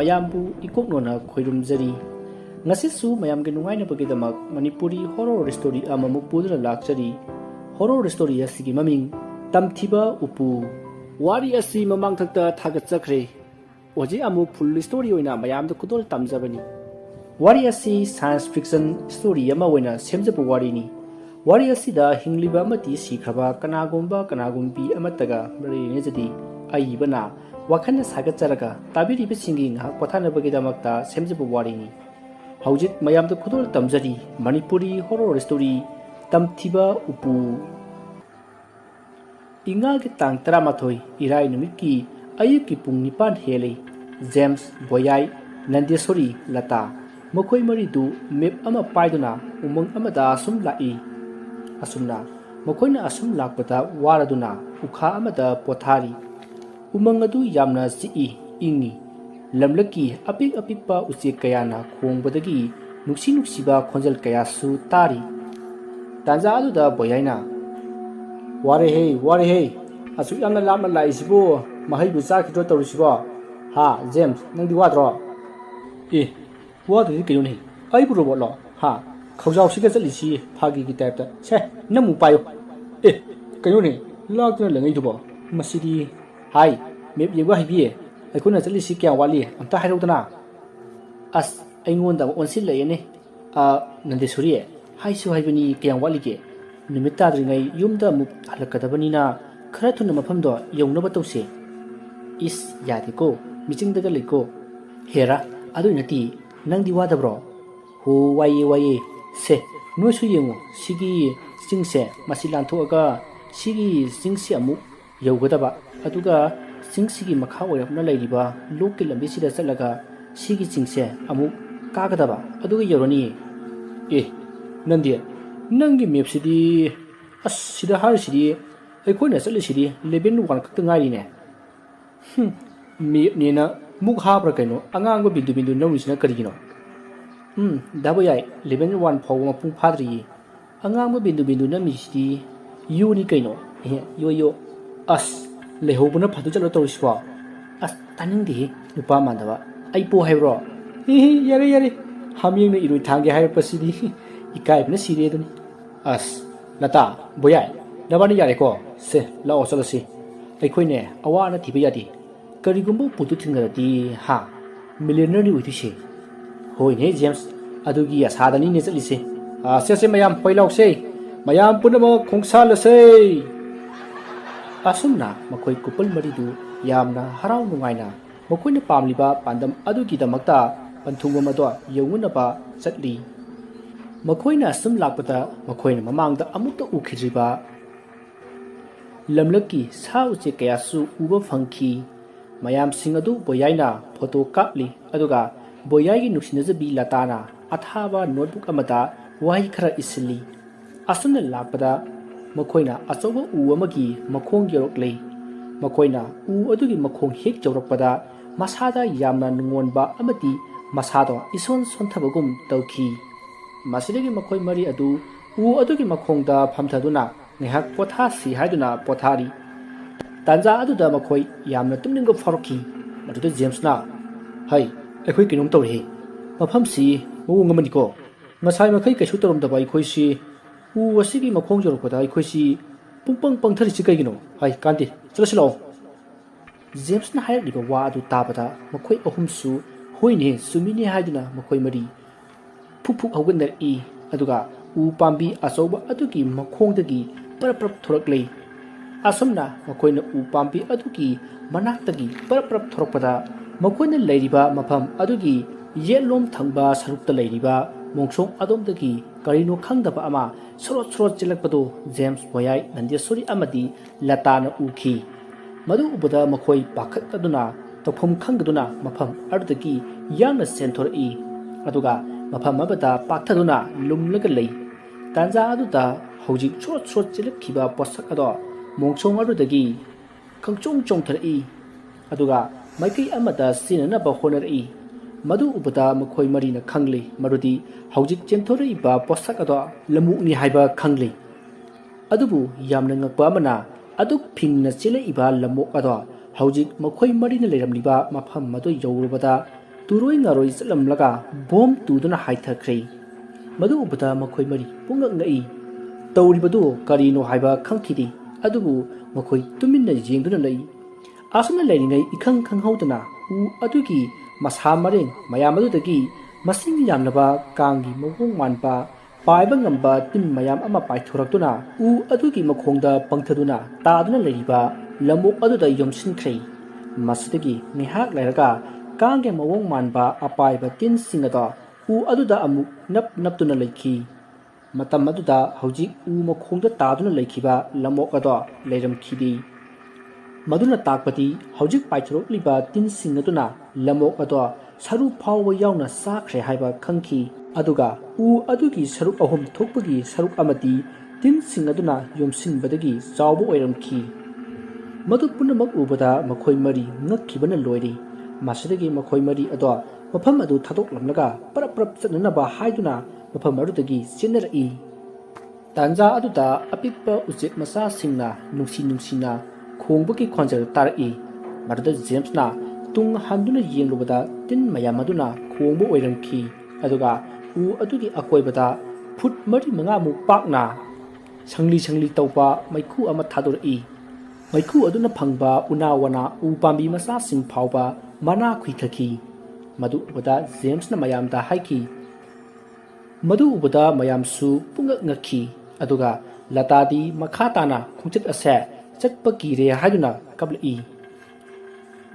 mayambu ikoknona khoirumjari ngasisu mayamge nungainabagidamak Manipuri horror story amamuk pudra lakchari horror story asigi maming tamthiba upu wari asi mamang thakta thagatsakre oji amuk full story oina mayamda kudol tamjabani wari asi science fiction story ama oina semjaba wari ni wari asida hingliba amati sikhaba kanagumbi amataga marine jadi aibana wakhana sagatcharaga tabiriba singi ngha pothanabagidamata semjaba wari ni hawjit mayamda kudol tamjari Manipuri horror story tamthiba upu inga ke tang 13 irai numit ki ayuk ki pung 9 hele James Boyai Nandesori Lata makhoi mari du map ama paiduna umang amada asum lai asumna makhoina asum lakpata waraduna ukha amada pothari umang adu yamna si ingi lamlaki apik pa uche kayana khongbadagi nuksiba khonjal kaya su tari tanja adu da boyaina ware he asu yamna lamna laisibo mahai bu sa khidro tawrisibo ha James nang di wadro wadu ke yuni ai buru bolo ha khawjaw siga chalisi phagi gi type ta se namu payo ke yuni lakna langai dubo masidi hai mep yeba hibi aikuna chalisi kya wali amta hairudana as aingon da onsil layene Nandesuri haisu haibani kya wali ke numita dringai yumda muk halakadabanina khara thuna mafamdo yongnaba tawse is yadiko miching daga liko hera adu nati nangdi wadabro ho waye se no su yengo sigi singse masilan thoga sigi singsi amu yogadaba aduga singsi gi makha oyapna lairiba lokki lambi sida chalaga sigi singse amu kagadaba aduga yoroni nangi map sidi as sida har sidi aikona chali sidi level 1 khakta ngari ne map ni na muk habra kaino angang bindu nawrisina karigino daboyai level 1 phaw mapung phadri angang bindu na misidi yuni kaino yo as lehobuna phadu chalo tawriswa as taning di nupa mandaba ai po haibro yare haming na irui thange hai pasidi ikai na sire duni as lata boyai nabani yare ko se lao salasi aikoi ne awana thiba yadi karigumbu putu thingarati ha millionaire uithise hoi ne James adugi asadani ne chalise se mayam pailauk se mayam punama khongsalase asumna makhoi kupal maridu yamna harau nungaina makoina pamliba pandam adugi damakta panthungba mado yongunaba chatli makoina sum lakpata makoina mamangda amukta ukhidriba lamlaki sa uche kayasu uba phangki mayam singadu boyaina photo kapli aduga boyai nuksinajabi latana athaba notebook amada wahi khara isli asumna lakpada makoina achoba u amagi makhong yoroklei makoina u adugi makhong hek jawrakpada masada yamna nungonba amati masado ison sonthabagum tawki masidagi makhoi mari adu u adugi makhongda phamthaduna ngehak pothasi haiduna pothari tanja aduda makhoi yamna tumninga faroki maduda James na hai akhoi kinom tawri mafamsi mawung amani ko ngasai makhai kaisu torom da bai khoisi u wasigi makhong jorokda ai khoisi pungpang pangthari chikaigino hai kanti chalasilo James na hayar diba wa adu tabada makhoi ahumsu hoine sumini haiduna makhoi mari phuphu haugander aduga u pambi asoba adugi makhongdagi parap thoraklei asumna makoina u pambi adugi manaktagi parap thorakpada makoina leiriba mafam adugi yelom thangba sarukta leiriba mongsong adomdagi karino khangdaba ama sorot chilakpado James Boyai Nandesori amadi latana uki madu ubada makhoi pakhat aduna tofum khangduna mafam adudagi yangna senthori aduga mafam abada pakthaduna lumlaga lei tanja aduda hojik sorot chilakkiba posak ado mongsong adudagi kangchong chongthari aduga maikai amada sinanaba honari madu ubada makhoi marina khangli marudi hojik chenthori ba posak ado lamukni haiba khangli adubu yamna ngakpa amana aduk phingna chile iba lamok ado hojik makhoi marina leiramliba mafam madu yorubada turoi ngaroi chalamlaga bom tuduna haithakhrei madu ubada makhoi mari punga ngai tawribadu karino haiba khangkhidi adubu makhoi tuminna jengduna lei asuna leiringai ikhang khanghaudana u adugi masa mareng mayamadudagi masing yamlaba kangi mawong manpa paiba ngamba tin mayam ama paithoraktuna u adugi makhongda pangthaduna taduna leiriba lamok aduda yomsinkrei masidagi ngihak lairaga kange mawong manba apaiba tin singada u aduda amuk naptuna leikhi matam aduda hojik u makhongda taduna leikhiba lamok ado leiramkhidi maduna takpati hojik paithorokliba tin singaduna lamok ado saru phawa yauna sakhre haiba khangki aduga u adugi saruk ahum thokpagi saruk amati tin singaduna yomsinbadagi chawbo oiramki madu punamak ubada makhoi mari ngakkibana loiri masidagi makhoi mari ado mafam adu thadoklamlaga parap chatnanaba haiduna mafam adudagi chennarai tanja aduda apikpa ujek masa singna nungsina khongbaki khonjal tarai maduda James na tung handuna yenglubada tin mayamaduna khongbo oiramki aduga u adugi akoibada phut mari manga mu pakna sangli tawpa maikhu ama thadorai maikhu aduna phangba unawana u pambi masa sing phawba mana khuithaki madu ubada James na mayam da haiki madu ubada mayam su punga ngakhi aduga latadi makhatana khungchet ase chatpa kire haiduna kablai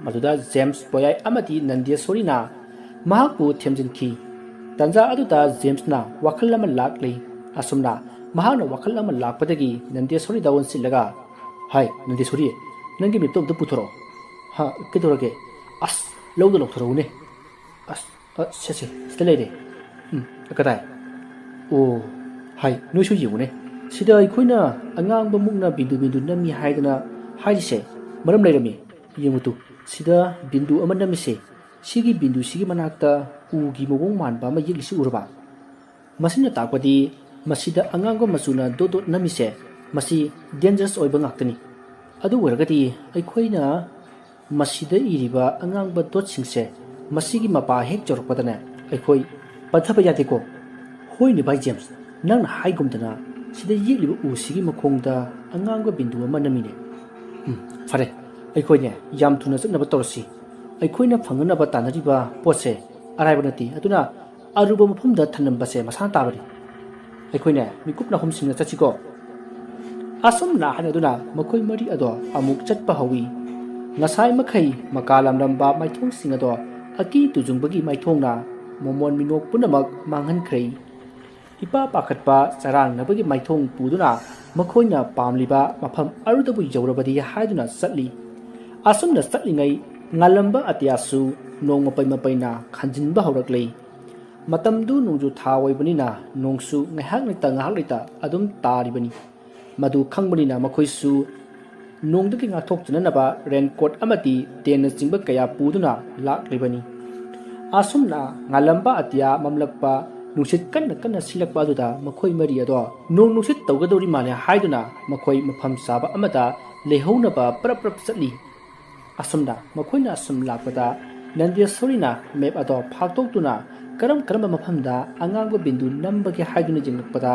maduda James boyai amati Nandeswari na mahaku themjinki tanja aduda James na wakhal ama laklei asumna mahana wakhal ama lakpadagi Nandeswari dawon silaga hai Nandeswari nangi mitom to puthoro ha kedorage as lawda lokthorone as sese stelede akadai o hai noishu yune sida ikhoina angang bamukna bindu nami haidana haise maram leirami yemutu sida bindu amana mise sigi bindu sigi manakta ugi mawong manba ma yigisi urba masina takpadi masida angang masuna dodot namise masi dangerous oiba ngaktani adu wergati aikhoina masida iriba angang ba dot singse masigi mapa hek jorpadana aikhoi pathaba yateko hoini bai James nang haigumdana sida yigliba usigi makhongda angang ba bindu ama namine fare aikhoine yam thuna chaknaba torsi aikhoina phanganaba tanariba pose araiba nati aduna aruba mafamda thanambase masa tabari aikhoine mikupna humsingna chachiko asum na hanaduna makhoi mari ado amuk chatpa hawi ngasai makhai makalam lamba maithong singado aki tujungbagi maithongna momon minok punamak manghan khrei ipa pakhatpa charang nabagi maithong puduna makhoina pamliba mafam arudabu jawrabadi haiduna satli asumna satlingai ngalamba atiasu nongmapai mapaina khanjinba hawraklei matamdu nongju thawoibanina nongsu ngaihak leita adum taribani madu khangbanina makhoisu nongdagi ngathok jananaba raincoat amati tena chingba kaya puduna laklibani asumna ngalamba atia mamlakpa nusit kanna silakpa aduda makhoi mari ado nong nusit tawgadori male haiduna makhoi mafam saba amada lehounaba prap chatli asumda makhoina asum lakpada Nandeswari na map ado phaktokduna karam mafamda angangba bindu nambagi haiduna jinglakpada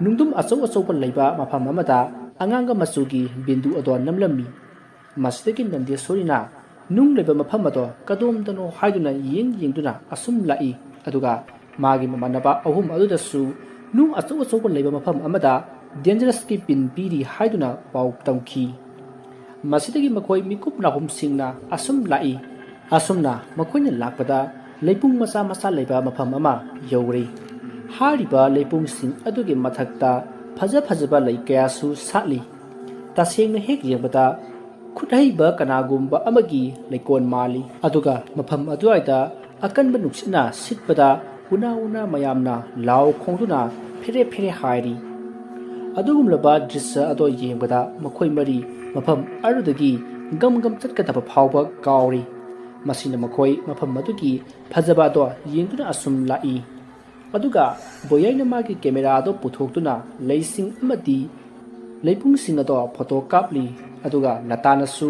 nungdum achau laiba mafam amada anganga masugi bindu ado namlammi masdagi Nandeswari na nung leba mafam ado kadomdano haiduna yengduna asum lai aduga magi mamanaba ahum adudasu nung achau laiba mafam amada dangerous ki pin piri haiduna pau tamki masidagi makhoi mikupna humsingna asum lai asumna makhoina lakpada leipung masa laiba mafam ama yawri hariba leipung sing adugi mathakta phajaba lai kayasu satli tasengna hek yebada khudhaiba kanagumba amagi leikon mali aduga mafam aduaida akanba nuksina sitpada una mayamna law khongduna fere hairi adugumlaba drissa ado yebada makhoi mari mafam arudagi gam chatkataba phawba kauri masina makhoi mafam madugi phajaba do yengduna asum lai aduga boyaina magi camera do puthokduna leising amati leipung singa do photo kapli aduga latana su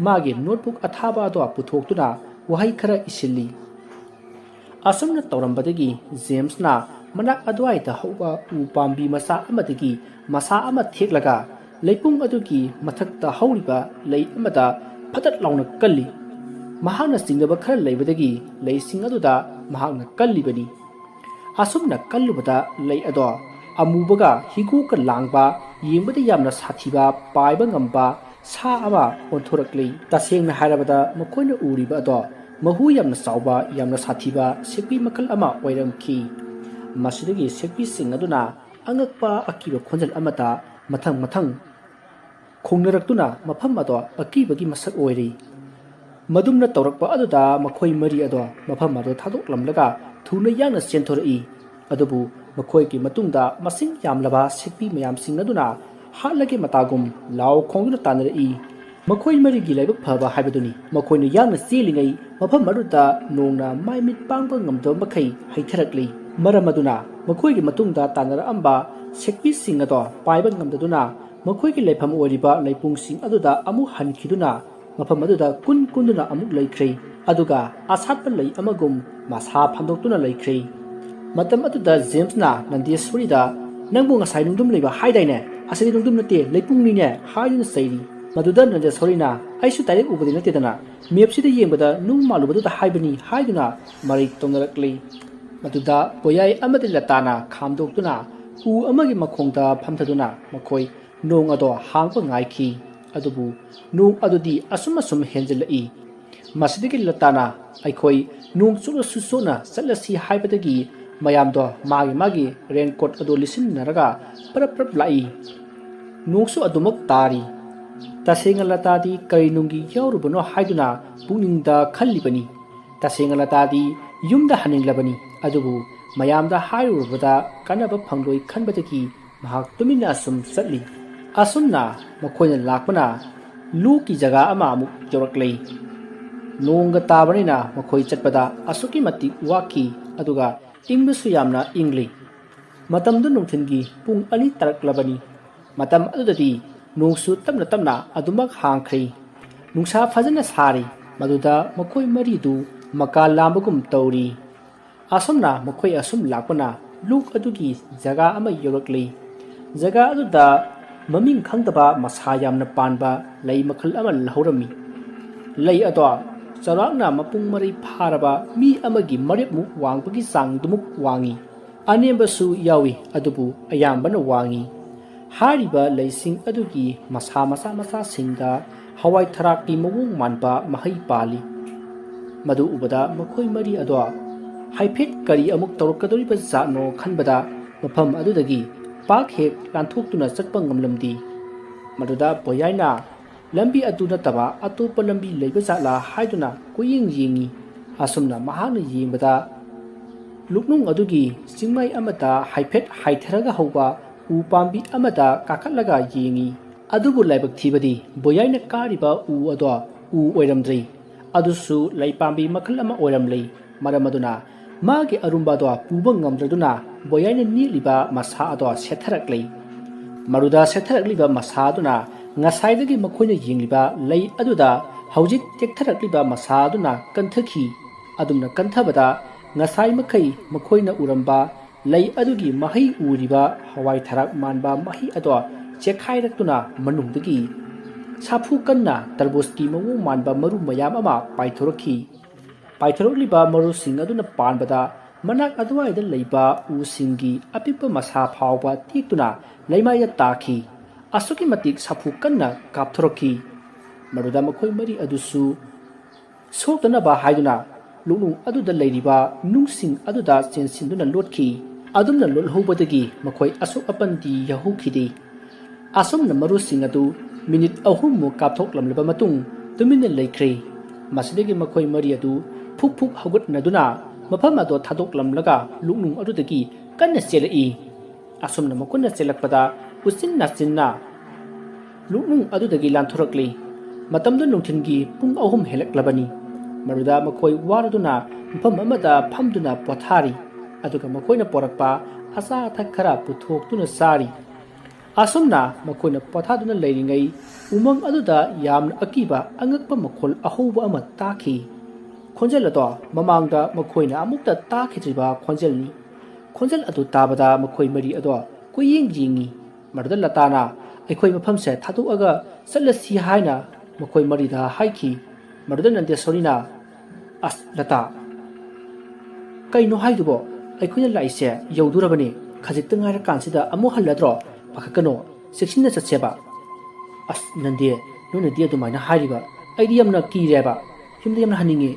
magi notebook athaba do puthokduna wahai khara isilli ꯑꯁꯨꯝꯅ ꯇꯧꯔꯝꯕꯗꯒꯤ ꯖꯦꯝꯁꯅ ꯃꯅꯥꯛ ꯑꯗꯨꯋꯥꯏꯗ ꯍꯧꯕ ꯎ ꯄꯥꯝꯕꯤ ꯃꯆꯥ ꯑꯃꯗꯒꯤ ꯃꯁꯥ ꯑꯃ ꯊꯦꯛꯂꯒ ꯂꯩꯄꯨꯡ ꯑꯗꯨꯒꯤ ꯃꯊꯛꯇ ꯍꯧꯔꯤꯕ ꯂꯩ ꯑꯃꯗ ꯐꯇꯠ ꯂꯥꯎꯅ ꯀꯜꯂꯤ꯫ ꯃꯍꯥꯛꯅ ꯆꯤꯡꯅꯕ ꯈꯔ ꯂꯩꯕꯗꯒꯤ ꯂꯩꯁꯤꯡ ꯑꯗꯨꯗ ꯃꯍꯥꯛꯅ ꯀꯜꯂꯤꯕꯅꯤ꯫ ꯑꯁꯨꯝꯅ ꯀꯜꯂꯨꯕꯗ ꯂꯩ ꯑꯗꯣ ꯑꯃꯨꯕꯒ ꯍꯤꯒꯣꯛꯀ ꯂꯥꯡꯕ ꯌꯦꯡꯕꯗ ꯌꯥꯝꯅ ꯁꯥꯊꯤꯕ ꯄꯥꯏꯕ ꯉꯝꯕ ꯁꯥ ꯑꯃ ꯑꯣꯟꯊꯣꯔꯛꯂꯤ꯫ ꯇꯁꯦꯡꯅ ꯍꯥꯏꯔꯕꯗ ꯃꯈꯣꯏꯅ ꯎꯔꯤꯕ ꯑꯗꯣ ꯃꯍꯨ ꯌꯥꯝꯅ ꯆꯥꯎꯕ ꯌꯥꯝꯅ ꯁꯥꯊꯤꯕ ꯁꯦꯛꯄꯤ ꯃꯈꯜ ꯑꯃ ꯑꯣꯏꯔꯝꯈꯤ꯫ ꯃꯁꯤꯗꯒꯤ ꯁꯦꯛꯄꯤꯁꯤꯡ ꯑꯗꯨꯅ ꯑꯉꯛꯄ ꯑꯀꯤꯕ ꯈꯣꯟꯖꯦꯜ ꯑꯃꯗ ꯃꯊꯪ ꯃꯊꯪ ꯈꯣꯡꯅꯔꯛꯇꯨꯅ ꯃꯐꯝ ꯑꯗꯣ ꯑꯀꯤꯕꯒꯤ ꯃꯁꯛ ꯑꯣꯏꯔꯤ꯫ ꯃꯗꯨꯝꯅ ꯇꯧꯔꯛꯄ ꯑꯗꯨꯗ ꯃꯈꯣꯏ ꯃꯔꯤ ꯑꯗꯣ ꯃꯐꯝ ꯑꯗꯨ ꯊꯥꯗꯣꯛꯂꯝꯂꯒ ꯊꯨꯅ ꯌꯥꯡꯅ ꯆꯦꯟꯊꯣꯔꯛꯏ꯫ ꯑꯗꯨꯕꯨ ꯃꯈꯣꯏꯒꯤ ꯃꯇꯨꯡꯗ ꯃꯁꯤꯡ ꯌꯥꯝꯂꯕ ꯁꯦꯛꯄꯤ ꯃꯌꯥꯝꯁꯤꯡ ꯑꯗꯨꯅ ꯍꯥꯠꯂꯒꯦ ꯃꯇꯥꯒꯨꯝ ꯂꯥꯎ ꯈꯣꯡꯗꯨꯅ ꯇꯥꯟꯅꯔꯛꯏ꯫ ꯃꯈꯣꯏ ꯃꯔꯤꯒꯤ ꯂꯥꯏꯕꯛ ꯐꯕ ꯍꯥꯏꯕꯗꯨꯅꯤ ꯃꯈꯣꯏꯅ ꯌꯥꯡꯅ ꯆꯦꯜꯂꯤꯉꯩ ꯃꯐꯝ ꯑꯗꯨꯗ ꯅꯣꯡꯅ ꯃꯥꯏ ꯃꯤꯠ ꯄꯥꯡꯕ ꯉꯝꯗꯕ ꯃꯈꯩ ꯍꯩꯊꯔꯛꯂꯤ꯫ ꯃꯔꯝ ꯑꯗꯨꯅ ꯃꯈꯣꯏꯒꯤ ꯃꯇꯨꯡꯗ ꯇꯥꯟꯅꯔꯛꯑꯝꯕ ꯁꯦꯛꯄꯤꯁꯤꯡ ꯑꯗꯣ ꯄꯥꯏꯕ ꯉꯝꯗꯗꯨꯅ ꯃꯈꯣꯏꯒꯤ ꯂꯩꯐꯝ ꯑꯣꯏꯔꯤꯕ ꯂꯩꯄꯨꯡꯁꯤꯡ ꯑꯗꯨꯗ ꯑꯃꯨꯛ ꯍꯟꯈꯤꯗꯨꯅ ꯃꯐꯝ ꯑꯗꯨꯗ ꯀꯨꯟꯗꯨꯅ ꯑꯃꯨꯛ ꯂꯩꯈ꯭ꯔꯦ꯫ ꯑꯗꯨꯒ ꯑꯁꯥꯠꯄ ꯂꯩ ꯑꯃꯒꯨꯝ ꯃꯁꯥ ꯐꯟꯗꯣꯛꯇꯨꯅ ꯂꯩꯈ꯭ꯔꯦ꯫ ꯃꯇꯝ ꯑꯗꯨꯗ ꯖꯦꯝꯁꯅ ꯅꯟꯗꯦꯁꯣꯔꯤꯗ "ꯅꯪꯕꯨ ꯉꯁꯥꯏ ꯅꯨꯡꯗꯨꯝ ꯂꯩꯕ ꯍꯥꯏꯗꯥꯏꯅꯦ? ꯑꯁꯤꯗꯤ ꯅꯨꯡꯗꯨꯝ ꯅꯠꯇꯦ ꯂꯩꯄꯨꯡꯅꯤꯅꯦ" ꯍꯥꯏꯗꯨꯅ ꯆꯩꯔꯤ꯫ ꯃꯗꯨꯗ ꯅꯟꯗꯦꯁꯣꯔꯤꯅ "ꯑꯩꯁꯨ ꯗꯥꯏꯔꯦꯛ ꯎꯕꯗꯤ ꯅꯠꯇꯦꯗꯅ, ꯃꯦꯞꯁꯤꯗ ꯌꯦꯡꯕꯗ ꯅꯨꯡ ꯃꯥꯜꯂꯨꯕꯗꯨꯗ ꯍꯥꯏꯕꯅꯤ" ꯍꯥꯏꯗꯨꯅ ꯃꯔꯩ ꯇꯧꯅꯔꯛꯂꯤ꯫ ꯃꯗꯨꯗ ꯄꯣꯌꯥꯏ ꯑꯃꯗꯤ ꯂꯇꯥꯅ ꯈꯥꯝꯗꯣꯛꯇꯨꯅ ꯎ ꯑꯃꯒꯤ ꯃꯈꯣꯡꯗ ꯐꯝꯊꯗꯨꯅ ꯃꯈꯣꯏ ꯅꯣꯡ ꯑꯗꯣ ꯍꯥꯡꯕ ꯉꯥꯏꯈꯤ꯫ ꯑꯗꯨꯕꯨ ꯅꯣꯡ ꯑꯗꯨꯗꯤ ꯑꯁꯨꯝ ꯍꯦꯟꯖꯜꯂꯛꯏ꯫ ꯃꯁꯤꯗꯒꯤ ꯂꯇꯥꯅ "ꯑꯩꯈꯣꯏ ꯅꯣꯡ ꯆꯣꯠꯂꯁꯨ ꯆꯣꯠꯅ ꯆꯠꯂꯁꯤ" ꯍꯥꯏꯕꯗꯒꯤ ꯃꯌꯥꯝꯗꯣ ꯃꯥꯒꯤ ꯔꯦꯟꯀꯣꯠ ꯑꯗꯨ ꯂꯤꯠꯁꯤꯟꯅꯔꯒ ꯄꯔꯞ ꯂꯥꯛꯏ꯫ ꯅꯣꯡꯁꯨ ꯑꯗꯨꯃꯛ ꯇꯥꯔꯤ꯫ ꯇꯁꯦꯡꯅ ꯂꯇꯥꯗꯤ ꯀꯔꯤ ꯅꯨꯡꯒꯤ ꯌꯥꯎꯔꯨꯕꯅꯣ ꯍꯥꯏꯗꯨꯅ ꯄꯨꯛꯅꯤꯡꯗ ꯈꯜꯂꯤꯕꯅꯤ꯫ ꯇꯁꯦꯡꯅ ꯂꯇꯥꯗꯤ ꯌꯨꯝꯗ ꯍꯟꯅꯤꯡꯂꯕꯅꯤ꯫ ꯑꯗꯨꯕꯨ ꯃꯌꯥꯝꯗ ꯍꯥꯏꯔꯨꯔꯕꯗ ꯀꯥꯟꯅꯕ ꯐꯪꯂꯣꯏ ꯈꯟꯕꯗꯒꯤ ꯃꯍꯥꯛ ꯇꯨꯃꯤꯟꯅ ꯑꯁꯨꯝ ꯆꯠꯂꯤ꯫ ꯑꯁꯨꯝꯅ ꯃꯈꯣꯏꯅ ꯂꯥꯛꯄꯅ ꯂꯣꯛꯀꯤ ꯖꯒꯥ ꯑꯃ ꯑꯃꯨꯛ ꯌꯧꯔꯛꯂꯦ꯫ ꯅꯣꯡꯒ ꯇꯥꯕꯅꯤꯅ ꯃꯈꯣꯏ ꯆꯠꯄꯗ ꯑꯁꯨꯛꯀꯤ ꯃꯇꯤꯛ ꯋꯥꯈꯤ꯫ ꯑꯗꯨꯒ ꯏꯪꯕꯁꯨ ꯌꯥꯝꯅ ꯏꯪꯂꯤ꯫ ꯃꯇꯝꯗꯨ ꯅꯨꯡꯊꯤꯜꯒꯤ ꯄꯨꯡ 2 ꯇꯥꯔꯛꯂꯕꯅꯤ꯫ ꯃꯇꯝ ꯑꯗꯨꯗꯗꯤ ꯅꯣꯡꯁꯨ ꯇꯞꯅ ꯑꯗꯨꯃꯛ ꯍꯥꯡꯈ꯭ꯔꯦ꯫ ꯅꯨꯡꯁꯥ ꯐꯖꯅ ꯁꯥꯔꯤ꯫ ꯃꯗꯨꯗ ꯃꯈꯣꯏ ꯃꯔꯤꯗꯨ ꯃꯀꯥ ꯂꯥꯝꯕꯒꯨꯝ ꯇꯧꯔꯤ꯫ ꯑꯁꯨꯝꯅ ꯃꯈꯣꯏ ꯑꯁꯨꯝ ꯂꯥꯛꯄꯅ ꯂꯣꯛ ꯑꯗꯨꯒꯤ ꯖꯒꯥ ꯑꯃ ꯌꯧꯔꯛꯂꯤ꯫ ꯖꯒꯥ ꯑꯗꯨꯗ ꯃꯃꯤꯡ ꯈꯪꯗꯕ ꯃꯁꯥ ꯌꯥꯝꯅ ꯄꯥꯟꯕ ꯂꯩ ꯃꯈꯜ ꯑꯃ ꯂꯩꯍꯧꯔꯝꯃꯤ꯫ ꯂꯩ ꯑꯗꯣ ꯆꯥꯎꯔꯥꯛꯅ ꯃꯄꯨꯡ ꯃꯔꯩ ꯐꯥꯔꯕ ꯃꯤ ꯑꯃꯒꯤ ꯃꯔꯦꯞꯃꯨꯛ ꯋꯥꯡꯕꯒꯤ ꯆꯥꯡꯗꯨꯃꯨꯛ ꯋꯥꯡꯏ꯫ ꯑꯅꯦꯝꯕꯁꯨ ꯌꯥꯎꯏ, ꯑꯗꯨꯕꯨ ꯑꯌꯥꯝꯕꯅ ꯋꯥꯡꯏ꯫ ꯍꯥꯏꯔꯤꯕ ꯂꯩꯁꯤꯡ ꯑꯗꯨꯒꯤ ꯃꯁꯥ ꯃꯆꯥꯁꯤꯡꯗ ꯍꯋꯥꯏ ꯊꯔꯥꯛꯀꯤ ꯃꯑꯣꯡ ꯃꯥꯟꯕ ꯃꯍꯩ ꯄꯥꯜꯂꯤ꯫ ꯃꯗꯨ ꯎꯕꯗ ꯃꯈꯣꯏ ꯃꯔꯤ ꯑꯗꯣ ꯍꯥꯏꯐꯦꯠ ꯀꯔꯤ ꯑꯃꯨꯛ ꯇꯧꯔꯛꯀꯗꯧꯔꯤꯕ ꯖꯥꯠꯅꯣ ꯈꯟꯕꯗ ꯃꯐꯝ ꯑꯗꯨꯗꯒꯤ ꯄꯥꯛ ꯍꯦꯛ ꯂꯥꯟꯊꯣꯛꯇꯨꯅ ꯆꯠꯄ ꯉꯝꯂꯝꯗꯦ꯫ ꯃꯗꯨꯗ ꯄꯣꯌꯥꯏꯅ ꯂꯝꯕꯤ ꯑꯗꯨ ꯅꯠꯇꯕ ꯑꯇꯣꯞꯄ ꯂꯝꯕꯤ ꯂꯩꯕ ꯖꯥꯠꯂꯥ ꯍꯥꯏꯗꯨꯅ ꯀꯣꯏꯌꯦꯡ ꯌꯦꯡꯉꯤ꯫ ꯑꯁꯨꯝꯅ ꯃꯍꯥꯛꯅ ꯌꯦꯡꯕꯗ ꯂꯨꯛꯅꯨꯡ ꯑꯗꯨꯒꯤ ꯆꯤꯡꯃꯩ ꯑꯃꯗ ꯍꯥꯏꯐꯦꯠ ꯍꯥꯏꯊꯔꯒ ꯍꯧꯕ ꯎ ꯄꯥꯝꯕꯤ ꯑꯃꯗ ꯀꯥꯈꯠꯂꯒ ꯌꯦꯡꯉꯤ꯫ ꯑꯗꯨꯕꯨ ꯂꯥꯏꯕꯛ ꯊꯤꯕꯗꯤ ꯕꯣꯌꯥꯏꯅ ꯀꯥꯔꯤꯕ ꯎ ꯑꯗꯣ ꯎ ꯑꯣꯏꯔꯝꯗ꯭ꯔꯦ꯫ ꯑꯗꯨꯁꯨ ꯂꯩ ꯄꯥꯝꯕꯤ ꯃꯈꯜ ꯑꯃ ꯑꯣꯏꯔꯝꯂꯦ꯫ ꯃꯔꯝ ꯑꯗꯨꯅ ꯃꯥꯒꯤ ꯑꯔꯨꯝꯕ ꯑꯗꯣ ꯄꯨꯕ ꯉꯝꯗ꯭ꯔꯗꯨꯅ ꯕꯣꯌꯥꯏꯅ ꯅꯦꯠꯂꯤꯕ ꯃꯁꯥ ꯑꯗꯣ ꯁꯦꯠꯊꯔꯛꯂꯦ꯫ ꯃꯗꯨꯗ ꯁꯦꯠꯊꯔꯛꯂꯤꯕ ꯃꯁꯥ ꯑꯗꯨꯅ ꯉꯁꯥꯏꯗꯒꯤ ꯃꯈꯣꯏꯅ ꯌꯦꯡꯂꯤꯕ ꯂꯩ ꯑꯗꯨꯗ ꯍꯧꯖꯤꯛ ꯇꯦꯛꯊꯔꯛꯂꯤꯕ ꯃꯁꯥ ꯑꯗꯨꯅ ꯀꯟꯊꯈꯤ꯫ ꯑꯗꯨꯝꯅ ꯀꯟꯊꯕꯗ ꯉꯁꯥꯏ ꯃꯈꯩ ꯃꯈꯣꯏꯅ ꯎꯔꯝꯕ ꯂꯩ ꯑꯗꯨꯒꯤ ꯃꯍꯩ ꯎꯔꯤꯕ ꯍꯋꯥꯏ ꯊꯔꯥꯛ ꯃꯥꯟꯕ ꯃꯍꯩ ꯑꯗꯣ ꯆꯦꯛꯈꯥꯏꯔꯛꯇꯨꯅ ꯃꯅꯨꯡꯗꯒꯤ ꯁꯥꯐꯨ ꯀꯟꯅ ꯇꯔꯕꯨꯖꯀꯤ ꯃꯑꯣꯡ ꯃꯥꯟꯕ ꯃꯔꯨ ꯃꯌꯥꯝ ꯑꯃ ꯄꯥꯏꯊꯣꯔꯛꯈꯤ꯫ ꯄꯥꯏꯊꯣꯔꯛꯂꯤꯕ ꯃꯔꯨꯁꯤꯡ ꯑꯗꯨꯅ ꯄꯥꯟꯕꯗ ꯃꯅꯥꯛ ꯑꯗꯨꯋꯥꯏꯗ ꯂꯩꯕ ꯎꯁꯤꯡꯒꯤ ꯑꯄꯤꯛꯄ ꯃꯁꯥ ꯐꯥꯎꯕ ꯇꯦꯛꯇꯨꯅ ꯂꯩꯃꯥꯏꯗ ꯇꯥꯈꯤ꯫ ꯑꯁꯨꯛꯀꯤ ꯃꯇꯤꯛ ꯁꯥꯐꯨ ꯀꯟꯅ ꯀꯥꯞꯊꯣꯔꯛꯈꯤ꯫ ꯃꯗꯨꯗ ꯃꯈꯣꯏ ꯃꯔꯤ ꯑꯗꯨꯁꯨ ꯁꯣꯛꯇꯅꯕ ꯍꯥꯏꯗꯨꯅ ꯂꯨꯛꯅꯨꯡ ꯑꯗꯨꯗ ꯂꯩꯔꯤꯕ ꯅꯨꯡꯁꯤꯡ ꯑꯗꯨꯗ ꯆꯦꯟꯁꯤꯟꯗꯨꯅ ꯂꯣꯠꯈꯤ꯫ ꯑꯗꯨꯝꯅ ꯂꯣꯠꯍꯧꯕꯗꯒꯤ ꯃꯈꯣꯏ ꯑꯁꯣꯛ ꯑꯄꯟꯗꯤ ꯌꯥꯎꯍꯧꯈꯤꯗꯦ꯫ ꯑꯁꯨꯝꯅ ꯃꯔꯨꯁꯤꯡ ꯑꯗꯨ ꯃꯤꯅꯤꯠ 3ꯃꯨꯛ ꯀꯥꯞꯊꯣꯛꯂꯝꯂꯕ ꯃꯇꯨꯡ ꯇꯨꯃꯤꯟꯅ ꯂꯩꯈ꯭ꯔꯦ꯫ ꯃꯁꯤꯗꯒꯤ ꯃꯈꯣꯏ ꯃꯔꯤ ꯑꯗꯨ ꯐꯨꯛ ꯍꯧꯒꯠꯅꯗꯨꯅ ꯃꯐꯝ ꯑꯗꯨ ꯊꯥꯗꯣꯛꯂꯝꯂꯒ ꯂꯨꯛꯅꯨꯡ ꯑꯗꯨꯗꯒꯤ ꯀꯟꯅ ꯆꯦꯜꯂꯛꯏ꯫ ꯑꯁꯨꯝꯅ ꯃꯈꯣꯏꯅ ꯆꯦꯜꯂꯛꯄꯗ ꯎꯆꯤꯟ ꯅꯥꯆꯤꯟꯅ ꯂꯨꯛꯅꯨꯡ ꯑꯗꯨꯗꯒꯤ ꯂꯥꯟꯊꯣꯔꯛꯂꯤ꯫ ꯃꯇꯝꯗꯨ ꯅꯨꯡꯊꯤꯜꯒꯤ ꯄꯨꯡ 3 ꯍꯦꯜꯂꯛꯂꯕꯅꯤ꯫ ꯃꯗꯨꯗ ꯃꯈꯣꯏ ꯋꯥꯔꯗꯨꯅ ꯃꯐꯝ ꯑꯃꯗ ꯐꯝꯗꯨꯅ ꯄꯣꯊꯥꯔꯤ꯫ ꯑꯗꯨꯒ ꯃꯈꯣꯏꯅ ꯄꯣꯔꯛꯄ ꯑꯆꯥ ꯑꯊꯛ ꯈꯔ ꯄꯨꯊꯣꯛꯇꯨꯅ ꯆꯥꯔꯤ꯫ ꯑꯁꯨꯝꯅ ꯃꯈꯣꯏꯅ ꯄꯣꯊꯥꯗꯨꯅ ꯂꯩꯔꯤꯉꯩ ꯎꯃꯪ ꯑꯗꯨꯗ ꯌꯥꯝꯅ ꯑꯀꯤꯕ ꯑꯉꯛꯄ ꯃꯈꯣꯜ ꯑꯍꯧꯕ ꯑꯃ ꯇꯥꯈꯤ꯫ ꯈꯣꯟꯖꯦꯜ ꯑꯗꯣ ꯃꯃꯥꯡꯗ ꯃꯈꯣꯏꯅ ꯑꯃꯨꯛꯇ ꯇꯥꯈꯤꯗ꯭ꯔꯤꯕ ꯈꯣꯟꯖꯦꯜꯅꯤ ꯈꯣꯟꯖꯦꯜ ꯑꯗꯨ ꯇꯥꯕꯗ ꯃꯈꯣꯏ ꯃꯔꯤ ꯑꯗꯣ ꯀꯨꯌꯦꯡ ꯌꯦꯡꯉꯤ ꯃꯗꯨꯗ ꯂꯇꯥꯅ ꯑꯩꯈꯣꯏ ꯃꯐꯝꯁꯦ ꯊꯥꯗꯣꯛꯑꯒ ꯆꯠꯂꯁꯤ ꯍꯥꯏꯅ ꯃꯈꯣꯏ ꯃꯔꯤꯗ ꯍꯥꯏꯈꯤ ꯃꯗꯨꯗ ꯅꯟꯗꯦꯁꯣꯔꯤꯅ ꯑꯁ ꯂꯇꯥ ꯀꯩꯅꯣ ꯍꯥꯏꯗꯨꯕꯣ ꯑꯩꯈꯣꯏꯅ ꯂꯥꯛꯏꯁꯦ ꯌꯧꯗꯣꯔꯕꯅꯤ ꯈꯖꯤꯛꯇ ꯉꯥꯏꯔꯀꯥꯟꯁꯤꯗ ꯑꯃꯨꯛ ꯍꯜꯂꯗ꯭ꯔꯣ ꯄꯥꯈꯠꯀꯅꯣ ꯆꯦꯛꯁꯤꯟꯅ ꯆꯠꯁꯦꯕ ꯑꯁ ꯅꯟꯗꯦ ꯅꯣꯏꯅꯗꯤ ꯑꯗꯨꯃꯥꯏꯅ ꯍꯥꯏꯔꯤꯕ ꯑꯩꯗꯤ ꯌꯥꯝꯅ ꯀꯤꯔꯦꯕ ꯌꯨꯝꯗ ꯌꯥꯝꯅ ꯍꯟꯅꯤꯡꯉꯤ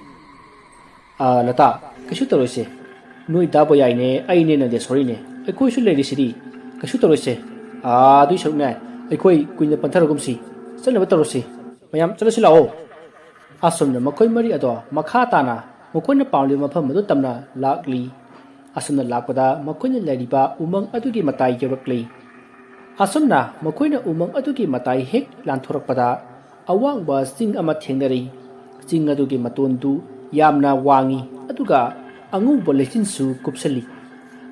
ꯂꯇꯥ ꯀꯩꯁꯨ ꯇꯧꯔꯣꯏꯁꯦ ꯅꯣꯏ ꯗꯥꯕ ꯌꯥꯏꯅꯦ ꯑꯩꯅꯦ ꯅꯟꯗꯦꯁꯣꯔꯤꯅꯦ ꯑꯩꯈꯣꯏꯁꯨ ꯂꯩꯔꯤꯁꯤꯗꯤ ꯀꯩꯁꯨ ꯇꯧꯔꯣꯏꯁꯦ ꯑꯗꯨꯏ ꯁꯔꯨꯛꯅꯦ ꯑꯩꯈꯣꯏ ꯀꯨꯏꯅ ꯄꯟꯊꯔꯒꯨꯝꯁꯤ ꯆꯠꯅꯕ ꯇꯧꯔꯁꯤ ꯃꯌꯥꯝ ꯆꯠꯂꯁꯤ ꯂꯥꯛꯑꯣ ꯑꯁꯨꯝꯅ ꯃꯈꯣꯏ ꯃꯔꯤ ꯑꯗꯣ ꯃꯈꯥ ꯇꯥꯅ ꯃꯈꯣꯏꯅ ꯄꯥꯝꯂꯤꯕ ꯃꯐꯝ ꯑꯗꯨ ꯇꯝꯅ ꯂꯥꯛꯂꯤ ꯑꯁꯨꯝꯅ ꯂꯥꯛꯄꯗ ꯃꯈꯣꯏꯅ ꯂꯩꯔꯤꯕ ꯎꯃꯪ ꯑꯗꯨꯒꯤ ꯃꯇꯥꯏ ꯌꯧꯔꯛꯂꯤ ꯑꯁꯨꯝꯅ ꯃꯈꯣꯏꯅ ꯎꯃꯪ ꯑꯗꯨꯒꯤ ꯃꯇꯥꯏ ꯍꯦꯛ ꯂꯥꯟꯊꯣꯔꯛꯄꯗ ꯑꯋꯥꯡꯕ ꯆꯤꯡ ꯑꯃ ꯊꯦꯡꯅꯔꯤ ꯆꯤꯡ ꯑꯗꯨꯒꯤ ꯃꯇꯣꯟꯗꯨ ꯌꯥꯝꯅ ꯋꯥꯡꯉꯤ ꯑꯗꯨꯒ ꯑꯉꯧꯕ ꯂꯩꯆꯤꯟꯁꯨ ꯀꯨꯞꯁꯜꯂꯤ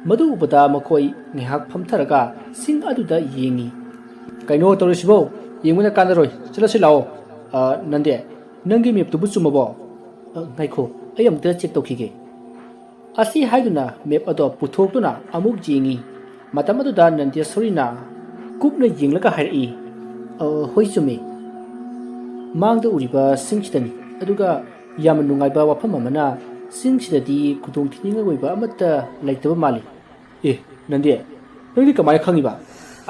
ꯃꯗꯨ ꯎꯕꯗ ꯃꯈꯣꯏ ꯉꯥꯏꯍꯥꯛ ꯐꯝꯊꯔꯒ ꯆꯤꯡ ꯑꯗꯨꯗ ꯌꯦꯡꯉꯤ ꯀꯩꯅꯣ ꯇꯧꯔꯤꯁꯤꯕꯣ ꯌꯦꯡꯕꯅ ꯀꯥꯟꯅꯔꯣꯏ ꯆꯠꯂꯁꯤ ꯂꯥꯛꯑꯣ ꯅꯟꯗꯦ ꯅꯪꯒꯤ ꯃꯦꯞꯇꯨꯕꯨ ꯆꯨꯝꯃꯕꯣ ꯉꯥꯏꯈꯣ ꯑꯩ ꯑꯃꯨꯛꯇ ꯆꯦꯛ ꯇꯧꯈꯤꯒꯦ ꯑꯁꯤ ꯍꯥꯏꯗꯨꯅ ꯃꯦꯞ ꯑꯗꯣ ꯄꯨꯊꯣꯛꯇꯨꯅ ꯑꯃꯨꯛ ꯌꯦꯡꯉꯤ ꯃꯇꯝ ꯑꯗꯨꯗ ꯅꯟꯗꯦꯁꯣꯔꯤꯅ ꯀꯨꯞꯅ ꯌꯦꯡꯂꯒ ꯍꯥꯏꯔꯛꯏ ꯍꯣꯏ ꯆꯨꯝꯃꯤ ꯃꯥꯡꯗ ꯎꯔꯤꯕ ꯆꯤꯡꯁꯤꯗꯅꯤ ꯑꯗꯨꯒ ꯌꯥꯝꯅ ꯅꯨꯡꯉꯥꯏꯕ ꯋꯥꯐꯝ ꯑꯃꯅ ꯆꯤꯡꯁꯤꯗꯗꯤ ꯈꯨꯗꯣꯡꯊꯤꯅꯤꯡꯉꯥꯏ ꯑꯣꯏꯕ ꯑꯃꯠꯇ ꯂꯩꯇꯕ ꯃꯥꯜꯂꯤ ꯅꯟꯗꯦ ꯅꯪꯗꯤ ꯀꯃꯥꯏꯅ ꯈꯪꯉꯤꯕ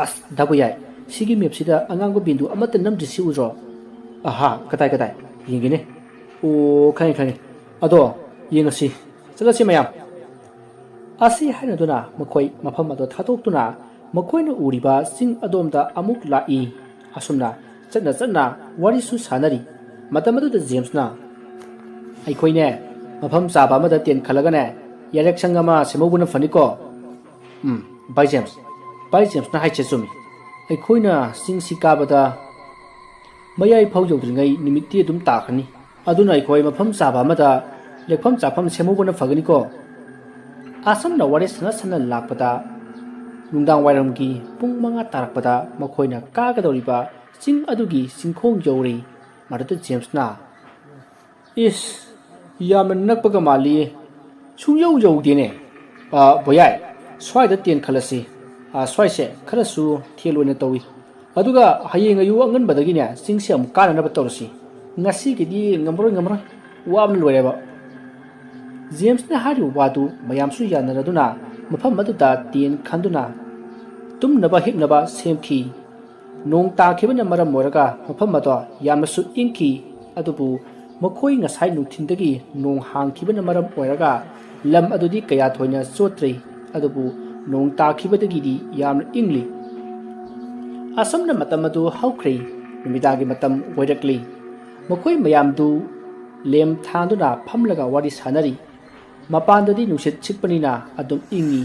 ꯑꯁ ꯗꯥꯕꯨ ꯌꯥꯏ ꯁꯤꯒꯤ ꯃꯦꯞꯁꯤꯗ ꯑꯉꯥꯡꯕ ꯕꯤꯟꯗꯨ ꯑꯃꯠꯇ ꯅꯝꯗ꯭ꯔꯤꯁꯤ ꯎꯗ꯭ꯔꯣ ꯑꯍꯥ ꯀꯗꯥꯏ ꯌꯦꯡꯒꯦꯅꯦ ꯑꯣ ꯈꯪꯉꯦ ꯑꯗꯣ ꯌꯦꯡꯉꯁꯤ ꯆꯠꯂꯁꯤ ꯃꯌꯥꯝ ꯑꯁꯤ ꯍꯥꯏꯅꯗꯨꯅ ꯃꯈꯣꯏ ꯃꯐꯝ ꯑꯗꯨ ꯊꯥꯗꯣꯛꯇꯨꯅ ꯃꯈꯣꯏꯅ ꯎꯔꯤꯕ ꯆꯤꯡ ꯑꯗꯣꯝꯗ ꯑꯃꯨꯛ ꯂꯥꯛꯏ ꯑꯁꯨꯝꯅ ꯆꯠꯅ ꯋꯥꯔꯤꯁꯨ ꯁꯥꯟꯅꯔꯤ ꯃꯇꯝ ꯑꯗꯨꯗ ꯖꯦꯝꯁꯅ ꯑꯩꯈꯣꯏꯅꯦ ꯃꯐꯝ ꯆꯥꯕ ꯑꯃꯗ ꯇꯦꯟ ꯈꯜꯂꯒꯅꯦ ꯌꯥꯔꯦꯛꯁꯪ ꯑꯃ ꯁꯦꯝꯍꯧꯕꯅ ꯐꯅꯤꯀꯣ ꯚꯥꯏ ꯖꯦꯝꯁꯅ ꯍꯥꯏꯁꯦ ꯆꯨꯝꯃꯤ ꯑꯩꯈꯣꯏꯅ ꯆꯤꯡꯁꯤ ꯀꯥꯕꯗ ꯃꯌꯥꯏ ꯐꯥꯎ ꯌꯧꯗ꯭ꯔꯤꯉꯩ ꯅꯨꯃꯤꯠꯇꯤ ꯑꯗꯨꯝ ꯇꯥꯈ꯭ꯔꯅꯤ ꯑꯗꯨꯅ ꯑꯩꯈꯣꯏ ꯃꯐꯝ ꯆꯥꯕ ꯑꯃꯗ ꯂꯦꯛꯐꯝ ꯆꯥꯐꯝ ꯁꯦꯝꯍꯧꯕꯅ ꯐꯒꯅꯤꯀꯣ ꯑꯁꯨꯝꯅ ꯋꯥꯔꯤ ꯁꯥꯟꯅ ꯂꯥꯛꯄꯗ ꯅꯨꯡꯗꯥꯡ ꯋꯥꯏꯔꯝꯒꯤ ꯄꯨꯡ 5 ꯇꯥꯔꯛꯄꯗ ꯃꯈꯣꯏꯅ ꯀꯥꯒꯗꯧꯔꯤꯕ ꯆꯤꯡ ꯑꯗꯨꯒꯤ ꯆꯤꯡꯈꯣꯡ ꯌꯧꯔꯤ ꯃꯗꯨꯗ ꯖꯦꯝꯁꯅ ꯏꯁ ꯌꯥꯝꯅ ꯅꯛꯄꯒ ꯃꯥꯜꯂꯤ ꯁꯨꯡꯌꯧ ꯌꯧꯗꯦꯅꯦ ꯕꯣꯌꯥꯏ ꯁ꯭ꯋꯥꯏꯗ ꯇꯦꯟ ꯈꯜꯂꯁꯤ ꯁ꯭ꯋꯥꯏꯁꯦ ꯈꯔꯁꯨ ꯊꯦꯜ ꯑꯣꯏꯅ ꯇꯧꯏ ꯑꯗꯨꯒ ꯍꯌꯦꯡ ꯑꯌꯨꯛ ꯑꯉꯟꯕꯗꯒꯤꯅꯦ ꯆꯤꯡꯁꯦ ꯑꯃꯨꯛ ꯀꯥꯅꯅꯕ ꯇꯧꯔꯁꯤ ꯉꯁꯤꯒꯤꯗꯤ ꯉꯝꯃꯔꯣꯏ ꯋꯥꯕꯅ ꯂꯣꯏꯔꯦꯕ ꯖꯦꯝꯁꯅ ꯍꯥꯏꯔꯤꯕ ꯋꯥꯗꯨ ꯃꯌꯥꯝꯁꯨ ꯌꯥꯅꯔꯗꯨꯅ ꯃꯐꯝ ꯑꯗꯨꯗ ꯇꯦꯟ ꯈꯟꯗꯨꯅ ꯇꯨꯝꯅꯕ ꯍꯤꯞꯅꯕ ꯁꯦꯝꯈꯤ ꯅꯣꯡ ꯇꯥꯈꯤꯕꯅ ꯃꯔꯝ ꯑꯣꯏꯔꯒ ꯃꯐꯝ ꯑꯗꯣ ꯌꯥꯝꯅꯁꯨ ꯏꯪꯈꯤ ꯑꯗꯨꯕꯨ ꯃꯈꯣꯏ ꯉꯁꯥꯏ ꯅꯨꯡꯊꯤꯟꯗꯒꯤ ꯅꯣꯡ ꯍꯥꯡꯈꯤꯕꯅ ꯃꯔꯝ ꯑꯣꯏꯔꯒ ꯂꯝ ꯑꯗꯨꯗꯤ ꯀꯌꯥ ꯊꯣꯏꯅ ꯆꯣꯠꯇ꯭ꯔꯤ ꯑꯗꯨꯕꯨ ꯅꯣꯡ ꯇꯥꯈꯤꯕꯗꯒꯤꯗꯤ ꯌꯥꯝꯅ ꯏꯪꯂꯤ ꯑꯁꯨꯝꯅ ꯃꯇꯝ ꯑꯗꯨ ꯍꯧꯈ꯭ꯔꯦ ꯅꯨꯃꯤꯗꯥꯡꯒꯤ ꯃꯇꯝ ꯑꯣꯏꯔꯛꯂꯤ ꯃꯈꯣꯏ ꯃꯌꯥꯝꯗꯨ ꯂꯦꯝ ꯊꯥꯟꯗꯨꯅ ꯐꯝꯂꯒ ꯋꯥꯔꯤ ꯁꯥꯟꯅꯔꯤ ꯃꯄꯥꯟꯗꯗꯤ ꯅꯨꯡꯁꯤꯠ ꯁꯤꯠꯄꯅꯤꯅ ꯑꯗꯨꯝ ꯏꯪꯉꯤ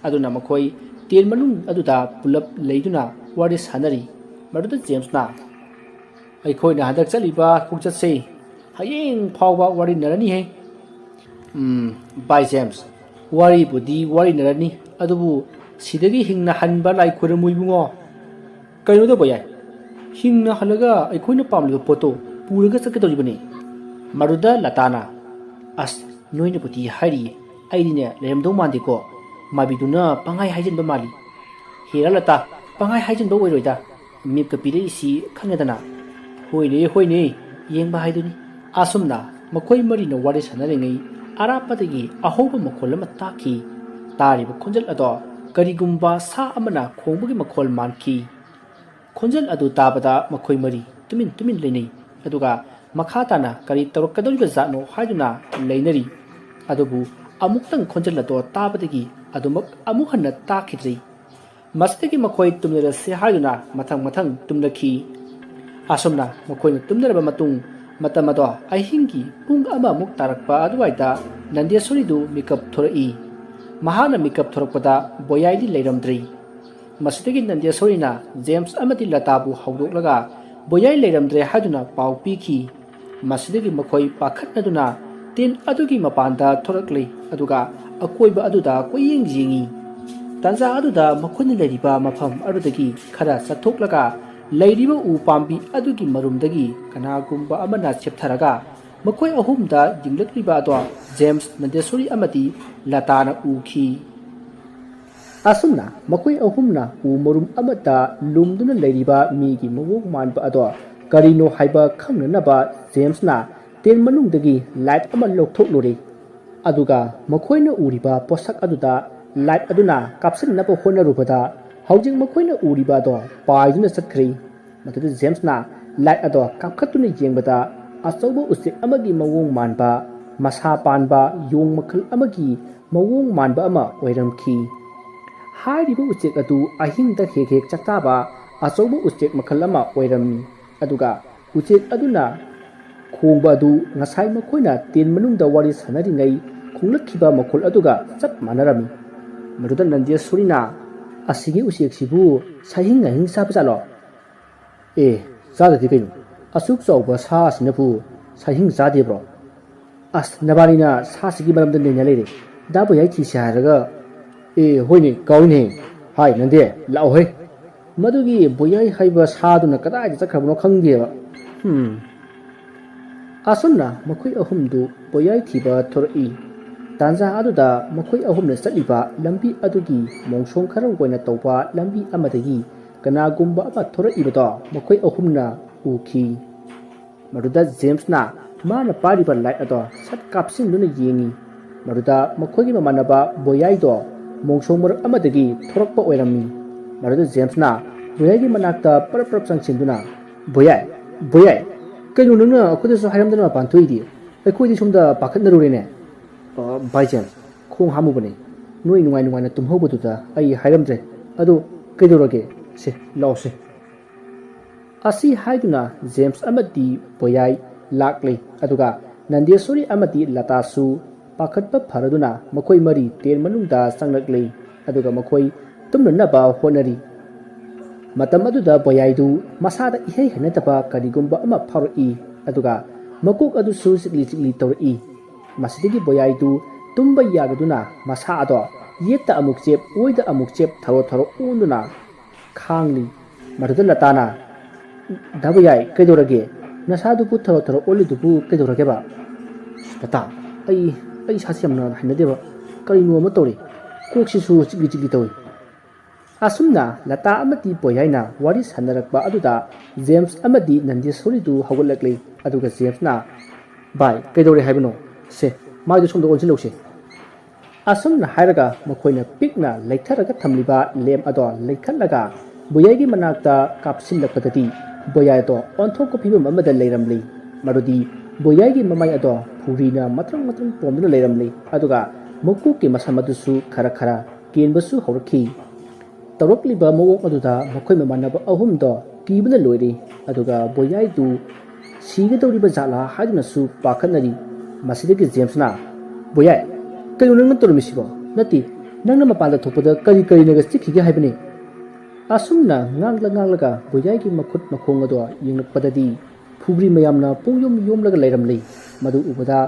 ꯑꯗꯨꯅ ꯃꯈꯣꯏ ꯇꯦꯟ ꯃꯅꯨꯡ ꯑꯗꯨꯗ ꯄꯨꯂꯞ ꯂꯩꯗꯨꯅ ꯋꯥꯔꯤ ꯁꯥꯟꯅꯔꯤ ꯃꯗꯨꯗ ꯖꯦꯝꯁꯅ ꯑꯩꯈꯣꯏꯅ ꯍꯟꯗꯛ ꯆꯠꯂꯤꯕ ꯈꯣꯡꯆꯠꯁꯦ ꯍꯌꯦꯡ ꯐꯥꯎꯕ ꯋꯥꯔꯤꯅꯔꯅꯤꯍꯦ ꯚꯥꯏ ꯖꯦꯝꯁ ꯋꯥꯔꯤꯕꯨꯗꯤ ꯋꯥꯔꯤꯅꯔꯅꯤ ꯑꯗꯨꯕꯨ ꯁꯤꯗꯒꯤ ꯍꯤꯡꯅ ꯍꯟꯕ ꯂꯥꯏ ꯈꯣꯏꯔꯝꯃꯨ ꯏꯕꯨꯡꯉꯣ ꯀꯩꯅꯣꯗꯕ ꯌꯥꯏ ꯍꯤꯡꯅ ꯍꯜꯂꯒ ꯑꯩꯈꯣꯏꯅ ꯄꯥꯝꯂꯤꯕ ꯄꯣꯠꯇꯣ ꯄꯨꯔꯒ ꯆꯠꯀꯗꯧꯔꯤꯕꯅꯤ ꯃꯗꯨꯗ ꯂꯇꯥꯅ ꯑꯁ ꯅꯣꯏꯅꯕꯨꯗꯤ ꯍꯥꯏꯔꯤꯌꯦ ꯑꯩꯗꯤꯅꯦ ꯂꯩꯔꯝꯗꯧ ꯃꯥꯟꯗꯦꯀꯣ ꯃꯥꯕꯤꯗꯨꯅ ꯄꯪꯍꯥꯏ ꯍꯥꯏꯖꯤꯟꯕ ꯃꯥꯜꯂꯤ ꯍꯦꯔꯥ ꯂꯇꯥ ꯄꯪꯍꯥꯏ ꯍꯥꯏꯖꯤꯟꯕ ꯑꯣꯏꯔꯣꯏꯗ ꯃꯦꯞꯀ ꯄꯤꯔꯛꯏꯁꯤ ꯈꯪꯉꯦꯗꯅ ꯍꯣꯏꯅꯦ ꯌꯦꯡꯕ ꯍꯥꯏꯗꯨꯅꯤ ꯑꯁꯨꯝꯅ ꯃꯈꯣꯏ ꯃꯔꯤꯅ ꯋꯥꯔꯤ ꯁꯥꯟꯅꯔꯤꯉꯩ ꯑꯔꯥꯞꯄꯗꯒꯤ ꯑꯍꯧꯕ ꯃꯈꯣꯜ ꯑꯃ ꯇꯥꯈꯤ ꯇꯥꯔꯤꯕ ꯈꯣꯟꯖꯦꯜ ꯑꯗꯣ ꯀꯔꯤꯒꯨꯝꯕ ꯁꯥ ꯑꯃꯅ ꯈꯣꯡꯕꯒꯤ ꯃꯈꯣꯜ ꯃꯥꯟꯈꯤ ꯈꯣꯟꯖꯦꯜ ꯑꯗꯨ ꯇꯥꯕꯗ ꯃꯈꯣꯏ ꯃꯔꯤ ꯇꯨꯃꯤꯟ ꯂꯩꯅꯩ ꯑꯗꯨꯒ ꯃꯈꯥ ꯇꯥꯅ ꯀꯔꯤ ꯇꯧꯔꯛꯀꯗꯧꯔꯤꯕ ꯖꯥꯠꯅꯣ ꯍꯥꯏꯗꯨꯅ ꯂꯩꯅꯔꯤ ꯑꯗꯨꯕు ꯑꯃꯨꯛꯇꯪ ꯈꯣꯟꯖꯦꯜ ꯑꯗꯣ ꯇꯥꯕꯗꯒꯤ ꯑꯗꯨꯃꯛ ꯑꯃꯨꯛ ꯍꯟꯅ ꯇꯥꯈꯤꯗ꯭ꯔꯤ ꯃꯁꯤꯗꯒꯤ ꯃꯈꯣꯏ ꯇꯨꯝꯅꯔꯁꯤ ꯍꯥꯏꯗꯨꯅ ꯃꯊꯪ ꯇꯨꯝꯅꯈꯤ ꯑꯁꯨꯝꯅ ꯃꯈꯣꯏꯅ ꯇꯨꯝꯅꯔꯕ ꯃꯇꯨꯡ ꯃꯇꯝ ꯑꯗꯣ ꯑꯍꯤꯡꯒꯤ ꯄꯨꯡ 1 ꯇꯥꯔꯛꯄ ꯑꯗꯨꯋꯥꯏꯗ ꯅꯟꯗꯦꯁꯣꯔꯤꯗꯨ ꯃꯤꯀꯞ ꯊꯣꯔꯛꯏ ꯃꯍꯥꯛꯅ ꯃꯤꯀꯞ ꯊꯣꯔꯛꯄꯗ ꯕꯣꯌꯥꯏꯗꯤ ꯂꯩꯔꯝꯗ꯭ꯔꯤ ꯃꯁꯤꯗꯒꯤ ꯅꯟꯗꯦꯁꯣꯔꯤꯅ ꯖꯦꯝꯁ ꯑꯃꯗꯤ ꯂꯇꯥꯕꯨ ꯍꯧꯗꯣꯛꯂꯒ ꯕꯣꯌꯥꯏ ꯂꯩꯔꯝꯗ꯭ꯔꯦ ꯍꯥꯏꯗꯨꯅ ꯄꯥꯎ ꯄꯤꯈꯤ ꯃꯁꯤꯗꯒꯤ ꯃꯈꯣꯏ ꯄꯥꯈꯠꯅꯗꯨꯅ ꯇꯦꯟ ꯑꯗꯨꯒꯤ ꯃꯄꯥꯟꯗ ꯊꯣꯔꯛꯂꯤ ꯑꯗꯨꯒ ꯑꯀꯣꯏꯕ ꯑꯗꯨꯗ ꯀꯣꯏꯌꯦꯡ ꯌꯦꯡꯉꯤ ꯇꯥꯟꯖꯥ ꯑꯗꯨꯗ ꯃꯈꯣꯏꯅ ꯂꯩꯔꯤꯕ ꯃꯐꯝ ꯑꯗꯨꯗꯒꯤ ꯈꯔ ꯆꯠꯊꯣꯛꯂꯒ ꯂꯩꯔꯤꯕ ꯎ ꯄꯥꯝꯕꯤ ꯑꯗꯨꯒꯤ ꯃꯔꯨꯝꯗꯒꯤ ꯀꯅꯥꯒꯨꯝꯕ ꯑꯃꯅ ꯆꯦꯞꯊꯔꯒ ꯃꯈꯣꯏ ꯑꯍꯨꯝꯗ ꯌꯦꯡꯂꯛꯂꯤꯕ ꯑꯗꯣ ꯖꯦꯝꯁ ꯅꯟꯗꯦꯁꯣꯔꯤ ꯑꯃꯗꯤ ꯂꯇꯥꯅ ꯎꯈꯤ꯫ ꯑꯁꯨꯝꯅ ꯃꯈꯣꯏ ꯑꯍꯨꯝꯅ ꯎ ꯃꯔꯨꯝ ꯑꯃꯗ ꯂꯨꯝꯗꯨꯅ ꯂꯩꯔꯤꯕ ꯃꯤꯒꯤ ꯃꯑꯣꯡ ꯃꯥꯟꯕ ꯑꯗꯣ ꯀꯔꯤꯅꯣ ꯍꯥꯏꯕ ꯈꯪꯅꯅꯕ ꯖꯦꯝꯁꯅ ꯇꯦꯟ ꯃꯅꯨꯡꯗꯒꯤ ꯂꯥꯏꯠ ꯑꯃ ꯂꯧꯊꯣꯛꯂꯨꯔꯦ꯫ ꯑꯗꯨꯒ ꯃꯈꯣꯏꯅ ꯎꯔꯤꯕ ꯄꯣꯠꯁꯛ ꯑꯗꯨꯗ ꯂꯥꯏꯠ ꯑꯗꯨꯅ ꯀꯥꯞꯁꯤꯟꯅꯕ ꯍꯣꯠꯅꯔꯨꯕꯗ ꯍꯧꯖꯤꯛ ꯃꯈꯣꯏꯅ ꯎꯔꯤꯕ ꯑꯗꯣ ꯄꯥꯏꯗꯨꯅ ꯆꯠꯈ꯭ꯔꯦ꯫ ꯃꯗꯨꯗ ꯖꯦꯝꯁꯅ ꯂꯥꯏꯠ ꯑꯗꯣ ꯀꯥꯞꯈꯠꯇꯨꯅ ꯌꯦꯡꯕꯗ ꯑꯆꯧꯕ ꯎꯆꯦꯛ ꯑꯃꯒꯤ ꯃꯑꯣꯡ ꯃꯥꯟꯕ ꯃꯁꯥ ꯄꯥꯟꯕ ꯌꯣꯡ ꯃꯈꯜ ꯑꯃꯒꯤ ꯃꯑꯣꯡ ꯃꯥꯟꯕ ꯑꯃ ꯑꯣꯏꯔꯝꯈꯤ꯫ ꯍꯥꯏꯔꯤꯕ ꯎꯆꯦꯛ ꯑꯗꯨ ꯑꯍꯤꯡꯗ ꯍꯦꯛ ꯍꯦꯛ ꯆꯥꯛꯇꯥꯕ ꯑꯆꯧꯕ ꯎꯆꯦꯛ ꯃꯈꯜ ꯑꯃ ꯑꯣꯏꯔꯝꯃꯤ꯫ ꯑꯗꯨꯒ ꯎꯆꯦꯛ ꯑꯗꯨꯅ ꯈꯣꯡꯕ ꯑꯗꯨ ꯉꯁꯥꯏ ꯃꯈꯣꯏꯅ ꯇꯦꯟ ꯃꯅꯨꯡꯗ ꯋꯥꯔꯤ ꯁꯥꯟꯅꯔꯤꯉꯩ ꯈꯣꯡꯂꯛꯈꯤꯕ ꯃꯈꯣꯜ ꯑꯗꯨꯒ ꯆꯞ ꯃꯥꯟꯅꯔꯝꯃꯤ꯫ ꯃꯗꯨꯗ ꯅꯟꯗꯦꯁꯣꯔꯤꯅ ꯑꯁꯤꯒꯤ ꯎꯆꯦꯛꯁꯤꯕꯨ ꯁꯥꯍꯤꯡ ꯉꯥꯍꯤꯡ ꯆꯥꯕ ꯖꯥꯠꯂꯣ? ꯆꯥꯗꯗꯤ ꯀꯩꯅꯣ, ꯑꯁꯨꯛ ꯆꯥꯎꯕ ꯁꯥ ꯑꯁꯤꯅꯕꯨ ꯁꯥꯍꯤꯡ ꯆꯥꯗꯦꯕ꯭ꯔꯣ? ꯑꯁ ꯅꯕꯥꯅꯤꯅ ꯁꯥꯁꯤꯒꯤ ꯃꯔꯝꯗ ꯅꯩꯅ ꯂꯩꯔꯦ, ꯗꯥ ꯕꯣꯌꯥꯏ ꯊꯤꯁꯦ ꯍꯥꯏꯔꯒ ꯍꯣꯏꯅꯦ ꯀꯥꯎꯏꯅꯦ, ꯍꯥꯏ ꯅꯟꯗꯦ ꯂꯥꯛꯑꯣꯍꯦ, ꯃꯗꯨꯒꯤ ꯕꯣꯌꯥꯏ ꯍꯥꯏꯕ ꯁꯥꯗꯨꯅ ꯀꯗꯥꯏꯗ ꯆꯠꯈ꯭ꯔꯕꯅꯣ ꯈꯪꯗꯦꯕ꯫ ꯑꯁꯨꯝꯅ ꯃꯈꯣꯏ ꯑꯍꯨꯝꯗꯨ ꯕꯣꯌꯥꯏ ꯊꯤꯕ ꯊꯣꯔꯛꯏ꯫ ꯇꯥꯟꯖꯥ ꯑꯗꯨꯗ ꯃꯈꯣꯏ ꯑꯍꯨꯝꯅ ꯆꯠꯂꯤꯕ ꯂꯝꯕꯤ ꯑꯗꯨꯒꯤ ꯃꯣꯡꯁꯣꯡ ꯈꯔ ꯑꯣꯏꯅ ꯇꯧꯕ ꯂꯝꯕꯤ ꯑꯃꯗꯒꯤ ꯀꯅꯥꯒꯨꯝꯕ ꯑꯃ ꯊꯣꯔꯛꯏꯕꯗꯣ ꯃꯈꯣꯏ ꯑꯍꯨꯝꯅ ꯎꯈꯤ꯫ ꯃꯗꯨꯗ ꯖꯦꯝꯁꯅ ꯃꯥꯅ ꯄꯥꯏꯔꯤꯕ ꯂꯥꯏꯠ ꯑꯗꯣ ꯁꯠ ꯀꯥꯞꯁꯤꯟꯗꯨꯅ ꯌꯦꯡꯉꯤ꯫ ꯃꯗꯨꯗ ꯃꯈꯣꯏꯒꯤ ꯃꯃꯥꯟꯅꯕ ꯕꯣꯌꯥꯏꯗꯣ ꯃꯣꯡꯁꯣꯡ ꯃꯔꯛ ꯑꯃꯗꯒꯤ ꯊꯣꯔꯛꯄ ꯑꯣꯏꯔꯝꯃꯤ꯫ ꯃꯗꯨꯗ ꯖꯦꯝꯁꯅ ꯕꯣꯌꯥꯏꯒꯤ ꯃꯅꯥꯛꯇ ꯄꯔꯞ ꯄꯔꯞ ꯆꯪꯁꯤꯟꯗꯨꯅ ꯕꯣꯌꯥꯏ ꯀꯩꯅꯣ ꯅꯪꯅ ꯑꯩꯈꯣꯏꯗꯁꯨ ꯍꯥꯏꯔꯝꯗꯅ ꯃꯄꯥꯟ ꯊꯣꯛꯏꯗꯤ? ꯑꯩꯈꯣꯏꯗꯤ ꯁꯣꯝꯗ ꯄꯥꯈꯠꯅꯔꯨꯔꯦꯅꯦ꯫ ꯚꯥꯏ ꯖꯦꯝꯁ, ꯈꯣꯡ ꯍꯥꯝꯃꯨꯕꯅꯦ, ꯅꯣꯏ ꯅꯨꯡꯉꯥꯏ ꯅꯨꯡꯉꯥꯏꯅ ꯇꯨꯝꯍꯧꯕꯗꯨꯗ ꯑꯩ ꯍꯥꯏꯔꯝꯗ꯭ꯔꯦ, ꯑꯗꯨ ꯀꯩꯗꯧꯔꯒꯦ? ꯁꯦ ꯂꯥꯛꯑꯣꯁꯦ꯫ ꯑꯁꯤ ꯍꯥꯏꯗꯨꯅ ꯖꯦꯝꯁ ꯑꯃꯗꯤ ꯕꯣꯌꯥꯏ ꯂꯥꯛꯂꯦ꯫ ꯑꯗꯨꯒ ꯅꯟꯗꯦꯁꯣꯔꯤ ꯑꯃꯗꯤ ꯂꯇꯥꯁꯨ ꯄꯥꯈꯠꯄ ꯐꯔꯗꯨꯅ ꯃꯈꯣꯏ ꯃꯔꯤ ꯇꯦꯟ ꯃꯅꯨꯡꯗ ꯆꯪꯂꯛꯂꯦ꯫ ꯑꯗꯨꯒ ꯃꯈꯣꯏ ꯇꯨꯝꯅꯅꯕ ꯍꯣꯠꯅꯔꯤ꯫ ꯃꯇꯝ ꯑꯗꯨꯗ ꯕꯣꯌꯥꯏꯗꯨ ꯃꯁꯥꯗ ꯏꯍꯩ ꯍꯩꯅꯗꯕ ꯀꯔꯤꯒꯨꯝꯕ ꯑꯃ ꯐꯥꯎꯔꯛꯏ꯫ ꯑꯗꯨꯒ ꯃꯀꯣꯛ ꯑꯗꯨꯁꯨ ꯆꯤꯛꯂꯤ ꯆꯤꯛꯂꯤ ꯇꯧꯔꯛꯏ꯫ ꯃꯁꯤꯗꯒꯤ ꯕꯣꯌꯥꯏꯗꯨ ꯇꯨꯝꯕ ꯌꯥꯗꯗꯨꯅ ꯃꯁꯥ ꯑꯗꯣ ꯌꯦꯠꯇ ꯑꯃꯨꯛ ꯆꯦꯞ ꯑꯣꯏꯗ ꯑꯃꯨꯛ ꯆꯦꯞ ꯊꯔꯣ ꯊꯔꯣ ꯑꯣꯟꯗꯨꯅ ꯈꯥꯡꯂꯤ꯫ ꯃꯗꯨꯗ ꯂꯇꯥꯅ ꯗꯥ ꯕꯣꯌꯥꯏ ꯀꯩꯗꯧꯔꯒꯦ? ꯅꯁꯥꯗꯨꯕꯨ ꯊꯔꯣ ꯊꯔꯣ ꯑꯣꯜꯂꯤꯗꯨꯕꯨ ꯀꯩꯗꯧꯔꯒꯦꯕ? ꯂꯇꯥ, ꯑꯩ ꯏꯁꯥꯁꯤ ꯌꯥꯝꯅ ꯍꯩꯅꯗꯦꯕ, ꯀꯔꯤꯅꯣ ꯑꯃ ꯇꯧꯔꯤ, ꯀꯣꯛꯁꯤꯁꯨ ꯆꯤꯛꯂꯤ ꯆꯤꯛꯂꯤ ꯇꯧꯏ꯫ ꯑꯁꯨꯝꯅ ꯂꯇꯥ ꯑꯃꯗꯤ ꯕꯣꯌꯥꯏꯅ ꯋꯥꯔꯤ ꯁꯥꯟꯅꯔꯛꯄ ꯑꯗꯨꯗ ꯖꯦꯝꯁ ꯑꯃꯗꯤ ꯅꯟꯗꯦꯁꯣꯔꯤꯗꯨ ꯍꯧꯒꯠꯂꯛꯂꯦ꯫ ꯑꯗꯨꯒ ꯖꯦꯝꯁꯅ ꯚꯥꯏ ꯀꯩꯗꯧꯔꯦ ꯍꯥꯏꯕꯅꯣ? ꯁꯦ ꯃꯥꯏꯗꯨ ꯁꯣꯝꯗ ꯑꯣꯟꯁꯤꯜꯂꯧꯁꯦ꯫ ꯑꯁꯨꯝꯅ ꯍꯥꯏꯔꯒ ꯃꯈꯣꯏꯅ ꯄꯤꯛꯅ ꯂꯩꯊꯔꯒ ꯊꯝꯂꯤꯕ ꯂꯦꯝꯞ ꯑꯗꯣ ꯂꯩꯈꯠꯂꯒ ꯕꯣꯌꯥꯏꯒꯤ ꯃꯅꯥꯛꯇ ꯀꯥꯞꯁꯤꯜꯂꯛꯄꯗꯗꯤ ꯕꯣꯌꯥꯏ ꯑꯗꯣ ꯑꯣꯟꯊꯣꯛꯄ ꯐꯤꯕꯝ ꯑꯃꯗ ꯂꯩꯔꯝꯂꯦ꯫ ꯃꯗꯨꯗꯤ ꯕꯣꯌꯥꯏꯒꯤ ꯃꯃꯥꯏ ꯑꯗꯣ ꯐꯨꯔꯤꯅ ꯃꯇ꯭ꯔꯪ ꯃꯇ꯭ꯔꯪ ꯄꯣꯝꯗꯨꯅ ꯂꯩꯔꯝꯂꯦ꯫ ꯑꯗꯨꯒ ꯃꯀꯣꯛꯀꯤ ꯃꯁꯝ ꯑꯗꯨꯁꯨ ꯈꯔ ꯈꯔ ꯀꯦꯟꯕꯁꯨ ꯍꯧꯔꯛꯈꯤ꯫ ꯇꯧꯔꯛꯂꯤꯕ ꯃꯑꯣꯡ ꯑꯗꯨꯗ ꯃꯈꯣꯏ ꯃꯃꯥꯟꯅꯕ ꯑꯍꯨꯝꯗꯣ ꯀꯤꯕꯅ ꯂꯣꯏꯔꯦ꯫ ꯑꯗꯨꯒ ꯕꯣꯌꯥꯏꯗꯨ ꯁꯤꯒꯗꯧꯔꯤꯕ ꯖꯥꯠꯂꯥ ꯍꯥꯏꯗꯨꯅꯁꯨ ꯄꯥꯈꯠꯅꯔꯤ꯫ ꯃꯁꯤꯗꯒꯤ ꯖꯦꯝꯁꯅ ꯕꯣꯌꯥꯏ ꯀꯩꯅꯣ ꯅꯪꯅ ꯇꯧꯔꯝꯃꯤꯁꯤꯕꯣ? ꯅꯠꯇꯦ, ꯅꯪꯅ ꯃꯄꯥꯟꯗ ꯊꯣꯛꯄꯗ ꯀꯔꯤꯅꯒ ꯆꯤꯛꯈꯤꯒꯦ ꯍꯥꯏꯕꯅꯤ꯫ ꯑꯁꯨꯝꯅ ꯉꯥꯡꯂꯒ ꯕꯣꯌꯥꯏꯒꯤ ꯃꯈꯨꯠ ꯃꯈꯣꯡ ꯑꯗꯣ ꯌꯦꯡꯂꯛꯄꯗꯗꯤ ꯐꯨꯒ꯭ꯔꯤ ꯃꯌꯥꯝꯅ ꯄꯨꯡꯌꯣꯝ ꯌꯣꯝꯂꯒ ꯂꯩꯔꯝꯂꯦ꯫ ꯃꯗꯨ ꯎꯕꯗ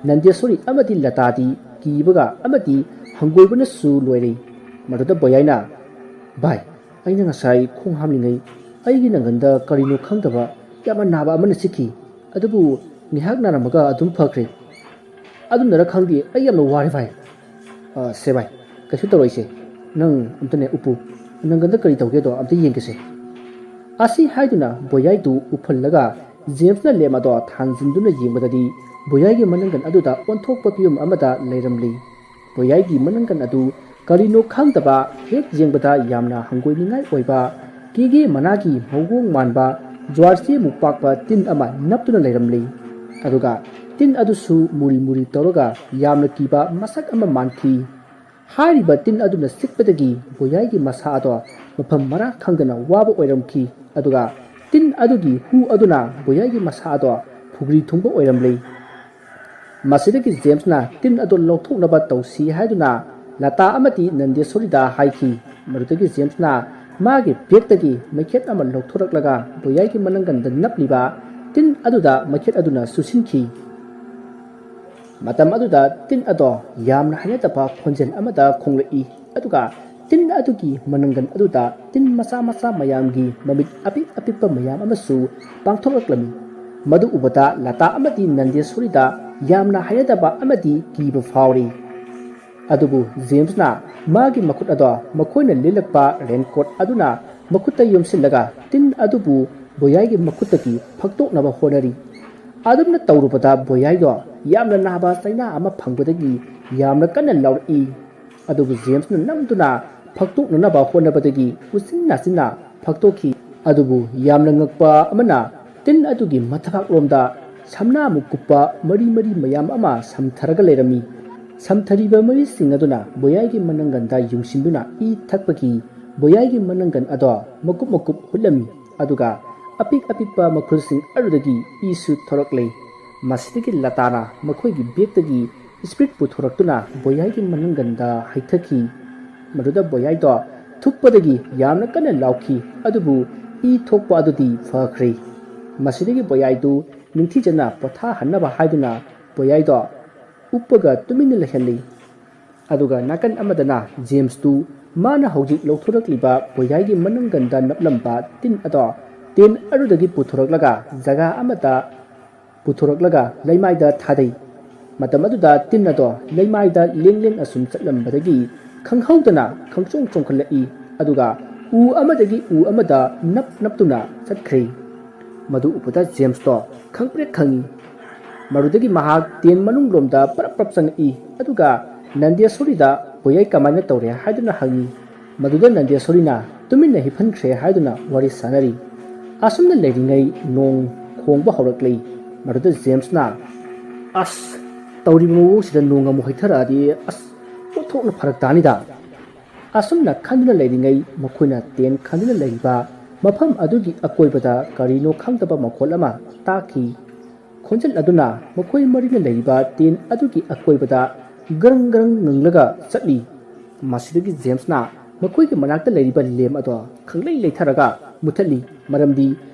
ꯅꯟꯗꯦꯁꯣꯔꯤ ꯑꯃꯗꯤ ꯂꯇꯥꯗꯤ ꯀꯤꯕꯒ ꯑꯃꯗꯤ ꯍꯪꯒꯣꯏꯕꯅꯁꯨ ꯂꯣꯏꯔꯦ꯫ ꯃꯗꯨꯗ ꯕꯣꯌꯥꯏꯅ ꯚꯥꯏ, ꯑꯩꯅ ꯉꯁꯥꯏ ꯈꯣꯡ ꯍꯥꯝꯂꯤꯉꯩ ꯑꯩꯒꯤ ꯅꯪꯒꯟꯗ ꯀꯔꯤꯅꯣ ꯈꯪꯗꯕ ꯌꯥꯝꯅ ꯅꯥꯕ ꯑꯃꯅ ꯆꯤꯛꯈꯤ, ꯑꯗꯨꯕꯨ ꯉꯥꯏꯍꯥꯛ ꯅꯥꯔꯝꯃꯒ ꯑꯗꯨꯝ ꯐꯈ꯭ꯔꯦ꯫ ꯑꯗꯨꯅꯔ ꯈꯪꯗꯦ ꯑꯩ ꯌꯥꯝꯅ ꯋꯥꯔꯦ ꯚꯥꯏ꯫ ꯁꯦ ꯚꯥꯏ, ꯀꯩꯁꯨ ꯇꯧꯔꯣꯏꯁꯦ, ꯅꯪ ꯑꯝꯇꯅꯦ ꯎꯞꯄꯨ, ꯅꯪꯒꯟꯗ ꯀꯔꯤ ꯇꯧꯒꯦꯗꯣ ꯑꯝꯇ ꯌꯦꯡꯒꯦꯁꯦ꯫ ꯑꯁꯤ ꯍꯥꯏꯗꯨꯅ ꯕꯣꯌꯥꯏꯗꯨ ꯎꯞꯍꯜꯂꯒ ꯖꯦꯝꯁꯅ ꯂꯦꯝꯞ ꯑꯗꯣ ꯊꯥꯟꯖꯤꯟꯗꯨꯅ ꯌꯦꯡꯕꯗꯗꯤ ꯕꯣꯌꯥꯏꯒꯤ ꯃꯅꯪꯒꯟ ꯑꯗꯨꯗ ꯑꯣꯟꯊꯣꯛꯄ ꯐꯤꯕꯝ ꯑꯃꯗ ꯂꯩꯔꯝꯂꯦ꯫ ꯕꯣꯌꯥꯏꯒꯤ ꯃꯅꯪꯒꯟ ꯑꯗꯨ ꯀꯔꯤꯅꯣ ꯈꯪꯗꯕ ꯍꯦꯛ ꯌꯦꯡꯕꯗ ꯌꯥꯝꯅ ꯍꯪꯒꯣꯏꯅꯤꯡꯉꯥꯏ ꯑꯣꯏꯕ ꯀꯦꯒꯦ ꯃꯅꯥꯒꯤ ꯃꯑꯣꯡ ꯃꯥꯟꯕ ꯖ꯭ꯋꯥꯔꯆꯦꯃꯨꯛ ꯄꯥꯛꯄ ꯇꯤꯟ ꯑꯃ ꯅꯞꯇꯨꯅ ꯂꯩꯔꯝꯂꯦ꯫ ꯑꯗꯨꯒ ꯇꯤꯟ ꯑꯗꯨꯁꯨ ꯃꯨꯔꯤ ꯃꯨꯔꯤ ꯇꯧꯔꯒ ꯌꯥꯝꯅ ꯀꯤꯕ ꯃꯁꯛ ꯑꯃ ꯃꯥꯟꯈꯤ꯫ ꯍꯥꯏꯔꯤꯕ ꯇꯤꯟ ꯑꯗꯨꯅ ꯆꯤꯛꯄꯗꯒꯤ ꯕꯣꯌꯥꯏꯒꯤ ꯃꯁꯥ ꯑꯗꯣ ꯃꯐꯝ ꯃꯔꯥꯡ ꯈꯪꯗꯅ ꯋꯥꯕ ꯑꯣꯏꯔꯝꯈꯤ꯫ ꯑꯗꯨꯒ ꯇꯤꯟ ꯑꯗꯨꯒꯤ ꯍꯨ ꯑꯗꯨꯅ ꯕꯣꯌꯥꯏꯒꯤ ꯃꯁꯥ ꯑꯗꯣ ꯐꯨꯒ꯭ꯔꯤ ꯊꯨꯡꯕ ꯑꯣꯏꯔꯝꯂꯦ꯫ ꯃꯁꯤꯗꯒꯤ ꯖꯦꯝꯁꯅ ꯇꯤꯟ ꯑꯗꯨ ꯂꯧꯊꯣꯛꯅꯕ ꯇꯧꯁꯤ ꯍꯥꯏꯗꯨꯅ ꯂꯇꯥ ꯑꯃꯗꯤ ꯅꯟꯗꯦꯁꯣꯔꯤꯗ ꯍꯥꯏꯈꯤ꯫ ꯃꯗꯨꯗꯒꯤ ꯖꯦꯝꯁꯅ ꯃꯥꯒꯤ ꯕꯦꯒꯇꯒꯤ ꯃꯩꯈꯦꯠ ꯑꯃ ꯂꯧꯊꯣꯔꯛꯂꯒ ꯕꯣꯌꯥꯏꯒꯤ ꯃꯅꯪꯒꯟꯗ ꯅꯞꯂꯤꯕ ꯇꯤꯟ ꯑꯗꯨꯗ ꯃꯩꯈꯦꯠ ꯑꯗꯨꯅ ꯆꯨꯁꯤꯟꯈꯤ꯫ ꯃꯇꯝ ꯑꯗꯨꯗ ꯇꯤꯟ ꯑꯗꯣ ꯌꯥꯝꯅ ꯍꯩꯅꯗꯕ ꯈꯣꯟꯖꯦꯜ ꯑꯃꯗ ꯈꯣꯡꯂꯛꯏ꯫ ꯑꯗꯨꯒ ꯇꯤꯟ ꯑꯗꯨꯒꯤ ꯃꯅꯪꯒꯟ ꯑꯗꯨꯗ ꯇꯤꯟ ꯃꯆꯥ ꯃꯆꯥ ꯃꯌꯥꯝꯒꯤ ꯃꯃꯤꯠ ꯑꯄꯤꯛ ꯑꯄꯤꯛꯄ ꯃꯌꯥꯝ ꯑꯃꯁꯨ ꯄꯥꯡꯊꯣꯛꯂꯛꯂꯝꯃꯤ꯫ ꯃꯗꯨ ꯎꯕꯗ ꯂꯇꯥ ꯑꯃꯗꯤ ꯅꯟꯗꯦꯁꯣꯔꯤꯗ ꯌꯥꯝꯅ ꯍꯩꯅꯗꯕ ꯑꯃꯗꯤ ꯀꯤꯕ ꯐꯥꯎꯔꯤ꯫ ꯑꯗꯨꯕꯨ ꯖꯦꯝꯁꯅ ꯃꯥꯒꯤ ꯃꯈꯨꯠ ꯑꯗꯣ ꯃꯈꯣꯏꯅ ꯂꯤꯠꯂꯛꯄ ꯔꯦꯟꯀꯣꯠ ꯑꯗꯨꯅ ꯃꯈꯨꯠꯇ ꯌꯣꯝꯁꯤꯜꯂꯒ ꯇꯤꯟ ꯑꯗꯨꯕꯨ ꯕꯣꯌꯥꯏꯒꯤ ꯃꯈꯨꯠꯇꯒꯤ ꯐꯛꯇꯣꯛꯅꯕ ꯍꯣꯠꯅꯔꯤ꯫ ꯑꯗꯨꯝꯅ ꯇꯧꯔꯨꯕꯗ ꯕꯣꯌꯥꯏꯗꯣ ꯌꯥꯝꯅ ꯅꯥꯕ ꯆꯩꯅꯥ ꯑꯃ ꯐꯪꯕꯗꯒꯤ ꯌꯥꯝꯅ ꯀꯟꯅ ꯂꯥꯎꯔꯛꯏ꯫ ꯑꯗꯨꯕꯨ ꯖꯦꯝꯁꯅ ꯅꯝꯗꯨꯅ ꯐꯛꯇꯣꯛꯅꯅꯕ ꯍꯣꯠꯅꯕꯗꯒꯤ ꯎꯆꯤꯟ ꯅꯥꯆꯤꯟꯅ ꯐꯛꯇꯣꯛꯈꯤ꯫ ꯑꯗꯨꯕꯨ ꯌꯥꯝꯅ ꯉꯛꯄ ꯑꯃꯅ ꯇꯤꯟ ꯑꯗꯨꯒꯤ ꯃꯊꯛꯂꯣꯝꯗ ꯁꯝꯅꯥꯃꯨꯛ ꯀꯨꯞꯄ ꯃꯔꯤ ꯃꯌꯥꯝ ꯑꯃ ꯁꯝꯊꯔꯒ ꯂꯩꯔꯝꯃꯤ꯫ ꯁꯝꯊꯔꯤꯕ ꯃꯔꯤꯁꯤꯡ ꯑꯗꯨꯅ ꯕꯣꯌꯥꯏꯒꯤ ꯃꯅꯪꯒꯟꯗ ꯌꯨꯡꯁꯤꯟꯗꯨꯅ ꯏ ꯊꯛꯄꯒꯤ ꯕꯣꯌꯥꯏꯒꯤ ꯃꯅꯪꯒꯟ ꯑꯗꯣ ꯃꯀꯨꯞ ꯍꯨꯠꯂꯝꯃꯤ꯫ ꯑꯗꯨꯒ ꯑꯄꯤꯛꯄ ꯃꯈꯨꯜꯁꯤꯡ ꯑꯗꯨꯗꯒꯤ ꯏꯁꯨ ꯊꯣꯔꯛꯂꯦ꯫ ꯃꯁꯤꯗꯒꯤ ꯂꯇꯥꯅ ꯃꯈꯣꯏꯒꯤ ꯕꯦꯒꯇꯒꯤ ꯁ꯭ꯄꯤꯔꯤꯠ ꯄꯨꯊꯣꯔꯛꯇꯨꯅ ꯕꯣꯌꯥꯏꯒꯤ ꯃꯅꯪꯒꯟꯗ ꯍꯩꯊꯈꯤ꯫ ꯃꯗꯨꯗ ꯕꯣꯌꯥꯏꯗꯣ ꯊꯨꯞꯄꯗꯒꯤ ꯌꯥꯝꯅ ꯀꯟꯅ ꯂꯥꯎꯈꯤ꯫ ꯑꯗꯨꯕꯨ ꯏ ꯊꯣꯛꯄ ꯑꯗꯨꯗꯤ ꯐꯈ꯭ꯔꯦ꯫ ꯃꯁꯤꯗꯒꯤ ꯕꯣꯌꯥꯏꯗꯨ ꯅꯤꯡꯊꯤꯖꯅ ꯄꯣꯊꯥꯍꯟꯅꯕ ꯍꯥꯏꯗꯨꯅ ꯕꯣꯌꯥꯏꯗꯣ ꯎꯞꯄꯒ ꯇꯨꯃꯤꯟꯅ ꯂꯩꯍꯜꯂꯤ꯫ ꯑꯗꯨꯒ ꯅꯥꯀꯟ ꯑꯃꯗꯅ ꯖꯦꯝꯁꯇꯨ ꯃꯥꯅ ꯍꯧꯖꯤꯛ ꯂꯧꯊꯣꯔꯛꯂꯤꯕ ꯕꯣꯌꯥꯏꯒꯤ ꯃꯅꯪꯒꯟꯗ ꯅꯞꯂꯝꯕ ꯇꯤꯟ ꯑꯗꯣ ꯇꯦꯟ ꯑꯗꯨꯗꯒꯤ ꯄꯨꯊꯣꯔꯛꯂꯒ ꯖꯒꯥ ꯑꯃꯗ ꯄꯨꯊꯣꯔꯛꯂꯒ ꯂꯩꯃꯥꯏꯗ ꯊꯥꯗꯩ꯫ ꯃꯇꯝ ꯑꯗꯨꯗ ꯇꯤꯟ ꯑꯗꯣ ꯂꯩꯃꯥꯏꯗ ꯂꯦꯡ ꯑꯁꯨꯝ ꯆꯠꯂꯝꯕꯗꯒꯤ ꯈꯪꯍꯧꯗꯅ ꯈꯪꯆꯣꯡ ꯆꯣꯡꯈꯠꯂꯛꯏ꯫ ꯑꯗꯨꯒ ꯎ ꯑꯃꯗꯒꯤ ꯎ ꯑꯃꯗ ꯅꯞꯇꯨꯅ ꯆꯠꯈ꯭ꯔꯦ꯫ ꯃꯗꯨ ꯎꯕꯗ ꯖꯦꯝꯁꯇꯣ ꯈꯪꯄ꯭ꯔꯦꯛ ꯈꯪꯏ꯫ ꯃꯗꯨꯗꯒꯤ ꯃꯍꯥꯛ ꯇꯦꯟ ꯃꯅꯨꯡꯂꯣꯝꯗ ꯄ꯭ꯔꯞ ꯆꯪꯉꯛꯏ꯫ ꯑꯗꯨꯒ ꯅꯟꯗꯦꯁꯣꯔꯤꯗ ꯕꯣꯌꯥꯏ ꯀꯃꯥꯏꯅ ꯇꯧꯔꯦ ꯍꯥꯏꯗꯨꯅ ꯍꯪꯉꯤ꯫ ꯃꯗꯨꯗ ꯅꯟꯗꯦꯁꯣꯔꯤꯅ ꯇꯨꯃꯤꯟꯅ ꯍꯤꯞꯍꯟꯈ꯭ꯔꯦ ꯍꯥꯏꯗꯨꯅ ꯋꯥꯔꯤ ꯁꯥꯅꯔꯤ꯫ ꯑꯁꯨꯝꯅ ꯂꯩꯔꯤꯉꯩ ꯅꯣꯡ ꯈꯣꯡꯕ ꯍꯧꯔꯛꯂꯦ꯫ ꯃꯗꯨꯗ ꯖꯦꯝꯁꯅ ꯑꯁ ꯇꯧꯔꯤꯕ ꯃꯑꯣꯡꯁꯤꯗ ꯅꯣꯡ ꯑꯃꯨꯛ ꯍꯩꯊꯔꯛꯑꯗꯤ ꯑꯣꯟꯊꯣꯛꯅ ꯐꯔꯛ ꯇꯥꯅꯤꯗ꯫ ꯑꯁꯨꯝꯅ ꯈꯟꯗꯨꯅ ꯂꯩꯔꯤꯉꯩ ꯃꯈꯣꯏꯅ ꯇꯦꯟ ꯈꯟꯗꯨꯅ ꯂꯩꯔꯤꯕ ꯃꯐꯝ ꯑꯗꯨꯒꯤ ꯑꯀꯣꯏꯕꯗ ꯀꯔꯤꯅꯣ ꯈꯪꯗꯕ ꯃꯈꯣꯜ ꯑꯃ ꯇꯥꯈꯤ꯫ ꯈꯣꯟꯖꯦꯜ ꯑꯗꯨꯅ ꯃꯈꯣꯏ ꯃꯔꯤꯅ ꯂꯩꯔꯤꯕ ꯇꯦꯟ ꯑꯗꯨꯒꯤ ꯑꯀꯣꯏꯕꯗ ꯒ꯭ꯔꯪ ꯉꯪꯂꯒ ꯆꯠꯂꯤ꯫ ꯃꯁꯤꯗꯒꯤ ꯖꯦꯝꯁꯅ ꯃꯈꯣꯏꯒꯤ ꯃꯅꯥꯛꯇ ꯂꯩꯔꯤꯕ ꯂꯦꯝ ꯑꯗꯣ ꯈꯪꯂꯩ ꯂꯩꯊꯔꯒ ꯃꯨꯊꯠꯂꯤ꯫ ꯃꯔꯝꯗꯤ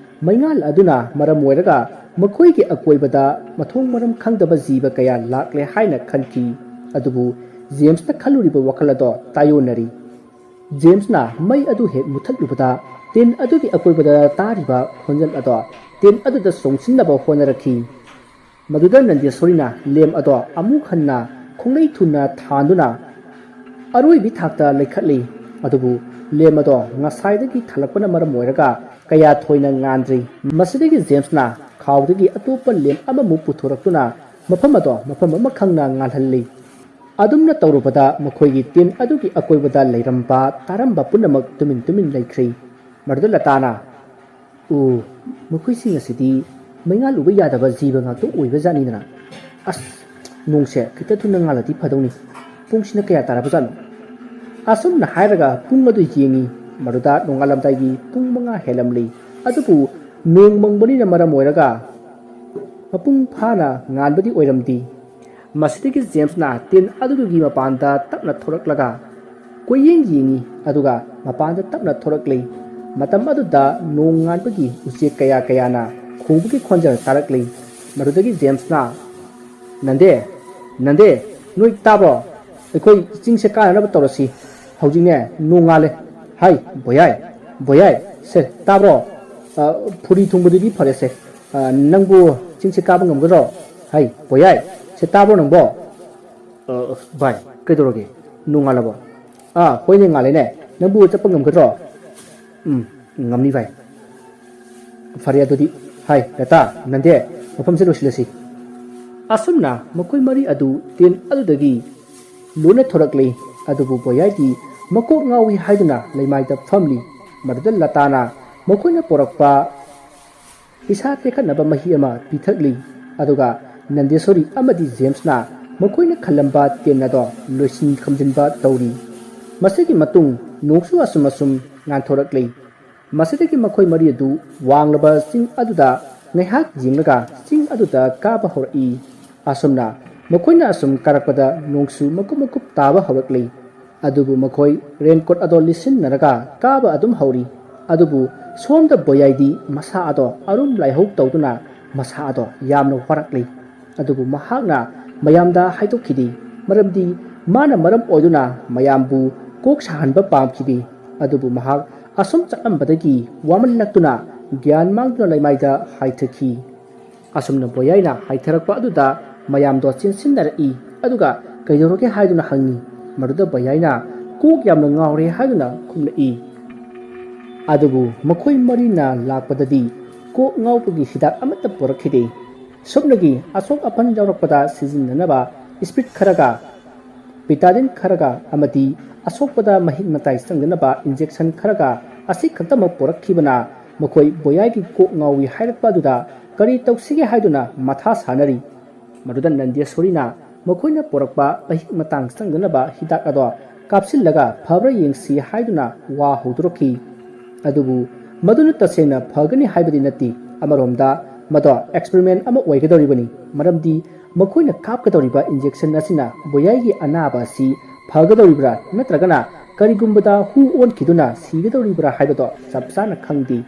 ꯃꯩꯉꯥꯜ ꯑꯗꯨꯅ ꯃꯔꯝ ꯑꯣꯏꯔꯒ ꯃꯈꯣꯏꯒꯤ ꯑꯀꯣꯏꯕꯗ ꯃꯊꯣꯡ ꯃꯔꯝ ꯈꯪꯗꯕ ꯖꯤꯕ ꯀꯌꯥ ꯂꯥꯛꯂꯦ ꯍꯥꯏꯅ ꯈꯟꯈꯤ꯫ ꯑꯗꯨꯕꯨ ꯖꯦꯝꯁꯅ ꯈꯜꯂꯨꯔꯤꯕ ꯋꯥꯈꯜ ꯑꯗꯣ ꯇꯥꯌꯣꯟꯅꯔꯤ꯫ ꯖꯦꯝꯁꯅ ꯃꯩ ꯑꯗꯨ ꯍꯦꯛ ꯃꯨꯊꯠꯂꯨꯕꯗ ꯇꯦꯟ ꯑꯗꯨꯒꯤ ꯑꯀꯣꯏꯕꯗ ꯇꯥꯔꯤꯕ ꯈꯣꯟꯖꯦꯜ ꯑꯗꯣ ꯇꯦꯟ ꯑꯗꯨꯗ ꯆꯣꯡꯁꯤꯟꯅꯕ ꯍꯣꯠꯅꯔꯛꯈꯤ꯫ ꯃꯗꯨꯗ ꯅꯟꯗꯦꯁꯣꯔꯤꯅ ꯂꯦꯝ ꯑꯗꯣ ꯑꯃꯨꯛ ꯍꯟꯅ ꯈꯣꯡꯂꯩ ꯊꯨꯅ ꯊꯥꯟꯗꯨꯅ ꯑꯔꯣꯏꯕꯤ ꯊꯥꯛꯇ ꯂꯩꯈꯠꯂꯤ꯫ ꯑꯗꯨꯕꯨ ꯂꯦꯝ ꯑꯗꯣ ꯉꯁꯥꯏꯗꯒꯤ ꯊꯥꯜꯂꯛꯄꯅ ꯃꯔꯝ ꯑꯣꯏꯔꯒ ꯀꯌꯥ ꯊꯣꯏꯅ ꯉꯥꯟꯗ꯭ꯔꯤ꯫ ꯃꯁꯤꯗꯒꯤ ꯖꯦꯝꯁꯅ ꯈꯥꯎꯗꯒꯤ ꯑꯇꯣꯞꯄ ꯂꯦꯝ ꯑꯃꯃꯨꯛ ꯄꯨꯊꯣꯔꯛꯇꯨꯅ ꯃꯐꯝ ꯑꯗꯣ ꯃꯐꯝ ꯑꯃꯈꯪꯅ ꯉꯥꯜꯍꯜꯂꯤ꯫ ꯑꯗꯨꯝꯅ ꯇꯧꯔꯨꯕꯗ ꯃꯈꯣꯏꯒꯤ ꯇꯦꯟ ꯑꯗꯨꯒꯤ ꯑꯀꯣꯏꯕꯗ ꯂꯩꯔꯝꯕ ꯇꯥꯔꯝꯕ ꯄꯨꯝꯅꯃꯛ ꯇꯨꯃꯤꯟ ꯂꯩꯈ꯭ꯔꯦ꯫ ꯃꯗꯨꯗ ꯂꯇꯥꯅ ꯃꯈꯣꯏꯁꯤꯡ ꯑꯁꯤꯗꯤ ꯃꯩꯉꯥꯜ ꯎꯕ ꯌꯥꯗꯕ ꯖꯤꯕ ꯉꯥꯛꯇ ꯑꯣꯏꯕꯖꯥꯠꯅꯤꯗꯅ꯫ ꯅꯣꯡꯁꯦ ꯈꯤꯇ ꯊꯨꯅ ꯉꯥꯜꯂꯗꯤ ꯐꯗꯧꯅꯤ꯫ ꯄꯨꯡꯁꯤꯅ ꯀꯌꯥ ꯇꯥꯔꯕꯖꯥꯠꯅꯣ? ꯑꯁꯨꯝꯅ ꯍꯥꯏꯔꯒ ꯄꯨꯡ ꯑꯗꯨ ꯌꯦꯡꯉꯤ꯫ ꯃꯗꯨꯗ ꯅꯣꯡꯉꯥꯜꯂꯝꯗꯥꯏꯒꯤ ꯄꯨꯡ 5 ꯍꯦꯜꯂꯝꯂꯤ꯫ ꯑꯗꯨꯕꯨ ꯅꯣꯡ ꯃꯪꯕꯅꯤꯅ ꯃꯔꯝ ꯑꯣꯏꯔꯒ ꯃꯄꯨꯡ ꯐꯥꯅ ꯉꯥꯟꯕꯗꯤ ꯑꯣꯏꯔꯝꯗꯦ꯫ ꯃꯁꯤꯗꯒꯤ ꯖꯦꯝꯁꯅ ꯇꯦꯟ ꯑꯗꯨꯒꯤ ꯃꯄꯥꯟꯗ ꯇꯞꯅ ꯊꯣꯔꯛꯂꯒ ꯌꯦꯡꯉꯤ꯫ ꯑꯗꯨꯒ ꯃꯄꯥꯟꯗ ꯇꯞꯅ ꯊꯣꯔꯛꯂꯦ꯫ ꯃꯇꯝ ꯑꯗꯨꯗ ꯅꯣꯡ ꯉꯥꯟꯕꯒꯤ ꯎꯆꯦꯛ ꯀꯌꯥꯅ ꯈꯣꯡꯕꯒꯤ ꯈꯣꯟꯖꯦꯜ ꯇꯥꯔꯛꯂꯦ꯫ ꯃꯗꯨꯗꯒꯤ ꯖꯦꯝꯁꯅ ꯅꯟꯗꯦ ꯅꯣꯏ ꯇꯥꯕ꯭ꯔꯣ? ꯑꯩꯈꯣꯏ ꯆꯤꯡꯁꯦ ꯀꯥꯅꯅꯕ ꯇꯧꯔꯁꯤ꯫ ꯍꯧꯖꯤꯛꯅꯦ ꯅꯣꯡ ꯉꯥꯜꯂꯦ꯫ ꯍꯥꯏ ꯕꯣꯌꯥꯏ ꯁꯦ ꯇꯥꯕ꯭ꯔꯣ? ꯐꯨꯔꯤ ꯊꯨꯡꯕꯗꯨꯗꯤ ꯐꯔꯦꯁꯦ꯫ ꯅꯪꯕꯨ ꯆꯤꯡꯁꯦ ꯀꯥꯕ ꯉꯝꯒꯗ꯭ꯔꯣ? ꯍꯥꯏ ꯕꯣꯌꯥꯏ ꯁꯦ ꯇꯥꯕ꯭ꯔꯣ ꯅꯪꯕꯣ? ꯚꯥꯏ ꯀꯩꯗꯧꯔꯒꯦ? ꯅꯣꯡ ꯉꯥꯜꯂꯕꯣ? ꯍꯣꯏꯅꯦ ꯉꯥꯜꯂꯦꯅꯦ꯫ ꯅꯪꯕꯨ ꯆꯠꯄ ꯉꯝꯒꯗ꯭ꯔꯣ? ꯉꯝꯅꯤ ꯚꯥꯏ꯫ ꯐꯔꯦ ꯑꯗꯨꯗꯤ ꯍꯥꯏ ꯂꯇꯥ ꯅꯟꯗꯦ ꯃꯐꯝꯁꯦ ꯂꯣꯏꯁꯤꯜꯂꯁꯤ꯫ ꯑꯁꯨꯝꯅ ꯃꯈꯣꯏ ꯃꯔꯤ ꯑꯗꯨ ꯇꯦꯟ ꯑꯗꯨꯗꯒꯤ ꯂꯣꯏꯅ ꯊꯣꯔꯛꯂꯦ꯫ ꯑꯗꯨꯕꯨ ꯕꯣꯌꯥꯏꯗꯤ ꯃꯀꯣꯛ ꯉꯥꯎꯏ ꯍꯥꯏꯗꯨꯅ ꯂꯩꯃꯥꯏꯗ ꯐꯝꯂꯤ꯫ ꯃꯗꯨꯗ ꯂꯇꯥꯅ ꯃꯈꯣꯏꯅ ꯄꯣꯔꯛꯄ ꯏꯁꯥ ꯇꯦꯛꯈꯠꯅꯕ ꯃꯍꯤ ꯑꯃ ꯄꯤꯊꯛꯂꯤ꯫ ꯑꯗꯨꯒ ꯅꯟꯗꯦꯁꯣꯔꯤ ꯑꯃꯗꯤ ꯖꯦꯝꯁꯅ ꯃꯈꯣꯏꯅ ꯈꯜꯂꯝꯕ ꯇꯦꯟ ꯑꯗꯣ ꯂꯣꯏꯁꯤꯟ ꯈꯣꯝꯖꯤꯟꯕ ꯇꯧꯔꯤ꯫ ꯃꯁꯤꯒꯤ ꯃꯇꯨꯡ ꯅꯣꯡꯁꯨ ꯑꯁꯨꯝ ꯉꯥꯟꯊꯣꯔꯛꯂꯦ꯫ ꯃꯁꯤꯗꯒꯤ ꯃꯈꯣꯏ ꯃꯔꯤ ꯑꯗꯨ ꯋꯥꯡꯂꯕ ꯆꯤꯡ ꯑꯗꯨꯗ ꯉꯥꯏꯍꯥꯛ ꯌꯦꯡꯂꯒ ꯆꯤꯡ ꯑꯗꯨꯗ ꯀꯥꯕ ꯍꯧꯔꯛꯏ꯫ ꯑꯁꯨꯝꯅ ꯃꯈꯣꯏꯅ ꯑꯁꯨꯝ ꯀꯥꯔꯛꯄꯗ ꯅꯣꯡꯁꯨ ꯃꯀꯨꯞ ꯇꯥꯕ ꯍꯧꯔꯛꯂꯦ꯫ ꯑꯗꯨꯕꯨ ꯃꯈꯣꯏ ꯔꯦꯟꯀꯣꯠ ꯑꯗꯣ ꯂꯤꯠꯁꯤꯟꯅꯔꯒ ꯀꯥꯕ ꯑꯗꯨꯝ ꯍꯧꯔꯤ꯫ ꯑꯗꯨꯕꯨ ꯁꯣꯝꯗ ꯕꯣꯌꯥꯏꯗꯤ ꯃꯁꯥ ꯑꯗꯣ ꯑꯔꯨꯝ ꯂꯥꯏꯍꯧ ꯇꯧꯗꯨꯅ ꯃꯁꯥ ꯑꯗꯣ ꯌꯥꯝꯅ ꯋꯥꯔꯛꯂꯤ꯫ ꯑꯗꯨꯕꯨ ꯃꯍꯥꯛꯅ ꯃꯌꯥꯝꯗ ꯍꯥꯏꯗꯣꯛꯈꯤꯗꯦ꯫ ꯃꯔꯝꯗꯤ ꯃꯥꯅ ꯃꯔꯝ ꯑꯣꯏꯗꯨꯅ ꯃꯌꯥꯝꯕꯨ ꯀꯣꯛ ꯁꯥꯍꯟꯕ ꯄꯥꯝꯈꯤꯗꯦ꯫ ꯑꯗꯨꯕꯨ ꯃꯍꯥꯛ ꯑꯁꯨꯝ ꯆꯠꯂꯝꯕꯗꯒꯤ ꯋꯥꯃꯜꯂꯛꯇꯨꯅ ꯒ꯭ꯌꯥꯟ ꯃꯥꯡꯗꯨꯅ ꯂꯩꯃꯥꯏꯗ ꯍꯥꯏꯊꯈꯤ꯫ asumna boyaina haitharakpa aduda mayamdo chinsindarei aduga kaidoroge haiduna hangi maruda boyaina kok yamna ngawre haiduna khumlei adubu makhoi marina lakpadadi kok ngawpagi hidak amata porakhide subnagi asok apan jawrakpada sijinnanaba spirit kharaga betadine kharaga amadi asokpada mahik matai sangdanaba injection kharaga asi khaktama porakhibana makhoi boyai gi kok ngawi hairakpa duda kari tawsige haiduna matha sanari maduda Nandeswarina makoina porakpa ahik matang sangdanaba hidak ado kapsillaga phabra yengsi haiduna wa hodroki adubu maduna tasena phagani haibadi nati amaromda mado experiment ama oigadoribani maramdi makoina kapkadoriba injection asina boyai gi anaba si phagdoribra natragana karigumbada hu on kiduna sigadoribra haibado sapsana khangdi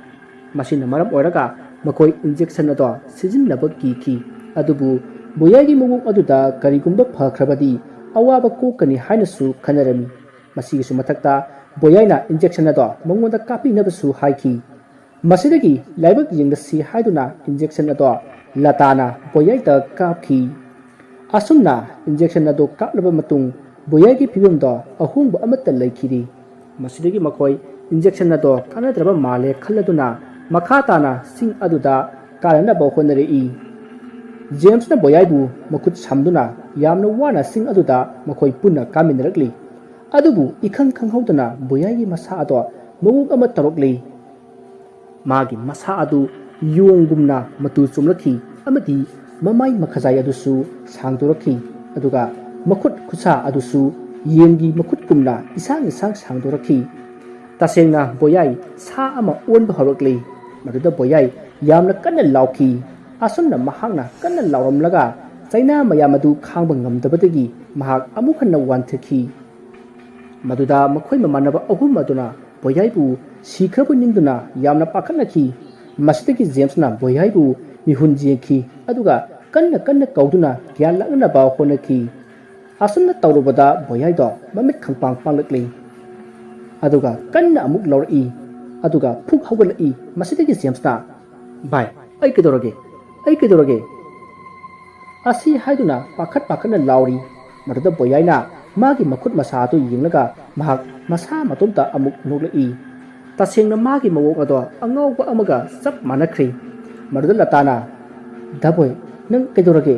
masina maram oiraga makoi injection ado sijinnaba ki adubu boyagi muguk aduda karigumba phakrabadi awaba kokani hainasu khanarami masigisu mathakta boyaina injection ado mongonda kapinabasu haiki masidagi laibak yengdasi haiduna injection ado latana boyaita kapki asumna injection ado kaplaba matung boyagi phibamda ahungba amatta laikhiri masidagi makoi injection ado kanadraba male khalladuna makhatana sing aduda karana bahonarei James na boyaibu makut samduna yamna wana sing aduda makoi punna kaminrakli adubu ikhang khanghaudana boyagi masa ado mawuk ama tarokli magi masa adu yongumna matu chumlakhi amadi mamai makhajai adusu sangdoraki aduga makut khusa adusu yengi makut kumna isang sangdoraki tasengna boyai sa ama onba horokli maduda boyai yamna kanna lauki asumna mahakna kanna lauramlaga chaina mayamadu khangba ngamdabadagi mahak amuk hanna wanthaki maduda makhoi mamanaba ahum aduna boyaibu sikhrabu ningduna yamna pakhanaki masdagi Jamesna boyaibu mihunjeki aduga kanna kauduna gyan lakna ba honaki asumna tawrubada boyaido mamit khangpang panglakli aduga kanna amuk lawri aduga phuk hawgalai masdagi Jamesna bai ai kedorage asi haiduna pakhatna lauri maduda boyaina magi makhut masa tu yinglaga mahak masa matumta amuk noglai tasengna magi mawok ado angawba amaga sap manakhri maduda latana daboy nang kedorage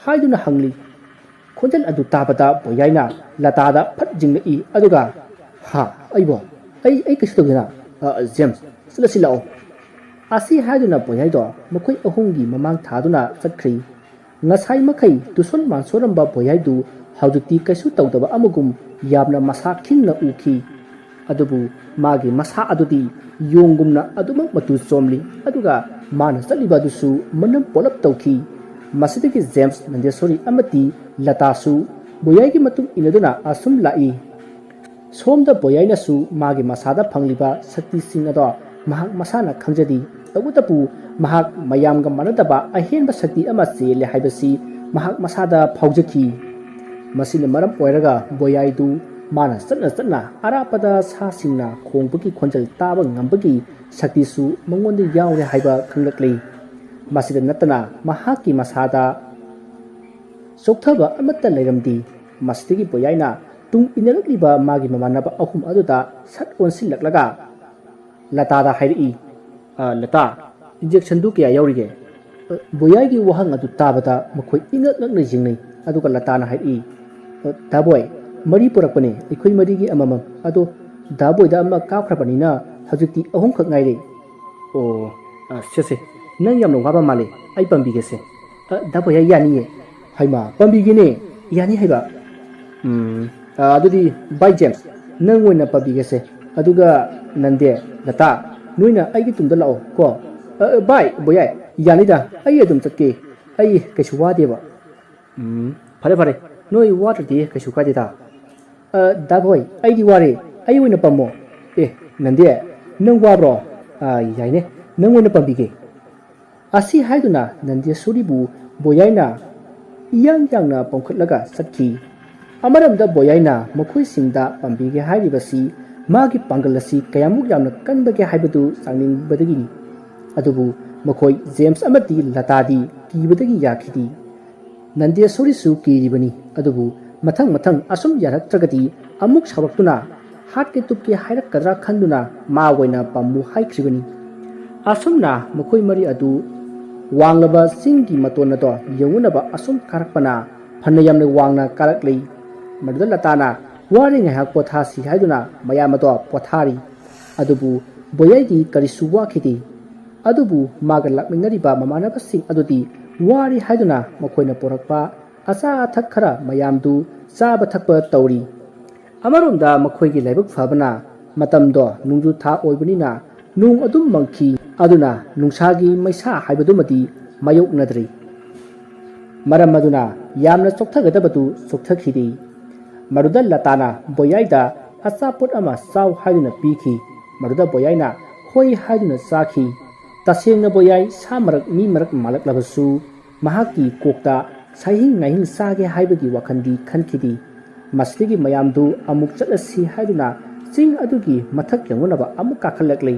haiduna hangli khonjal adu tabada boyaina latada phat jinglai aduga ha aibo ai kisudogina James silasilao asi haiduna boyaido makhoi ahungi mamang thaduna chakri ngasai makai tuson mansoramba boyaidu haujukti kaisu tawdaba amagum yamna masa khingna uki adubu magi masa adudi yongumna adumak matu somli aduga mana chaliba dusu manam polap tawki masidagi James Nandeswari amati latasu boyai matung inaduna asum lai somda boyaina su magi masada phangliba sakti singado mahak masana khangjadi tawutapu mahak mayamga manadaba ahenba sakti ama chele haibasi mahak masada phaujaki masina maram oiraga boyaidu mana satna arapada sa singna khongbagi khonjal taba ngambagi sakti su mangonda yawre haiba khanglakli masida natana mahaki masada sokthaba amatta leiramdi masdagi boyaina tung inarakliba magi mamanaba ahum aduda sat onsillaklaga latada hairi lata injection du kya yaurige boyagi wahang adu tabada makhoi ingak ngakna jingnai aduga latana hairi daboy mari purakpane ikhoi marigi amamam ado daboy da ama kapkhrapanina hajukti ahum khak ngaire o sese nang yamno ngaba male ai pambigese daboy yani haima pambigine yani haiba adudi by James nang wena pambigese aduga nande lata noina aigi tungda lao ko by boyai yanida ai adum chakke ai kaisu wadeba fare noi water di kaisu kadida da boy ai di ware ai wena pammo nande nang wabro yaine nang wena pambige asi haiduna Nandeswari bu boyaina yang na pongkhatlaga satki amaramda boyaina makhoi singda pambige hairibasi magi pangalasi kayamuk yamna kanbage haibadu sangning badagini adubu ꯃꯈꯣꯏ James ꯑꯃꯗꯤ ꯂꯇꯥꯗꯤ ꯀꯤꯕꯗꯒꯤ ꯌꯥꯈꯤꯗꯦ꯫ ꯅꯟꯗꯦꯁꯣꯔꯤꯁꯨ ꯀꯤꯔꯤꯕꯅꯤ, ꯑꯗꯨꯕꯨ ꯃꯊꯪ ꯑꯁꯨꯝ ꯌꯥꯔꯛꯇ꯭ꯔꯒꯗꯤ ꯑꯃꯨꯛ ꯁꯥꯎꯔꯛꯇꯨꯅ ꯍꯥꯠꯀꯦ ꯇꯨꯞꯀꯦ ꯍꯥꯏꯔꯛꯀꯗ꯭ꯔꯥ ꯈꯟꯗꯨꯅ ꯃꯥ ꯑꯣꯏꯅ ꯄꯥꯝꯃꯨ ꯍꯥꯏꯈ꯭ꯔꯤꯕꯅꯤ꯫ ꯑꯁꯨꯝꯅ ꯃꯈꯣꯏ ꯃꯔꯤ ꯑꯗꯨ ꯋꯥꯡꯂꯕ ꯆꯤꯡꯒꯤ ꯃꯇꯣꯟ ꯑꯗꯨ ꯌꯧꯅꯅꯕ ꯑꯁꯨꯝ ꯀꯥꯔꯛꯄꯅ ꯐꯅ ꯌꯥꯝꯅ ꯋꯥꯡꯅ ꯀꯥꯔꯛꯂꯤ꯫ ꯃꯗꯨꯗ ꯂꯇꯥꯅ ꯋꯥꯔꯤ ꯉꯥꯏꯍꯥꯛ ꯄꯣꯊꯥꯁꯤ ꯍꯥꯏꯗꯨꯅ ꯃꯌꯥꯝ ꯑꯗꯨ ꯄꯣꯊꯥꯔꯤ꯫ ꯑꯗꯨꯕꯨ ꯕꯣꯌꯥꯏꯗꯤ ꯀꯔꯤꯁꯨ ꯋꯥꯈꯤꯗꯦ꯫ ꯑꯗꯨꯕꯨ ꯃꯥꯒ ꯂꯥꯛꯃꯤꯟꯅꯔꯤꯕ ꯃꯃꯥꯟꯅꯕꯁꯤꯡ ꯑꯗꯨꯗꯤ ꯋꯥꯔꯤ ꯍꯥꯏꯗꯨꯅ ꯃꯈꯣꯏꯅ ꯄꯨꯔꯛꯄ ꯑꯆꯥ ꯑꯊꯛ ꯈꯔ ꯃꯌꯥꯝꯗꯨ ꯆꯥꯕ ꯊꯛꯄ ꯇꯧꯔꯤ꯫ ꯑꯃꯔꯣꯝꯗ ꯃꯈꯣꯏꯒꯤ ꯂꯥꯏꯕꯛ ꯐꯕꯅ ꯃꯇꯝꯗꯣ ꯅꯣꯡꯖꯨ ꯊꯥ ꯑꯣꯏꯕꯅꯤꯅ ꯅꯣꯡ ꯑꯗꯨꯝ ꯃꯪꯈꯤ, ꯑꯗꯨꯅ ꯅꯨꯡꯁꯥꯒꯤ ꯃꯩꯁꯥ ꯍꯥꯏꯕꯗꯨꯃꯗꯤ ꯃꯥꯌꯣꯛꯅꯗ꯭ꯔꯤ꯫ ꯃꯔꯝ ꯑꯗꯨꯅ ꯌꯥꯝꯅ ꯆꯣꯛꯊꯒꯗꯕꯗꯨ ꯆꯣꯛꯊꯈꯤꯗꯦ꯫ ꯃꯗꯨꯗ ꯂꯇꯥꯅ ꯕꯣꯌꯥꯏꯗ ꯑꯆꯥꯄꯣꯠ ꯑꯃ ꯆꯥꯎ ꯍꯥꯏꯗꯨꯅ ꯄꯤꯈꯤ꯫ ꯃꯗꯨꯗ ꯕꯣꯌꯥꯏꯅ ꯍꯣꯏ ꯍꯥꯏꯗꯨꯅ ꯆꯥꯈꯤ꯫ ꯇꯁꯦꯡꯅ ꯕꯣꯌꯥꯏ ꯁꯥ ꯃꯔꯛ ꯃꯤ ꯃꯔꯛ ꯃꯥꯜꯂꯛꯂꯕꯁꯨ ꯃꯍꯥꯛꯀꯤ ꯀꯣꯛꯇ ꯁꯥꯏꯍꯤꯡ ꯅꯥꯏꯍꯤꯡ ꯆꯥꯒꯦ ꯍꯥꯏꯕꯒꯤ ꯋꯥꯈꯜꯗꯤ ꯈꯟꯈꯤꯗꯦ꯫ ꯃꯁꯤꯗꯒꯤ ꯃꯌꯥꯝꯗꯨ ꯑꯃꯨꯛ ꯆꯠꯂꯁꯤ ꯍꯥꯏꯗꯨꯅ ꯆꯤꯡ ꯑꯗꯨꯒꯤ ꯃꯊꯛ ꯌꯧꯅꯅꯕ ꯑꯃꯨꯛ ꯀꯥꯈꯠꯂꯛꯂꯤ꯫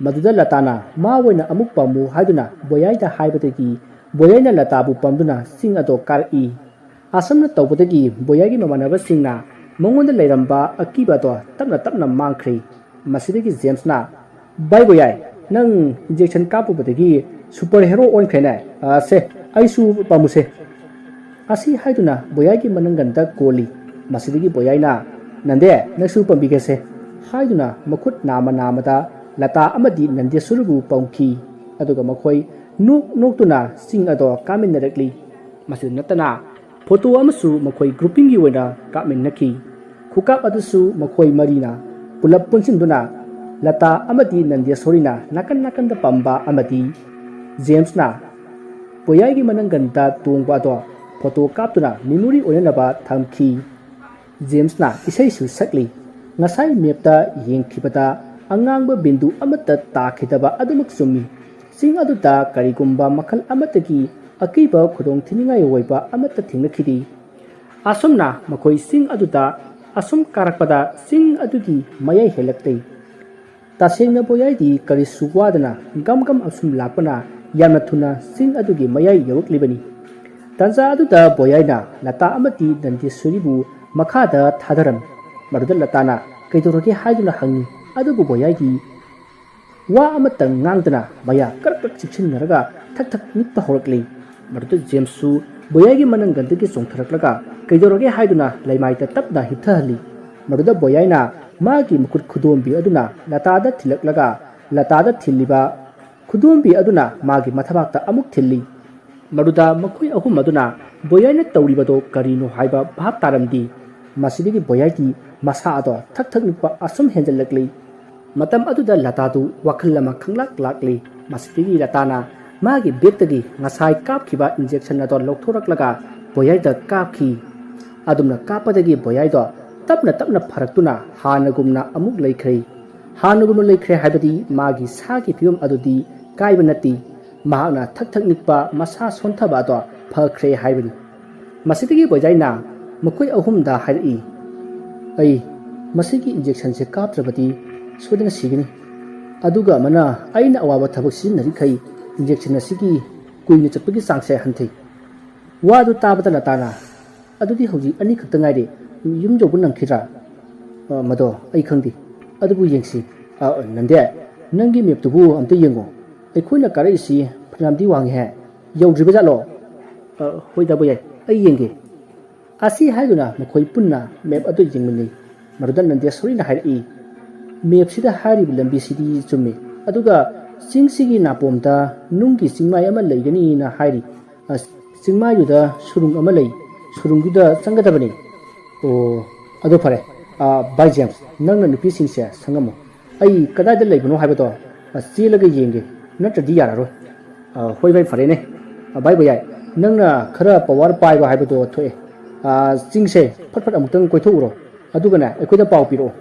ꯃꯗꯨꯗ ꯂꯇꯥꯅ ꯃꯥ ꯑꯣꯏꯅ ꯑꯃꯨꯛ ꯄꯥꯝꯃꯨ ꯍꯥꯏꯗꯨꯅ ꯕꯣꯌꯥꯏꯗ ꯍꯥꯏꯕꯗꯒꯤ ꯕꯣꯌꯥꯏꯅ ꯂꯇꯥꯕꯨ ꯄꯥꯝꯗꯨꯅ ꯆꯤꯡ ꯑꯗꯨ ꯀꯥꯔꯛꯏ꯫ ꯑꯁꯨꯝꯅ ꯇꯧꯕꯗꯒꯤ ꯕꯣꯌꯥꯏꯒꯤ ꯃꯃꯥꯟꯅꯕꯁꯤꯡꯅ ꯃꯉꯣꯟꯗ ꯂꯩꯔꯝꯕ ꯑꯀꯤꯕ ꯑꯗꯨ ꯇꯞꯅ ꯃꯥꯡꯈ꯭ꯔꯦ꯫ ꯃꯁꯤꯗꯒꯤ ꯖꯦꯝꯁꯅ "ꯚꯥꯏ ꯕꯣꯌꯥꯏ, ꯅꯪ ꯏꯟꯖꯦꯛꯁꯟ ꯀꯥꯞꯄꯨꯕꯗꯒꯤ ꯁꯨꯄꯔ ꯍꯦꯔꯣ ꯑꯣꯟꯈ꯭ꯔꯦꯅꯦ, ꯁꯦ ꯑꯩꯁꯨ ꯄꯥꯝꯃꯨꯁꯦ" ꯑꯁꯤ ꯍꯥꯏꯗꯨꯅ ꯕꯣꯌꯥꯏꯒꯤ ꯃꯅꯪꯒꯟꯗ ꯀꯣꯜꯂꯤ꯫ ꯃꯁꯤꯗꯒꯤ ꯕꯣꯌꯥꯏꯅ "ꯅꯟꯗꯦ, ꯅꯪꯁꯨ ꯄꯥꯝꯕꯤꯒꯦꯁꯦ" ꯍꯥꯏꯗꯨꯅ ꯃꯈꯨꯠ ꯅꯥꯝꯃꯗ ꯂꯇꯥ ꯑꯃꯗꯤ ꯅꯟꯗꯦꯁꯣꯔꯤꯕꯨ ꯄꯥꯝꯈꯤ꯫ ꯑꯗꯨꯒ ꯃꯈꯣꯏ ꯅꯣꯛꯇꯨꯅ ꯆꯤꯡ ꯑꯗꯨ ꯀꯥꯃꯤꯟꯅꯔꯛꯂꯤ꯫ ꯃꯁꯤꯗ ꯅꯠꯇꯅ ꯐꯣꯇꯣ ꯑꯃꯁꯨ ꯃꯈꯣꯏ ꯒ꯭ꯔꯨꯞꯄꯤꯡꯒꯤ ꯑꯣꯏꯅ ꯀꯥꯞꯃꯤꯟꯅꯈꯤ꯫ ꯈꯨꯀꯥꯞ ꯑꯗꯨꯁꯨ ꯃꯈꯣꯏ ꯃꯔꯤꯅ ꯄꯨꯂꯞ ꯄꯨꯟꯁꯤꯟꯗꯨꯅ ꯂꯇꯥ ꯑꯃꯗꯤ ꯅꯟꯗꯦꯁꯣꯔꯤꯅ ꯅꯥꯀꯟꯗ ꯄꯝꯕ ꯑꯃꯗꯤ ꯖꯦꯝꯁꯅ ꯕꯣꯌꯥꯏꯒꯤ ꯃꯅꯪꯒꯟꯗ ꯇꯣꯡꯕ ꯑꯗꯨ ꯐꯣꯇꯣ ꯀꯥꯞꯇꯨꯅ ꯃꯦꯃꯣꯔꯤ ꯑꯣꯏꯅꯅꯕ ꯊꯝꯈꯤ꯫ ꯖꯦꯝꯁꯅ ꯏꯁꯩꯁꯨ ꯁꯛꯂꯤ꯫ ꯉꯁꯥꯏ ꯃꯦꯞꯇ ꯌꯦꯡꯈꯤꯕꯗ ꯑꯉꯥꯡꯕ ꯕꯤꯟꯗꯨ ꯑꯃꯠꯇ ꯇꯥꯈꯤꯗꯕ ꯑꯗꯨꯃꯛ ꯆꯨꯝꯃꯤ꯫ ꯆꯤꯡ ꯑꯗꯨꯗ ꯀꯔꯤꯒꯨꯝꯕ ꯃꯈꯜ ꯑꯃꯠꯇꯒꯤ ꯑꯀꯤꯕ ꯈꯨꯗꯣꯡꯊꯤꯅꯤꯡꯉꯥꯏ ꯑꯣꯏꯕ ꯑꯃꯠꯇ ꯊꯦꯡꯅꯈꯤꯗꯦ꯫ ꯑꯁꯨꯝꯅ ꯃꯈꯣꯏ ꯆꯤꯡ ꯑꯗꯨꯗ ꯑꯁꯨꯝ ꯀꯥꯔꯛꯄꯗ ꯆꯤꯡ ꯑꯗꯨꯒꯤ ꯃꯌꯥꯏ ꯍꯦꯜꯂꯛꯂꯤ꯫ ꯇꯁꯦꯡꯅ ꯕꯣꯌꯥꯏꯗꯤ ꯀꯔꯤꯁꯨ ꯋꯥꯗꯅ ꯒꯝ ꯑꯁꯨꯝ ꯂꯥꯛꯄꯅ ꯌꯥꯝꯅ ꯊꯨꯅ ꯆꯤꯡ ꯑꯗꯨꯒꯤ ꯃꯌꯥꯏ ꯌꯧꯔꯛꯂꯤꯕꯅꯤ꯫ ꯇꯥꯟꯖꯥ ꯑꯗꯨꯗ ꯕꯣꯌꯥꯏꯅ ꯂꯇꯥ ꯑꯃꯗꯤ ꯅꯟꯗꯦꯁꯣꯔꯤꯕꯨ ꯃꯈꯥꯗ ꯊꯥꯗꯔꯝꯃꯤ꯫ ꯃꯗꯨꯗ ꯂꯇꯥꯅ ꯀꯩꯗꯧꯔꯒꯦ ꯍꯥꯏꯗꯨꯅ ꯍꯪꯉꯤ꯫ ꯑꯗꯨꯕꯨ ꯕꯣꯌꯥꯏꯗꯤ ꯋꯥ ꯑꯃꯠꯇ ꯉꯥꯡꯗꯅ ꯃꯌꯥ ꯀ꯭ꯔꯛ ꯆꯤꯛꯁꯤꯟꯅꯔꯒ ꯊꯛ ꯅꯤꯛꯄ ꯍꯧꯔꯛꯂꯤ꯫ ꯃꯗꯨꯗ ꯖꯦꯝꯁꯁꯨ ꯕꯣꯌꯥꯏꯒꯤ ꯃꯅꯪꯒꯟꯗꯒꯤ ꯆꯣꯡꯊꯔꯛꯂꯒ ꯀꯩꯗꯧꯔꯒꯦ ꯍꯥꯏꯗꯨꯅ ꯂꯩꯃꯥꯏꯗ ꯇꯞꯅ ꯍꯤꯞꯊꯍꯜꯂꯤ꯫ ꯃꯗꯨꯗ ꯕꯣꯌꯥꯏꯅ ꯃꯥꯒꯤ ꯃꯈꯨꯠ ꯈꯨꯗꯣꯝꯕꯤ ꯑꯗꯨꯅ ꯂꯇꯥꯗ ꯊꯤꯜꯂꯛꯂꯒ ꯂꯇꯥꯗ ꯊꯤꯜꯂꯤꯕ ꯈꯨꯗꯣꯝꯕꯤ ꯑꯗꯨꯅ ꯃꯥꯒꯤ ꯃꯊꯕꯥꯛꯇ ꯑꯃꯨꯛ ꯊꯤꯜꯂꯤ꯫ ꯃꯗꯨꯗ ꯃꯈꯣꯏ ꯑꯍꯨꯝ ꯑꯗꯨꯅ ꯕꯣꯌꯥꯏꯅ ꯇꯧꯔꯤꯕꯗꯣ ꯀꯔꯤꯅꯣ ꯍꯥꯏꯕ ꯚꯥꯞ ꯇꯥꯔꯝꯗꯦ꯫ ꯃꯁꯤꯗꯒꯤ ꯕꯣꯌꯥꯏꯗꯤ ꯃꯁꯥ ꯑꯗꯣ ꯊꯛ ꯅꯤꯛꯄ ꯑꯁꯨꯝ ꯍꯦꯟꯖꯜꯂꯛꯂꯤ꯫ ꯃꯇꯝ ꯑꯗꯨꯗ ꯂꯇꯥꯗꯨ ꯋꯥꯈꯜ ꯑꯃ ꯈꯪꯂꯥꯛꯂꯤ꯫ ꯃꯁꯤꯗꯒꯤ ꯂꯇꯥꯅ ꯃꯥꯒꯤ ꯕꯦꯛꯇꯒꯤ ꯉꯁꯥꯏ ꯀꯥꯞꯈꯤꯕ ꯏꯟꯖꯦꯛꯁꯟ ꯑꯗꯣ ꯂꯧꯊꯣꯔꯛꯂꯒ ꯕꯣꯌꯥꯏꯗ ꯀꯥꯞꯈꯤ꯫ ꯑꯗꯨꯝꯅ ꯀꯥꯞꯄꯗꯒꯤ ꯕꯣꯌꯥꯏꯗꯣ ꯇꯞꯅ ꯐꯔꯛꯇꯨꯅ ꯍꯥꯟꯅꯒꯨꯝꯅ ꯑꯃꯨꯛ ꯂꯩꯈ꯭ꯔꯦ꯫ ꯍꯥꯟꯅꯒꯨꯝꯅ ꯂꯩꯈ꯭ꯔꯦ ꯍꯥꯏꯕꯗꯤ ꯃꯥꯒꯤ ꯁꯥꯒꯤ ꯐꯤꯕꯝ ꯑꯗꯨꯗꯤ ꯀꯥꯏꯕ ꯅꯠꯇꯦ, ꯃꯍꯥꯛꯅ ꯊꯛ ꯅꯤꯛꯄ ꯃꯁꯥ ꯁꯣꯟꯊꯕ ꯑꯗꯣ ꯐꯈ꯭ꯔꯦ ꯍꯥꯏꯕꯅꯤ꯫ ꯃꯁꯤꯗꯒꯤ ꯕꯣꯌꯥꯏꯅ ꯃꯈꯣꯏ ꯑꯍꯨꯝꯗ ꯍꯥꯏꯔꯛꯏ, "ꯑꯩ ꯃꯁꯤꯒꯤ ꯏꯟꯖꯦꯛꯁꯟꯁꯦ ꯀꯥꯞꯇ꯭ꯔꯕꯗꯤ ꯁꯣꯏꯗꯅ ꯁꯤꯒꯅꯤ꯫ ꯑꯗꯨꯒ ꯑꯃꯅ ꯑꯩꯅ ꯑꯋꯥꯕ ꯊꯕꯛ ꯁꯤꯖꯤꯟꯅꯔꯤꯈꯩ ꯏꯟꯖꯦꯛꯁꯟ ꯑꯁꯤꯒꯤ ꯀꯨꯏꯅ ꯆꯠꯄꯒꯤ ꯆꯥꯡꯁꯦ ꯍꯟꯊꯩ"꯫ ꯋꯥꯗꯨ ꯇꯥꯕꯗ ꯂꯇꯥꯅ "ꯑꯗꯨꯗꯤ ꯍꯧꯖꯤꯛ 2 ꯈꯛꯇ ꯉꯥꯏꯔꯦ, ꯌꯨꯝ ꯌꯧꯕ ꯅꯪꯈꯤꯗ꯭ꯔꯥ"? "ꯃꯗꯣ ꯑꯩ ꯈꯪꯗꯦ, ꯑꯗꯨꯕꯨ ꯌꯦꯡꯁꯤ"꯫ "ꯅꯟꯗꯦ, ꯅꯪꯒꯤ ꯃꯦꯞꯇꯨꯕꯨ ꯑꯝꯇ ꯌꯦꯡꯉꯣ, ꯑꯩꯈꯣꯏꯅ ꯀꯥꯔꯛꯏꯁꯤ ꯐꯅꯌꯥꯝꯗꯤ ꯋꯥꯡꯉꯤꯍꯦ, ꯌꯧꯗ꯭ꯔꯤꯕꯖꯥꯠꯂꯣ"꯫ "ꯍꯣꯏꯗ ꯕꯣꯌꯥꯏ, ꯑꯩ ꯌꯦꯡꯒꯦ" ꯑꯁꯤ ꯍꯥꯏꯗꯨꯅ ꯃꯈꯣꯏ ꯄꯨꯟꯅ ꯃꯦꯞ ꯑꯗꯨ ꯌꯦꯡꯃꯤꯟꯅꯩ꯫ ꯃꯗꯨꯗ ꯅꯟꯗꯦꯁꯣꯔꯤꯅ ꯍꯥꯏꯔꯛꯏ, "ꯃꯦꯞꯁꯤꯗ ꯍꯥꯏꯔꯤꯕ ꯂꯝꯕꯤꯁꯤꯗꯤ ꯆꯨꯝꯃꯤ, ꯑꯗꯨꯒ ꯆꯤꯡꯁꯤꯒꯤ ꯅꯥꯄꯣꯝꯗ ꯅꯨꯡꯒꯤ ꯆꯤꯡꯃꯥꯏ ꯑꯃ ꯂꯩꯒꯅꯤꯅ ꯍꯥꯏꯔꯤ꯫ ꯆꯤꯡꯃꯥꯏꯗꯨꯗ ꯁꯨꯔꯨꯡ ꯑꯃ ꯂꯩ, ꯁꯨꯔꯨꯡꯗꯨꯗ ꯆꯪꯒꯗꯕꯅꯤ"꯫ "ꯑꯣ, ꯑꯗꯨ ꯐꯔꯦ꯫ ꯚꯥꯏ ꯖꯦꯝꯁ, ꯅꯪꯅ ꯅꯨꯄꯤꯁꯤꯡꯁꯦ ꯁꯪꯉꯝꯃꯣ, ꯑꯩ ꯀꯗꯥꯏꯗ ꯂꯩꯕꯅꯣ ꯍꯥꯏꯕꯗꯣ ꯆꯦꯜꯂꯒ ꯌꯦꯡꯒꯦ, ꯅꯠꯇ꯭ꯔꯗꯤ ꯌꯥꯔꯔꯣꯏ"꯫ "ꯍꯣꯏ ꯚꯥꯏ, ꯐꯔꯦꯅꯦ꯫ ꯚꯥꯏ ꯕꯣꯌꯥꯏ, ꯅꯪꯅ ꯈꯔ ꯄꯋꯥꯔ ꯄꯥꯏꯕ ꯍꯥꯏꯕꯗꯣ ꯊꯣꯛꯑꯦ꯫ ꯆꯤꯡꯁꯦ ꯐꯠ ꯑꯃꯨꯛꯇꯪ ꯀꯣꯏꯊꯣꯛꯎꯔꯣ, ꯑꯗꯨꯒꯅꯦ ꯑꯩꯈꯣꯏꯗ ꯄꯥꯎ ꯄꯤꯔꯛꯑꯣ"꯫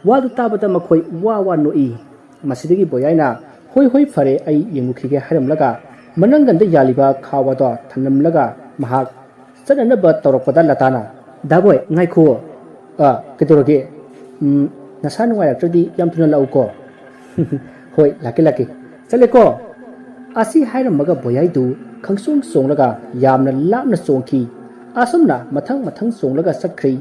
ꯋꯥꯗꯨ ꯇꯥꯕꯗ ꯃꯈꯣꯏ ꯋꯥ ꯅꯣꯛꯏ꯫ ꯃꯁꯤꯗꯒꯤ ꯕꯣꯌꯥꯏꯅ "ꯍꯣꯏ ꯐꯔꯦ, ꯑꯩ ꯌꯦꯡꯉꯨꯈꯤꯒꯦ" ꯍꯥꯏꯔꯝꯂꯒ ꯃꯅꯪꯒꯟꯗ ꯌꯥꯜꯂꯤꯕ ꯈꯥꯎ ꯑꯗꯣ ꯊꯅꯝꯂꯒ ꯃꯍꯥꯛ ꯆꯠꯅꯅꯕ ꯇꯧꯔꯛꯄꯗ ꯂꯇꯥꯅ "ꯗꯥꯕꯣꯏ, ꯉꯥꯏꯈꯨꯑꯣ"꯫ "ꯀꯩꯗꯧꯔꯒꯦ? ꯅꯁꯥ ꯅꯨꯡꯉꯥꯏꯔꯛꯇ꯭ꯔꯗꯤ ꯌꯥꯝ ꯊꯨꯅ ꯂꯥꯛꯎꯀꯣ"꯫ "ꯍꯣꯏ, ꯂꯥꯛꯀꯦ, ꯆꯠꯂꯦꯀꯣ"꯫ ꯑꯁꯤ ꯍꯥꯏꯔꯝꯃꯒ ꯕꯣꯌꯥꯏꯗꯨ ꯈꯪꯆꯣꯡ ꯆꯣꯡꯂꯒ ꯌꯥꯝꯅ ꯂꯥꯞꯅ ꯆꯣꯡꯈꯤ ꯑꯁꯨꯝꯅ ꯃꯊꯪ ꯆꯣꯡꯂꯒ ꯆꯠꯈ꯭ꯔꯤ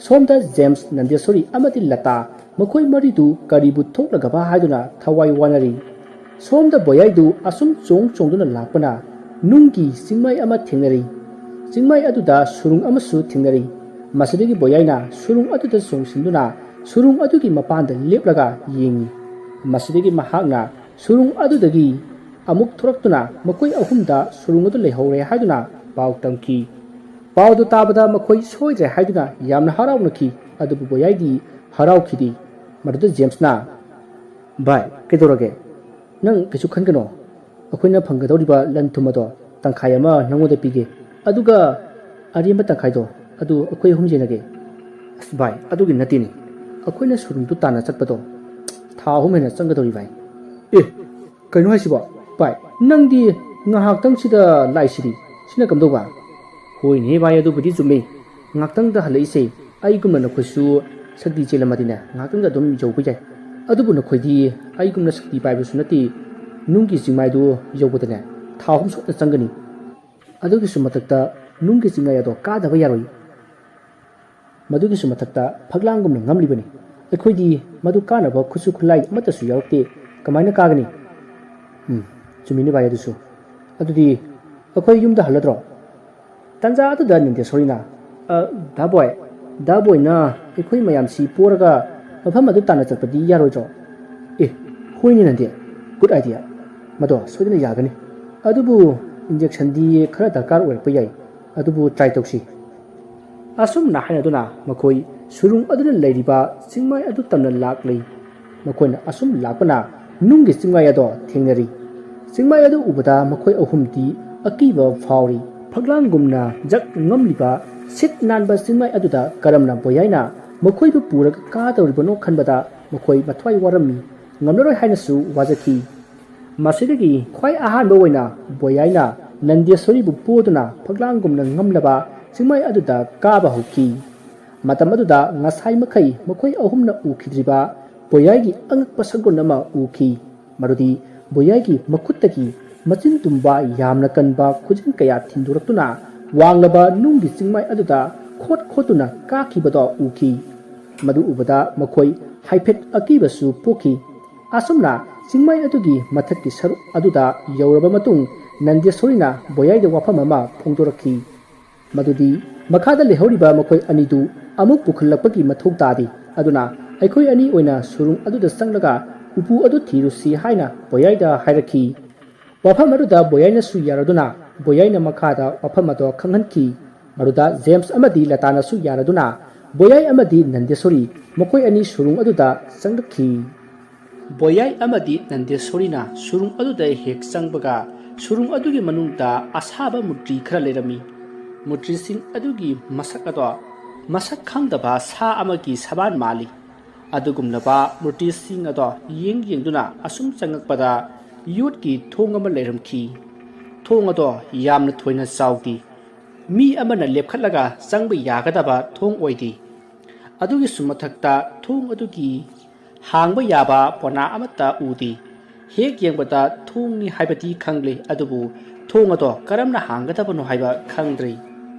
ꯁꯣꯝꯗ ꯖꯦꯝꯁ ꯅꯟꯗꯦꯁꯣꯔꯤ ꯑꯃꯗꯤ ꯂꯇꯥ ꯃꯈꯣꯏ ꯃꯔꯤꯗꯨ ꯀꯔꯤꯕꯨ ꯊꯣꯛꯂꯒꯕ ꯍꯥꯏꯗꯨꯅ ꯊꯋꯥꯏ ꯋꯥꯅꯔꯤ ꯁꯣꯝꯗ ꯕꯣꯌꯥꯏꯗꯨ ꯑꯁꯨꯝ ꯆꯣꯡꯗꯨꯅ ꯂꯥꯛꯄꯅ ꯅꯨꯡꯒꯤ ꯆꯤꯡꯃꯩ ꯑꯃ ꯊꯦꯡꯅꯔꯤ ꯆꯤꯡꯃꯩ ꯑꯗꯨꯗ ꯁꯨꯔꯨꯡ ꯑꯃꯁꯨ ꯊꯦꯡꯅꯔꯤ ꯃꯁꯤꯗꯒꯤ ꯕꯣꯌꯥꯏꯅ ꯁꯨꯔꯨꯡ ꯑꯗꯨꯗ ꯆꯣꯡꯁꯤꯟꯗꯨꯅ ꯁꯨꯔꯨꯡ ꯑꯗꯨꯒꯤ ꯃꯄꯥꯟꯗ ꯂꯦꯞꯂꯒ ꯌꯦꯡꯉꯤ ꯃꯁꯤꯗꯒꯤ ꯃꯍꯥꯛꯅ ꯁꯨꯔꯨꯡ ꯑꯗꯨꯗꯒꯤ ꯑꯃꯨꯛ ꯊꯣꯔꯛꯇꯨꯅ ꯃꯈꯣꯏ ꯑꯍꯨꯝꯗ ꯁꯨꯔꯨꯡ ꯑꯗꯨ ꯂꯩꯍꯧꯔꯦ ꯍꯥꯏꯗꯨꯅ ꯄꯥꯎ ꯇꯝꯈꯤ ꯄꯥꯎꯗꯨ ꯇꯥꯕꯗ ꯃꯈꯣꯏ ꯁꯣꯏꯗ꯭ꯔꯦ ꯍꯥꯏꯗꯨꯅ ꯌꯥꯝꯅ ꯍꯔꯥꯎꯅꯈꯤ ꯑꯗꯨꯕꯨ ꯕꯣꯌꯥꯏꯗꯤ ꯍꯔꯥꯎꯈꯤꯗꯦ ꯃꯗꯨꯗ ꯖꯦꯝꯁꯅ ꯚꯥꯏ ꯀꯩꯗꯧꯔꯒꯦ ꯅꯪ ꯀꯩꯁꯨ ꯈꯟꯒꯅꯣ ꯑꯩꯈꯣꯏꯅ ꯐꯪꯒꯗꯧꯔꯤꯕ ꯂꯟ ꯊꯨꯝ ꯑꯗꯣ ꯇꯪꯈꯥꯏ ꯑꯃ ꯅꯪꯉꯣꯟꯗ ꯄꯤꯒꯦ ꯑꯗꯨꯒ ꯑꯔꯦꯝꯕ ꯇꯪꯈꯥꯏꯗꯣ ꯑꯗꯨ ꯑꯩꯈꯣꯏ ꯑꯍꯨꯝ ꯌꯦꯟꯅꯒꯦ ꯑꯁ ꯚꯥꯏ ꯑꯗꯨꯒꯤ ꯅꯠꯇꯦꯅꯦ ꯑꯩꯈꯣꯏꯅ ꯁꯨꯔꯨꯡꯗꯨ ꯇꯥꯟꯅ ꯆꯠꯄꯗോ ꯊꯥ 3 ꯍꯦꯟꯅ ꯆꯪꯒꯗꯧꯔꯤ ꯚꯥꯏ ꯑꯦ ꯀꯩꯅꯣ ꯍꯥꯏꯁꯤꯕꯣ ꯚꯥꯏ ꯅꯪꯗꯤ ꯉꯥꯏꯍꯥꯛꯇꯪꯁꯤꯗ ꯂꯥꯛꯏꯁꯤꯗꯤ ꯁꯤꯅ ꯀꯝꯗꯧꯕ ꯍꯣꯏꯅꯦ ꯚꯥꯏ ꯑꯗꯨꯕꯨꯗꯤ ꯆꯨꯝꯃꯤ ꯉꯥꯛꯇꯪꯗ ꯍꯜꯂꯛꯏꯁꯦ ꯑꯩꯒꯨꯝꯅ ꯅꯈꯣꯏꯁꯨ ꯁꯛꯇꯤ ꯆꯦꯜꯂꯝꯃꯗꯤꯅꯦ ꯉꯥꯛꯇꯪꯗ ꯑꯗꯨꯝ ꯌꯧꯕ ꯌꯥꯏ ꯑꯗꯨꯕꯨ ꯅꯈꯣꯏꯗꯤ ꯑꯩꯒꯨꯝꯅ ꯁꯛꯇꯤ ꯄꯥꯏꯕꯁꯨ ꯅꯠꯇꯦ ꯅꯨꯡꯒꯤ ꯆꯤꯡꯃꯥꯏꯗꯨ ꯌꯧꯕꯗꯅꯦ ꯊꯥ 3 ꯁꯣꯛꯅ ꯆꯪꯒꯅꯤ ꯑꯗꯨꯒꯤꯁꯨ ꯃꯊꯛꯇ ꯅꯨꯡꯒꯤ ꯆꯤꯡꯃꯥꯏ ꯑꯗꯣ ꯀꯥꯗꯕ ꯌꯥꯔꯣꯏ ꯃꯗꯨꯒꯤꯁꯨ ꯃꯊꯛꯇ ꯐꯛꯂꯥꯡꯒꯨꯝꯅ ꯉꯝꯂꯤꯕꯅꯤ ꯑꯩꯈꯣꯏꯗꯤ ꯃꯗꯨ ꯀꯥꯅꯕ ꯈꯨꯠꯁꯨ ꯈꯨꯠꯂꯥꯏ ꯑꯃꯠꯇꯁꯨ ꯌꯥꯎꯔꯛꯇꯦ ꯀꯃꯥꯏꯅ ꯀꯥꯒꯅꯤ ꯆꯨꯝꯃꯤꯅꯤ ꯚꯥꯏ ꯑꯗꯨꯁꯨ ꯑꯗꯨꯗꯤ ꯑꯩꯈꯣꯏ ꯌꯨꯝꯗ ꯍꯜꯂꯗ꯭ꯔꯣ ꯇꯟꯖꯥ ꯑꯗꯨꯗ ꯅꯟꯗꯦꯁꯣꯔꯤꯅ ꯗꯥ ꯕꯣꯏꯅ ꯑꯩꯈꯣꯏ ꯃꯌꯥꯝꯁꯤ ꯄꯣꯔꯒ ꯃꯐꯝ ꯑꯗꯨ ꯇꯥꯟꯅ ꯆꯠꯄꯗꯤ ꯌꯥꯔꯣꯏꯗ꯭ꯔꯣ ꯑꯦ ꯍꯣꯏꯅꯦ ꯅꯟꯗꯦ ꯒꯨꯗ ꯑꯥꯏꯗꯤꯌꯥ ꯃꯗꯣ ꯁꯣꯏꯗꯅ ꯌꯥꯒꯅꯤ ꯑꯗꯨꯕꯨ ꯏꯟꯖꯦꯛꯁꯟꯗꯤ ꯈꯔ ꯗꯔꯀꯥꯔ ꯑꯣꯏꯔꯛꯄ ꯌꯥꯏ ꯑꯗꯨꯕꯨ ꯇ꯭ꯔꯥꯏ ꯇꯧꯁꯤ ꯑꯁꯨꯝꯅ ꯍꯥꯏꯅꯗꯨꯅ ꯃꯈꯣꯏ ꯁꯨꯔꯨꯡ ꯑꯗꯨꯗ ꯂꯩꯔꯤꯕ ꯆꯤꯡꯃꯥꯏ ꯑꯗꯨ ꯇꯝꯅ ꯂꯥꯛꯂꯤ ꯃꯈꯣꯏꯅ ꯑꯁꯨꯝ ꯂꯥꯛꯄꯅ ꯅꯨꯡꯒꯤ ꯆꯤꯡꯃꯥꯏ ꯑꯗꯣ ꯊꯦꯡꯅꯔꯤ ꯆꯤꯡꯃꯥꯏ ꯑꯗꯨ ꯎꯕꯗ ꯃꯈꯣꯏ ꯑꯍꯨꯝꯗꯤ ꯑꯀꯤꯕ ꯐꯥꯎꯔꯤ ꯐꯛꯂꯥꯡꯒꯨꯝꯅ ꯖꯛ ꯉꯝꯂꯤꯕ ꯁꯤꯠ ꯅꯥꯟꯕ ꯆꯤꯡꯃꯥꯏ ꯑꯗꯨꯗ ꯀꯔꯝꯅ ꯕꯣꯌꯥꯏꯅ ꯃꯈꯣꯏꯕꯨ ꯄꯨꯔꯒ ꯀꯥꯗꯧꯔꯤꯕꯅꯣ ꯈꯟꯕꯗ ꯃꯈꯣꯏ ꯃꯊ꯭ꯋꯥꯏ ꯋꯥꯔꯝꯃꯤ ꯉꯝꯂꯔꯣꯏ ꯍꯥꯏꯅꯁꯨ ꯋꯥꯖꯈꯤ ꯃꯁꯤꯗꯒꯤ ꯈ꯭ꯋꯥꯏ ꯑꯍꯥꯟꯕ ꯑꯣꯏꯅ ꯕꯣꯌꯥꯏꯅ ꯅꯟꯗꯦꯁꯣꯔꯤꯕꯨ ꯄꯣꯗꯨꯅ ꯐꯛꯂꯥꯡꯒꯨꯝꯅ ꯉꯝꯂꯕ ꯆꯤꯡꯃꯥꯏ ꯑꯗꯨꯗ ꯀꯥꯕ ꯍꯧꯈꯤ ꯃꯇꯝ ꯑꯗꯨꯗ ꯉꯁꯥꯏ ꯃꯈꯩ ꯃꯈꯣꯏ ꯑꯍꯨꯝꯅ ꯎꯈꯤꯗ꯭ꯔꯤꯕ ꯕꯣꯌꯥꯏꯒꯤ ꯑꯉꯛꯄ ꯁꯛꯂꯣꯟ ꯑꯃ ꯎꯈꯤ ꯃꯗꯨꯗꯤ ꯕꯣꯌꯥꯏꯒꯤ ꯃꯈꯨꯠꯇꯒꯤ ꯃꯆꯤꯟ ꯇꯨꯝꯕ ꯌꯥꯝꯅ ꯀꯟꯕ ꯈꯨꯖꯤꯟ ꯀꯌꯥ ꯊꯤꯟꯗꯣꯔꯛꯇꯨꯅ ꯋꯥꯡꯂꯕ ꯅꯨꯡꯒꯤ ꯆꯤꯡꯃꯥꯏ ꯑꯗꯨꯗ ꯈꯣꯠꯇꯨꯅ ꯀꯥꯈꯤꯕꯗꯣ ꯎꯈꯤ ꯃꯗꯨ ꯎꯕꯗ ꯃꯈꯣꯏ ꯍꯥꯏꯐꯦꯠ ꯑꯀꯤꯕꯁꯨ ꯄꯣꯛꯈꯤ ꯑꯁꯨꯝꯅ ꯆꯤꯡꯃꯥꯏ ꯑꯗꯨꯒꯤ ꯃꯊꯛꯀꯤ ꯁꯔꯨꯛ ꯑꯗꯨꯗ ꯌꯧꯔꯕ ꯃꯇꯨꯡ ꯅꯟꯗꯦꯁꯣꯔꯤꯅ ꯕꯣꯌꯥꯏꯗ ꯋꯥꯐꯝ ꯑꯃ ꯐꯣꯡꯗꯣꯔꯛꯈꯤ ꯃꯗꯨꯗꯤ ꯃꯈꯥꯗ ꯂꯩꯍꯧꯔꯤꯕ ꯃꯈꯣꯏ ꯑꯅꯤꯗꯨ ꯑꯃꯨꯛ ꯄꯨꯈꯠꯂꯛꯄꯒꯤ ꯃꯊꯧ ꯇꯥꯗꯦ ꯑꯗꯨꯅ ꯑꯩꯈꯣꯏ ꯑꯅꯤ ꯑꯣꯏꯅ ꯁꯨꯔꯨꯡ ꯑꯗꯨꯗ ꯆꯪꯂꯒ ꯎꯄꯨ ꯑꯗꯨ ꯊꯤꯔꯨꯁꯤ ꯍꯥꯏꯅ ꯕꯣꯌꯥꯏꯗ ꯍꯥꯏꯔꯛꯈꯤ ꯋꯥꯐꯝ ꯑꯗꯨꯗ ꯕꯣꯌꯥꯏꯅꯁꯨ ꯌꯥꯔꯗꯨꯅ ꯕꯣꯌꯥꯏꯅ ꯃꯈꯥꯗ ꯋꯥꯐꯝ ꯑꯗꯨ ꯈꯪꯍꯟꯈꯤ ꯃꯗꯨꯗ ꯖꯦꯝꯁ ꯑꯃꯗꯤ ꯂꯇꯥꯅꯁꯨ ꯌꯥꯔꯗꯨꯅ ꯕꯣꯌꯥꯏ ꯑꯃꯗꯤ ꯅꯟꯗꯦꯁꯣꯔꯤ ꯃꯈꯣꯏ ꯑꯅꯤ ꯁꯨꯔꯨꯡ ꯑꯗꯨꯗ ꯆꯪꯂꯛꯈꯤ ꯕꯣꯌꯥꯏ ꯑꯃꯗꯤ ꯅꯟꯗꯦꯁꯣꯔꯤꯅ ꯁꯨꯔꯨꯡ ꯑꯗꯨꯗ ꯍꯦꯛ ꯆꯪꯕꯒ ꯁꯨꯔꯨꯡ ꯑꯗꯨꯒꯤ ꯃꯅꯨꯡꯗ ꯑꯁꯥꯕ ꯃꯨꯔꯇꯤ ꯈꯔ ꯂꯩꯔꯝꯃꯤ ꯃꯨꯔꯇꯤꯁꯤꯡ ꯑꯗꯨꯒꯤ ꯃꯁꯛ ꯑꯗꯣ ꯃꯁꯛ ꯈꯪꯗꯕ ꯁꯥ ꯑꯃꯒꯤ ꯁꯕꯥꯟ ꯃꯥꯜꯂꯤ ꯑꯗꯨꯒꯨꯝꯂꯕ ꯃꯨꯔꯇꯤꯁꯤꯡ ꯑꯗꯣ ꯌꯦꯡꯗꯨꯅ ꯑꯁꯨꯝ ꯆꯪꯉꯛꯄꯗ ꯌꯣꯠꯀꯤ ꯊꯣꯡ ꯑꯃ ꯂꯩꯔꯝꯈꯤ ꯊꯣꯡ ꯑꯗꯣ ꯌꯥꯝꯅ ꯊꯣꯏꯅ ꯆꯥꯎꯗꯦ ꯃꯤ ꯑꯃꯅ ꯂꯦꯞꯈꯠꯂꯒ ꯆꯪꯕ ꯌꯥꯒꯗꯕ ꯊꯣꯡ ꯑꯣꯏꯗꯦ ꯑꯗꯨꯒꯤꯁꯨ ꯃꯊꯛꯇ ꯊꯣꯡ ꯑꯗꯨꯒꯤ ꯍꯥꯡꯕ ꯌꯥꯕ ꯄꯣꯅꯥ ꯑꯃꯠꯇ ꯎꯗꯦ ꯍꯦꯛ ꯌꯦꯡꯕꯗ ꯊꯣꯡꯅꯤ ꯍꯥꯏꯕꯗꯤ ꯈꯪꯂꯦ ꯑꯗꯨꯕꯨ ꯊꯣꯡ ꯑꯗꯣ ꯀꯔꯝꯅ ꯍꯥꯡꯒꯗꯕꯅꯣ ꯍꯥꯏꯕ ꯈꯪꯗ꯭ꯔꯤ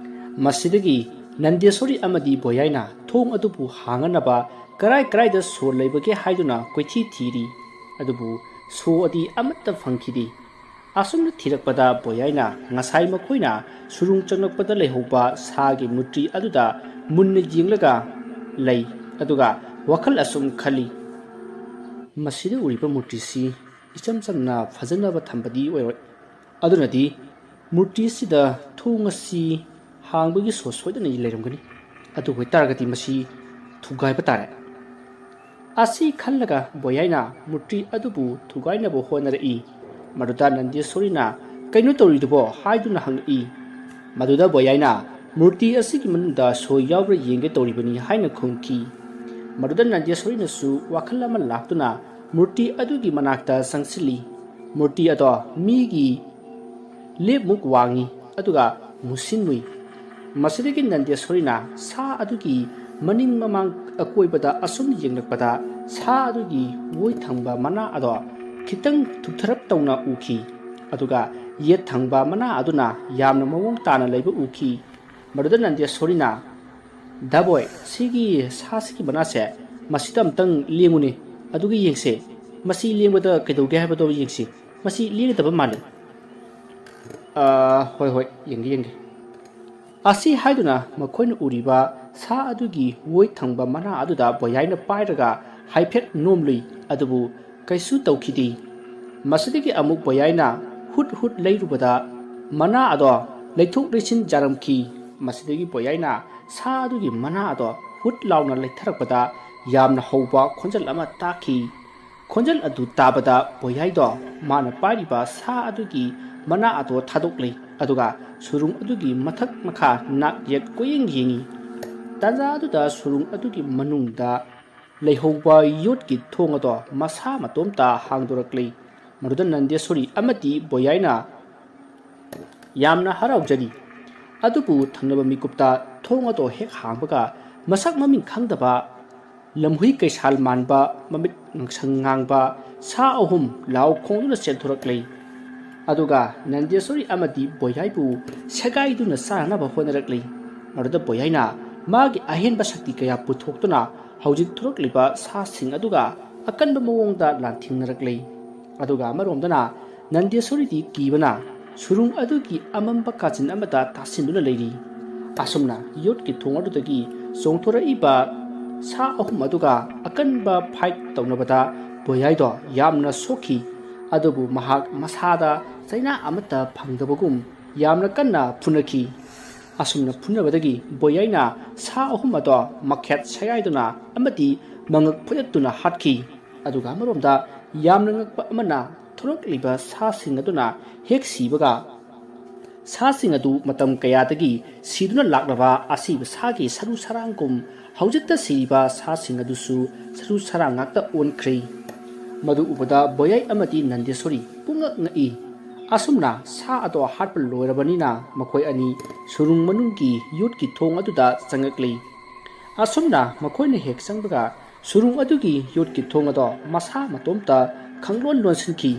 ꯃꯁꯤꯗꯒꯤ ꯅꯟꯗꯦꯁꯣꯔꯤ ꯑꯃꯗꯤ ꯕꯣꯌꯥꯏꯅ ꯊꯣꯡ ꯑꯗꯨꯕꯨ ꯍꯥꯡꯅꯕ ꯀꯔꯥꯏꯗ ꯁꯣ ꯂꯩꯕꯒꯦ ꯍꯥꯏꯗꯨꯅ ꯀꯣꯏꯊꯤ ꯊꯤꯔꯤ ꯑꯗꯨꯕꯨ ꯁꯣ ꯑꯗꯤ ꯑꯃꯠꯇ ꯐꯪꯈꯤꯗꯦ ꯑꯁꯨꯝꯅ ꯊꯤꯔꯛꯄꯗ ꯕꯣꯌꯥꯏꯅ ꯉꯁꯥꯏ ꯃꯈꯣꯏꯅ ꯁꯨꯔꯨꯡ ꯆꯪꯂꯛꯄꯗ ꯂꯩꯍꯧꯕ ꯁꯥꯒꯤ ꯃꯨꯔꯇꯤ ꯑꯗꯨꯗ ꯃꯨꯟꯅ ꯌꯦꯡꯂꯒ ꯂꯩ ꯑꯗꯨꯒ ꯋꯥꯈꯜ ꯑꯁꯨꯝ ꯈꯜꯂꯤ ꯃꯁꯤꯗ ꯎꯔꯤꯕ ꯃꯨꯔꯇꯤꯁꯤ ꯏꯆꯝ ꯆꯝꯅ ꯐꯖꯅꯕ ꯊꯝꯕꯗꯤ ꯑꯣꯏꯔꯣꯏ ꯑꯗꯨꯅꯗꯤ ꯃꯨꯔꯇꯤꯁꯤꯗ ꯊꯣꯡ ꯑꯁꯤ ꯍꯥꯡꯕꯒꯤ ꯁꯣ ꯁꯣꯏꯗꯅ ꯂꯩꯔꯝꯒꯅꯤ ꯑꯗꯨ ꯑꯣꯏꯇꯥꯔꯒꯗꯤ ꯃꯁꯤ ꯊꯨꯒꯥꯏꯕ ꯇꯥꯔꯦ ꯑꯁꯤ ꯈꯜꯂꯒ ꯕꯣꯌꯥꯏꯅ ꯃꯨꯔꯇꯤ ꯑꯗꯨꯕꯨ ꯊꯨꯒꯥꯏꯅꯕ ꯍꯣꯠꯅꯔꯛꯏ ꯃꯗꯨꯗ ꯅꯟꯗꯦꯁꯣꯔꯤꯅ ꯀꯩꯅꯣ ꯇꯧꯔꯤꯗꯨꯕꯣ ꯍꯥꯏꯗꯨꯅ ꯍꯪꯉꯛꯏ ꯃꯗꯨꯗ ꯕꯣꯌꯥꯏꯅ ꯃꯨꯔꯇꯤ ꯑꯁꯤꯒꯤ ꯃꯅꯨꯡꯗ ꯁꯣ ꯌꯥꯎꯕ꯭ꯔꯥ ꯌꯦꯡꯒꯦ ꯇꯧꯔꯤꯕꯅꯤ ꯍꯥꯏꯅ ꯈꯨꯝꯈꯤ ꯃꯗꯨꯗ ꯅꯟꯗꯦꯁꯣꯔꯤꯅꯁꯨ ꯋꯥꯈꯜ ꯑꯃ ꯂꯥꯛꯇꯨꯅ ꯃꯨꯔꯇꯤ ꯑꯗꯨꯒꯤ ꯃꯅꯥꯛꯇ ꯆꯪꯁꯤꯜꯂꯤ ꯃꯨꯔꯇꯤ ꯑꯗꯣ ꯃꯤꯒꯤ ꯂꯦꯞꯃꯨꯛ ꯋꯥꯡꯉꯤ ꯑꯗꯨꯒ ꯃꯨꯁꯤꯟ ꯃꯨꯏ ꯃꯁꯤꯗꯒꯤ ꯅꯟꯗꯦꯁꯣꯔꯤꯅ ꯁꯥ ꯑꯗꯨꯒꯤ ꯃꯅꯤꯡ ꯃꯃꯥꯡ ꯑꯀꯣꯏꯕꯗ ꯑꯁꯨꯝ ꯌꯦꯡꯂꯛꯄꯗ ꯁꯥ ꯑꯗꯨꯒꯤ ꯑꯣꯏ ꯊꯪꯕ ꯃꯅꯥ ꯑꯗꯣ ꯈꯤꯇꯪ ꯊꯨꯞꯊꯔꯞ ꯇꯧꯅ ꯎꯈꯤ ꯑꯗꯨꯒ ꯌꯦꯠ ꯊꯪꯕ ꯃꯅꯥ ꯑꯗꯨꯅ ꯌꯥꯝꯅ ꯃꯑꯣꯡ ꯇꯥꯅ ꯂꯩꯕ ꯎꯈꯤ ꯃꯗꯨꯗ ꯅꯟꯗꯦꯁꯣꯔꯤꯅ ꯗꯕꯣꯏ ꯁꯤꯒꯤ ꯁꯥꯁꯤꯒꯤ ꯃꯅꯥꯁꯦ ꯃꯁꯤꯗ ꯑꯝꯇꯪ ꯂꯦꯡꯉꯨꯅꯦ ꯑꯗꯨꯒ ꯌꯦꯡꯁꯦ ꯃꯁꯤ ꯂꯦꯡꯕꯗ ꯀꯩꯗꯧꯒꯦ ꯍꯥꯏꯕꯗꯣ ꯌꯦꯡꯁꯤ ꯃꯁꯤ ꯂꯦꯡꯒꯗꯕ ꯃꯥꯜꯂꯤ ꯍꯣꯏ ꯍꯣꯏ ꯌꯦꯡꯒꯦ ꯑꯁꯤ ꯍꯥꯏꯗꯨꯅ ꯃꯈꯣꯏꯅ ꯎꯔꯤꯕ ꯁꯥ ꯑꯗꯨꯒꯤ ꯋꯣꯏ ꯊꯪꯕ ꯃꯅꯥ ꯑꯗꯨꯗ ꯕꯣꯌꯥꯏꯅ ꯄꯥꯏꯔꯒ ꯍꯥꯏꯐꯦꯠ ꯅꯣꯝꯂꯨꯏ ꯑꯗꯨꯕꯨ ꯀꯩꯁꯨ ꯇꯧꯈꯤꯗꯦ ꯃꯁꯤꯗꯒꯤ ꯑꯃꯨꯛ ꯕꯣꯌꯥꯏꯅ ꯍꯨꯠ ꯂꯩꯔꯨꯕꯗ ꯃꯅꯥ ꯑꯗꯣ ꯂꯩꯊꯣꯛ ꯂꯩꯁꯤꯟ ꯌꯥꯔꯝꯈꯤ ꯃꯁꯤꯗꯒꯤ ꯕꯣꯌꯥꯏꯅ ꯁꯥ ꯑꯗꯨꯒꯤ ꯃꯅꯥ ꯑꯗꯣ ꯍꯨꯠ ꯂꯥꯎꯅ ꯂꯩꯊꯔꯛꯄꯗ ꯌꯥꯝꯅ ꯍꯧꯕ ꯈꯣꯟꯖꯦꯜ ꯑꯃ ꯇꯥꯈꯤ ꯈꯣꯟꯖꯦꯜ ꯑꯗꯨ ꯇꯥꯕꯗ ꯕꯣꯌꯥꯏꯗꯣ ꯃꯥꯅ ꯄꯥꯏꯔꯤꯕ ꯁꯥ ꯑꯗꯨꯒꯤ ꯃꯅꯥ ꯑꯗꯣ ꯊꯥꯗꯣꯛꯂꯤ ꯑꯗꯨꯒ ꯁꯨꯔꯨꯡ ꯑꯗꯨꯒꯤ ꯃꯊꯛ ꯃꯈꯥ ꯅꯥꯛ ꯌꯦꯠ ꯀꯣꯏꯌꯦꯡ ꯌꯦꯡꯉꯤ ꯇꯥꯟꯖꯥ ꯑꯗꯨꯗ ꯁꯨꯔꯨꯡ ꯑꯗꯨꯒꯤ ꯃꯅꯨꯡꯗ ꯂꯩꯍꯧꯕ ꯌꯣꯠꯀꯤ ꯊꯣꯡ ꯑꯗꯣ ꯃꯁꯥ ꯃꯇꯣꯝꯇ ꯍꯥꯡꯗꯣꯔꯛꯂꯤ ꯃꯗꯨꯗ ꯅꯟꯗꯦꯁꯣꯔꯤ ꯑꯃꯗꯤ ꯕꯣꯌꯥꯏꯅ ꯌꯥꯝꯅ ꯍꯔꯥꯎꯖꯔꯤ ꯑꯗꯨꯕꯨ ꯊꯪꯅꯕ ꯃꯤꯀꯨꯞꯇ ꯊꯣꯡ ꯑꯗꯣ ꯍꯦꯛ ꯍꯥꯡꯕꯒ ꯃꯁꯛ ꯃꯃꯤꯡ ꯈꯪꯗꯕ ꯂꯝꯍꯨꯏ ꯀꯩꯁꯥꯜ ꯃꯥꯟꯕ ꯃꯃꯤꯠ ꯉꯥꯡꯁꯪ ꯉꯥꯡꯕ ꯁꯥ ꯑꯍꯨꯝ ꯂꯥꯎ ꯈꯣꯡꯗꯨꯅ ꯆꯦꯟꯊꯣꯔꯛꯂꯤ ꯑꯗꯨꯒ ꯅꯟꯗꯦꯁꯣꯔꯤ ꯑꯃꯗꯤ ꯕꯣꯌꯥꯏꯕꯨ ꯁꯦꯒꯥꯏꯗꯨꯅ ꯆꯥꯅꯅꯕ ꯍꯣꯠꯅꯔꯛꯂꯤ ꯃꯗꯨꯗ ꯕꯣꯌꯥꯏꯅ ꯃꯥꯒꯤ ꯑꯍꯦꯟꯕ ꯁꯛꯇꯤ ꯀꯌꯥ ꯄꯨꯊꯣꯛꯇꯨꯅ ꯍꯧꯖꯤꯛ ꯊꯣꯔꯛꯂꯤꯕ ꯁꯥꯁꯤꯡ ꯑꯗꯨꯒ ꯑꯀꯟꯕ ꯃꯑꯣꯡꯗ ꯂꯥꯟꯊꯦꯡꯅꯔꯛꯂꯤ ꯑꯗꯨꯒ ꯑꯃꯔꯣꯝꯗꯅ ꯅꯟꯗꯦꯁꯣꯔꯤꯗꯤ ꯀꯤꯕꯅ ꯁꯨꯔꯨꯡ ꯑꯗꯨꯒꯤ ꯑꯃꯝꯕ ꯀꯥꯆꯤꯟ ꯑꯃꯗ ꯇꯥꯁꯤꯟꯗꯨꯅ ꯂꯩꯔꯤ ꯑꯁꯨꯝꯅ ꯌꯣꯠꯀꯤ ꯊꯣꯡ ꯑꯗꯨꯗꯒꯤ ꯆꯣꯡꯊꯣꯔꯛꯏꯕ ꯁꯥ ꯑꯍꯨꯝ ꯑꯗꯨꯒ ꯑꯀꯟꯕ ꯐꯥꯏꯠ ꯇꯧꯅꯕꯗ ꯕꯣꯌꯥꯏꯗꯣ ꯌꯥꯝꯅ ꯁꯣꯛꯈꯤ ꯑꯗꯨꯕꯨ ꯃꯍꯥꯛ ꯃꯁꯥꯗ ꯆꯩꯅꯥ ꯑꯃꯠꯇ ꯐꯪꯗꯕꯒꯨꯝ ꯌꯥꯝꯅ ꯀꯟꯅ ꯐꯨꯅꯈꯤ ꯑꯁꯨꯝꯅ ꯐꯨꯅꯕꯗꯒꯤ ꯕꯣꯌꯥꯏꯅ ꯁꯥ ꯑꯍꯨꯝ ꯑꯗꯣ ꯃꯈꯦꯠ ꯁꯦꯒꯥꯏꯗꯨꯅ ꯑꯃꯗꯤ ꯃꯉꯛ ꯐꯨꯗꯠꯇꯨꯅ ꯍꯥꯠꯈꯤ ꯑꯗꯨꯒ ꯑꯃꯔꯣꯝꯗ ꯌꯥꯝꯅ ꯉꯛꯄ ꯑꯃꯅ ꯊꯣꯔꯛꯂꯤꯕ ꯁꯥꯁꯤꯡ ꯑꯗꯨꯅ ꯍꯦꯛ ꯁꯤꯕꯒ ꯁꯥꯁꯤꯡ ꯑꯗꯨ ꯃꯇꯝ ꯀꯌꯥꯗꯒꯤ ꯁꯤꯗꯨꯅ ꯂꯥꯛꯂꯕ ꯑꯁꯤꯕ ꯁꯥꯒꯤ ꯁꯔꯨ ꯁꯔꯥꯡꯒꯨꯝ ꯍꯧꯖꯤꯛꯇ ꯁꯤꯔꯤꯕ ꯁꯥꯁꯤꯡ ꯑꯗꯨꯁꯨ ꯁꯔꯨ ꯁꯔꯥꯡ ꯉꯥꯛꯇ ꯑꯣꯟꯈ꯭ꯔꯦ ꯃꯗꯨ ꯎꯕꯗ ꯕꯣꯌꯥꯏ ꯑꯃꯗꯤ ꯅꯟꯗꯦꯁꯣꯔꯤ ꯄꯨꯡꯉꯛ ꯉꯛꯏ ꯑꯁꯨꯝꯅ ꯁꯥ ꯑꯗꯣ ꯍꯥꯠꯄ ꯂꯣꯏꯔꯕꯅꯤꯅ ꯃꯈꯣꯏ ꯑꯅꯤ ꯁꯨꯔꯨꯡ ꯃꯅꯨꯡꯒꯤ ꯌꯣꯠꯀꯤ ꯊꯣꯡ ꯑꯗꯨꯗ ꯆꯪꯉꯛꯂꯤ ꯑꯁꯨꯝꯅ ꯃꯈꯣꯏꯅ ꯍꯦꯛ ꯆꯪꯕꯒ ꯁꯨꯔꯨꯡ ꯑꯗꯨꯒꯤ ꯌꯣꯠꯀꯤ ꯊꯣꯡ ꯑꯗꯣ ꯃꯁꯥ ꯃꯇꯣꯝꯇ ꯈꯪꯂꯣꯟ ꯂꯣꯟꯁꯤꯟꯈꯤ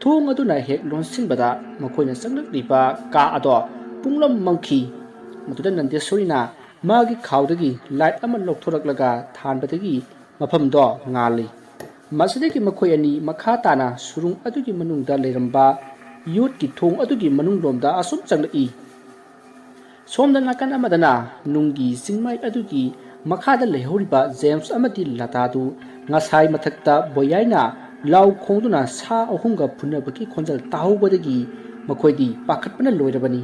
ꯊꯣꯡ ꯑꯗꯨꯅ ꯍꯦꯛ ꯂꯣꯟꯁꯤꯟꯕꯗ ꯃꯈꯣꯏꯅ ꯆꯪꯂꯛꯂꯤꯕ ꯀꯥ ꯑꯗꯣ ꯄꯨꯡꯂꯝ ꯃꯝꯈꯤ ꯃꯗꯨꯗ ꯅꯟꯗꯦꯁꯣꯔꯤꯅ ꯃꯥꯒꯤ ꯈꯥꯎꯗꯒꯤ ꯂꯥꯏꯠ ꯑꯃ ꯂꯧꯊꯣꯔꯛꯂꯒ ꯊꯥꯟꯕꯗꯒꯤ ꯃꯐꯝꯗꯣ ꯉꯥꯜꯂꯤ ꯃꯁꯤꯗꯒꯤ ꯃꯈꯣꯏ ꯑꯅꯤ ꯃꯈꯥ ꯇꯥꯅ ꯁꯨꯔꯨꯡ ꯑꯗꯨꯒꯤ ꯃꯅꯨꯡꯗ ꯂꯩꯔꯝꯕ ꯌꯣꯠꯀꯤ ꯊꯣꯡ ꯑꯗꯨꯒꯤ ꯃꯅꯨꯡꯂꯣꯝꯗ ꯑꯁꯨꯝ ꯆꯪꯂꯛꯏ ꯁꯣꯝꯗ ꯅꯥꯀꯟ ꯑꯃꯗꯅ ꯅꯨꯡꯒꯤ ꯆꯤꯡꯃꯥꯏ ꯑꯗꯨꯒꯤ ꯃꯈꯥꯗ ꯂꯩꯍꯧꯔꯤꯕ ꯖꯦꯝꯁ ꯑꯃꯗꯤ ꯂꯇꯥꯗꯨ ꯉꯁꯥꯏ ꯃꯊꯛꯇ ꯕꯣꯌꯥꯏꯅ ꯂꯥꯎ ꯈꯣꯡꯗꯨꯅ ꯁꯥ ꯑꯍꯨꯝꯒ ꯐꯨꯅꯕꯒꯤ ꯈꯣꯟꯖꯦꯜ ꯇꯥꯍꯧꯕꯗꯒꯤ ꯃꯈꯣꯏꯗꯤ ꯄꯥꯈꯠꯄꯅ ꯂꯣꯏꯔꯕꯅꯤ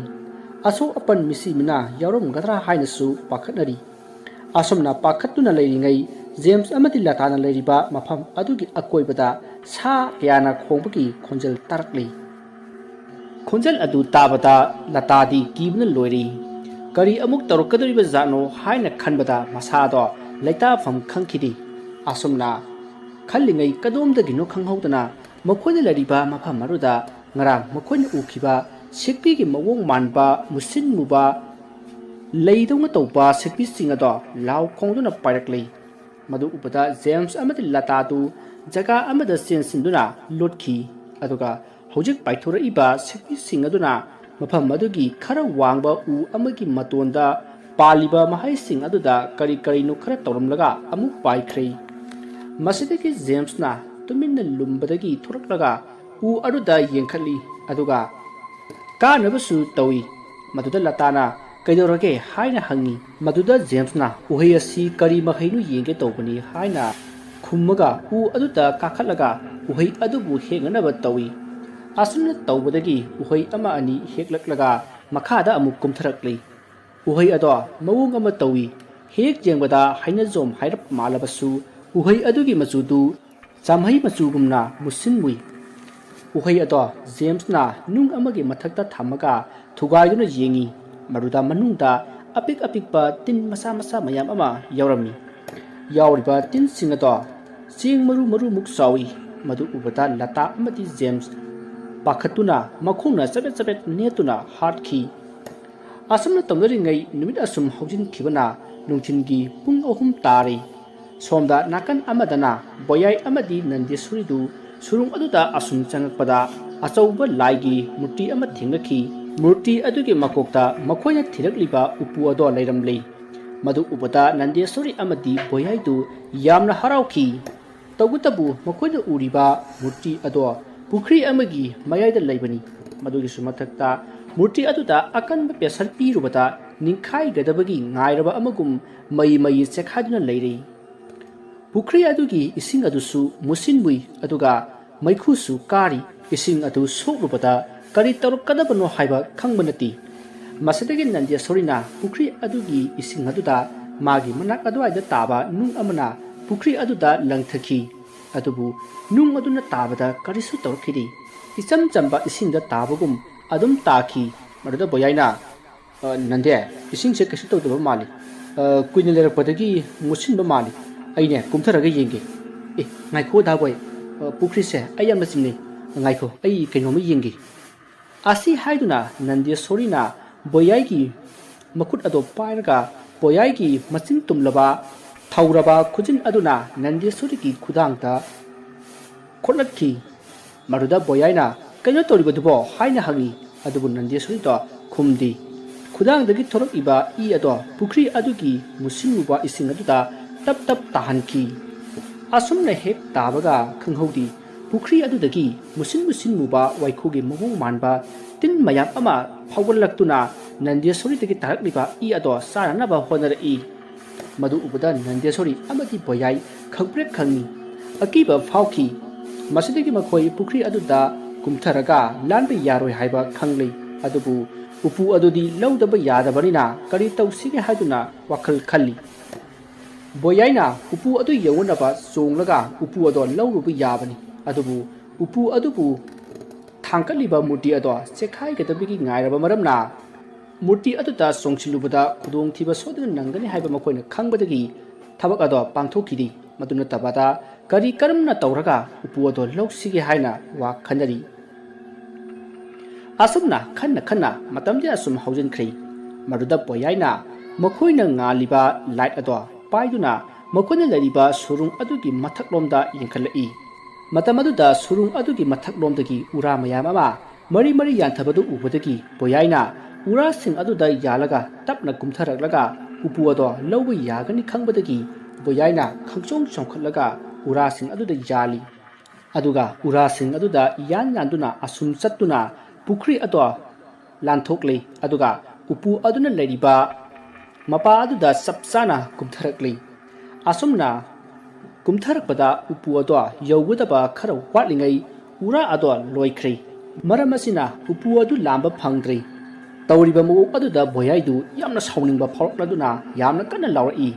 ꯑꯁꯣꯛ ꯑꯄꯟ ꯃꯤꯁꯤ ꯃꯤꯅꯥ ꯌꯥꯎꯔꯝꯒꯗ꯭ꯔꯥ ꯍꯥꯏꯅꯁꯨ ꯄꯥꯈꯠꯅꯔꯤ ꯑꯁꯨꯝꯅ ꯄꯥꯈꯠꯇꯨꯅ ꯂꯩꯔꯤꯉꯩ ꯖꯦꯝꯁ ꯑꯃꯗꯤ ꯂꯇꯥꯅ ꯂꯩꯔꯤꯕ ꯃꯐꯝ ꯑꯗꯨꯒꯤ ꯑꯀꯣꯏꯕꯗ ꯁꯥ ꯀꯌꯥꯅ ꯈꯣꯡꯕꯒꯤ ꯈꯣꯟꯖꯦꯜ ꯇꯥꯔꯛꯂꯤ ꯈꯣꯟꯖꯦꯜ ꯑꯗꯨ ꯇꯥꯕꯗ ꯂꯇꯥꯗꯤ ꯀꯤꯕꯅ ꯂꯣꯏꯔꯤ ꯀꯔꯤ ꯑꯃꯨꯛ ꯇꯧꯔꯛꯀꯗꯧꯔꯤꯕ ꯖꯥꯠꯅꯣ ꯍꯥꯏꯅ ꯈꯟꯕꯗ ꯃꯁꯥꯗꯣ ꯂꯩꯇꯥꯐꯝ ꯈꯪꯈꯤꯗꯦ ꯑꯁꯨꯝꯅ ꯈꯜꯂꯤꯉꯩ ꯀꯗꯣꯝꯗꯒꯤꯅꯣ ꯈꯪꯍꯧꯗꯅ ꯃꯈꯣꯏꯅ ꯂꯩꯔꯤꯕ ꯃꯐꯝ ꯑꯗꯨꯗ ꯉꯔꯥꯡ ꯃꯈꯣꯏꯅ ꯎꯈꯤꯕ ꯁꯦꯛꯄꯤꯒꯤ ꯃꯑꯣꯡ ꯃꯥꯟꯕ ꯃꯨꯁꯤꯟ ꯃꯨꯕ ꯂꯩꯗꯧꯅ ꯇꯧꯕ ꯁꯦꯛꯄꯤꯁꯤꯡ ꯑꯗꯣ ꯂꯥꯎ ꯈꯣꯡꯗꯨꯅ ꯄꯥꯏꯔꯛꯂꯤ ꯃꯗꯨ ꯎꯕꯗ ꯖꯦꯝꯁ ꯑꯃꯗꯤ ꯂꯇꯥꯗꯨ ꯖꯒꯥ ꯑꯃꯗ ꯆꯦꯟꯁꯤꯟꯗꯨꯅ ꯂꯣꯠꯈꯤ ꯑꯗꯨꯒ ꯍꯧꯖꯤꯛ ꯄꯥꯏꯊꯣꯔꯛꯏꯕ ꯁꯦꯛꯄꯤꯁꯤꯡ ꯑꯗꯨꯅ ꯃꯐꯝ ꯑꯗꯨꯒꯤ ꯈꯔ ꯋꯥꯡꯕ ꯎ ꯑꯃꯒꯤ ꯃꯇꯣꯟꯗ ꯄꯥꯜꯂꯤꯕ ꯃꯍꯩꯁꯤꯡ ꯑꯗꯨꯗ ꯀꯔꯤꯅꯣꯈꯔ ꯇꯧꯔꯝꯂꯒ ꯑꯃꯨꯛ ꯄꯥꯏꯈ꯭ꯔꯦ ꯃꯁꯤꯗꯒꯤ ꯖꯦꯝꯁꯅ ꯇꯨꯃꯤꯟꯅ ꯂꯨꯝꯕꯗꯒꯤ ꯊꯣꯔꯛꯂꯒ ꯎ ꯑꯗꯨꯗ ꯌꯦꯡꯈꯠꯂꯤ ꯑꯗꯨꯒ ꯀꯥꯅꯕꯁꯨ ꯇꯧꯏ ꯃꯗꯨꯗ ꯂꯇꯥꯅ ꯀꯩꯗꯧꯔꯒꯦ ꯍꯥꯏꯅ ꯍꯪꯉꯤ ꯃꯗꯨꯗ ꯖꯦꯝꯁꯅ ꯎꯍꯩ ꯑꯁꯤ ꯀꯔꯤ ꯃꯍꯩꯅꯣ ꯌꯦꯡꯒꯦ ꯇꯧꯕꯅꯤ ꯍꯥꯏꯅ ꯈꯨꯝꯃꯒ ꯎ ꯑꯗꯨꯗ ꯀꯥꯈꯠꯂꯒ ꯎꯍꯩ ꯑꯗꯨꯕꯨ ꯍꯦꯛꯅꯅꯕ ꯇꯧꯏ ꯑꯁꯨꯝꯅ ꯇꯧꯕꯗꯒꯤ ꯎꯍꯩ ꯑꯃ ꯑꯅꯤ ꯍꯦꯛꯂꯛꯂꯒ ꯃꯈꯥꯗ ꯑꯃꯨꯛ ꯀꯨꯝꯊꯔꯛꯂꯤ ꯎꯍꯩ ꯑꯗꯣ ꯃꯑꯣꯡ ꯑꯃ ꯇꯧꯏ ꯍꯦꯛ ꯌꯦꯡꯕꯗ ꯍꯩꯅꯖꯣꯝ ꯍꯥꯏꯔꯞ ꯃꯥꯜꯂꯕꯁꯨ ꯎꯍꯩ ꯑꯗꯨꯒꯤ ꯃꯆꯨꯗꯨ ꯆꯥꯝꯍꯩ ꯃꯆꯨꯒꯨꯝꯅ ꯃꯨꯁꯤꯟ ꯃꯨꯏ ꯎꯍꯩ ꯑꯗꯣ ꯖꯦꯝꯁꯅ ꯅꯨꯡ ꯑꯃꯒꯤ ꯃꯊꯛꯇ ꯊꯝꯃꯒ ꯊꯨꯒꯥꯏꯗꯨꯅ ꯌꯦꯡꯉꯤ ꯃꯗꯨꯗ ꯃꯅꯨꯡꯗ ꯑꯄꯤꯛ ꯑꯄꯤꯛꯄ ꯇꯤꯟ ꯃꯆꯥ ꯃꯆꯥ ꯃꯌꯥꯝ ꯑꯃ ꯌꯥꯎꯔꯝꯃꯤ ꯌꯥꯎꯔꯤꯕ ꯇꯤꯟꯁꯤꯡ ꯑꯗꯣ ꯆꯦꯡ ꯃꯔꯨꯃꯨꯛ ꯆꯥꯎꯏ ꯃꯗꯨ ꯎꯕꯗ ꯂꯇꯥ ꯑꯃꯗꯤ ꯖꯦꯝꯁ ꯄꯥꯈꯠꯇꯨꯅ ꯃꯈꯣꯡꯅ ꯆꯕꯦꯠ ꯆꯕꯦꯠ ꯅꯦꯠꯇꯨꯅ ꯍꯥꯠꯈꯤ ꯑꯁꯨꯝꯅ ꯇꯧꯅꯔꯤꯉꯩ ꯅꯨꯃꯤꯠ ꯑꯁꯨꯝ ꯍꯧꯖꯤꯟꯈꯤꯕꯅ ꯅꯨꯡꯊꯤꯟꯒꯤ ꯄꯨꯡ 3 ꯇꯥꯔꯤ ꯁꯣꯝꯗ ꯅꯥꯀꯟ ꯑꯃꯗꯅ ꯕꯣꯌꯥꯏ ꯑꯃꯗꯤ ꯅꯟꯗꯦꯁꯣꯔꯤꯗꯨ ꯁꯨꯔꯨꯡ ꯑꯗꯨꯗ ꯑꯁꯨꯝ ꯆꯪꯉꯛꯄꯗ ꯑꯆꯧꯕ ꯂꯥꯏꯒꯤ ꯃꯨꯔꯇꯤ ꯑꯃ ꯊꯦꯡꯅꯈꯤ ꯃꯨꯔꯇꯤ ꯑꯗꯨꯒꯤ ꯃꯀꯣꯛꯇ ꯃꯈꯣꯏꯅ ꯊꯤꯔꯛꯂꯤꯕ ꯎꯄꯨ ꯑꯗꯨ ꯂꯩꯔꯝꯂꯤ ꯃꯗꯨ ꯎꯕꯗ ꯅꯟꯗꯦꯁꯣꯔꯤ ꯑꯃꯗꯤ ꯕꯣꯌꯥꯏꯗꯨ ꯌꯥꯝꯅ ꯍꯔꯥꯎꯈꯤ ꯇꯧꯕꯇꯕꯨ ꯃꯈꯣꯏꯅ ꯎꯔꯤꯕ ꯃꯨꯔꯇꯤ ꯑꯗꯨ ꯄꯨꯈ꯭ꯔꯤ ꯑꯃꯒꯤ ꯃꯌꯥꯏꯗ ꯂꯩꯕꯅꯤ ꯃꯗꯨꯒꯤꯁꯨ ꯃꯊꯛꯇ ꯃꯨꯔꯇꯤ ꯑꯗꯨꯗ ꯑꯀꯟꯕ ꯄ꯭ꯔꯦꯁꯔ ꯄꯤꯔꯨꯕꯗ ꯅꯤꯡꯈꯥꯏꯒꯗꯕꯒꯤ ꯉꯥꯏꯔꯕ ꯑꯃꯒꯨꯝ ꯃꯩ ꯆꯦꯈꯥꯏꯗꯨꯅ ꯂꯩꯔꯤ ꯄꯨꯈ꯭ꯔꯤ ꯑꯗꯨꯒꯤ ꯏꯁꯤꯡ ꯑꯗꯨꯁꯨ ꯃꯨꯁꯤꯟꯕꯨꯏ ꯑꯗꯨꯒ ꯃꯩꯈꯨꯁꯨ ꯀꯥꯔꯤ ꯏꯁꯤꯡ ꯑꯗꯨ ꯁꯣꯛꯂꯨꯕꯗ ꯀꯔꯤ ꯇꯧꯔꯛꯀꯗꯕꯅꯣ ꯍꯥꯏꯕ ꯈꯪꯕ ꯅꯠꯇꯦ ꯃꯁꯤꯗꯒꯤ ꯅꯟꯗꯦꯁꯣꯔꯤꯅ ꯄꯨꯈ꯭ꯔꯤ ꯑꯗꯨꯒꯤ ꯏꯁꯤꯡ ꯑꯗꯨꯗ ꯃꯥꯒꯤ ꯃꯅꯥꯛ ꯑꯗꯨꯋꯥꯏꯗ ꯇꯥꯕ ꯅꯨꯡ ꯑꯃꯅ ꯄꯨꯈ꯭ꯔꯤ ꯑꯗꯨꯗ ꯂꯪꯊꯈꯤ ꯑꯗꯨꯕꯨ ꯅꯨꯡ ꯑꯗꯨꯅ ꯇꯥꯕꯗ ꯀꯔꯤꯁꯨ ꯇꯧꯔꯛꯈꯤꯗꯦ इचम चंबा इसिंग ताबगुम अदुम ताखी मरुदा बोयाइना नंदे इसिंग से कैसे तौदब माली कुछ लेरपदगी मुसिन माली अने कुमथरग येंगे ए नाइखो दाबोय पुख्री से अयम चिंगने नाइखो अई कइनोम येंगे आसी हाइदुना नंदेश्वरीना बोयाइगी मकुट अदो पायरगा बोयाइगी मचिन तुमलबा थौरबा खुजिन अदुना नंदेश्वरीगी खुदांगता खोलखी मरुदा बोयाइना कइनो तोरिबदुबो हाइना हंगी अदुबु नंदेश्वरीतो खुमदी खुदांगदगी थोरइबा इ अदो पुख्री अदुगी मुसिमुबा इसिंग अदुदा तप तप ताहनकी असुमने हेक ताबगा खंगहौदी पुख्री अदुदगी मुसिन मुबा वाइखुगी मगु मानबा तिन मयाम अमा फावगलक्तुना नंदेश्वरीदगी तारकलिबा इ अदो सारनबा होनरइ मदु उबदा नंदेश्वरी अमदी बोयाइ खंप्रेक खंगी अकीबा फावकी मसिदगी मखोई पुख्री अदुदा कुमथरगा लानबे यारोय हाइबा खंगलै अदुबु उpu अदुदी लौदबा यादबनिना करी तौसिगे हाइदुना वखल खल्ली बोयाइना उpu अदु यवनबा सोंगलगा उpu अदो लौरुबु याबनी अदुबु उpu अदुबु थांकलिबा मूर्ति अदो चेखाइगदबगी ngairaba maramna मूर्ति अदुदा सोंगसिलुबदा खुदोंथिबा सोदन नंगनी हाइबा मखोइना खंगबदगी थबक अदो पांथोखिदी मदुना तबादा करी करमना तौरगा उpu अदो लौसिगे हाइना वा खनरी असुमना खन्ना खन्ना मतमदे असुम हौजनख्रै मरुदा बोयाइना मखोइना ngaलिबा लाइट अदो पाइदुना मखोइना लरिबा सुरुंग अदुगी मथकलोमदा यंखलई मतम अदुदा सुरुंग अदुगी मथकलोमदगी उरा मयाम अमा मरी मरी यान्थबदु उबदगी बोयाइना उरा सिंग अदुदा यालगा तपना कुमथरगलगा उpu अदो लौबा यागनी खंगबदगी बोयाइना खंगचोंग चोंखलगा उरा सिंग अदुदा याली अदुगा उरा सिंग अदुदा यान यान्दुना असुम चत्तुना पुख्री अदो लांथोकले अदुगा उpu अदुना लरिबा मपा अदुदा सबसाना कुमथरकले असुमना कुमथरकपदा उpu अदो यौगदबा खर वाटलिङै उरा अदो लोइख्रै मरमसिना उpu अदु लांबा फंग्रै तौरिबा मगो अदुदा बोयाइदु यामना साउनिंबा फौरक्लदुना यामना कन्ना लाउरई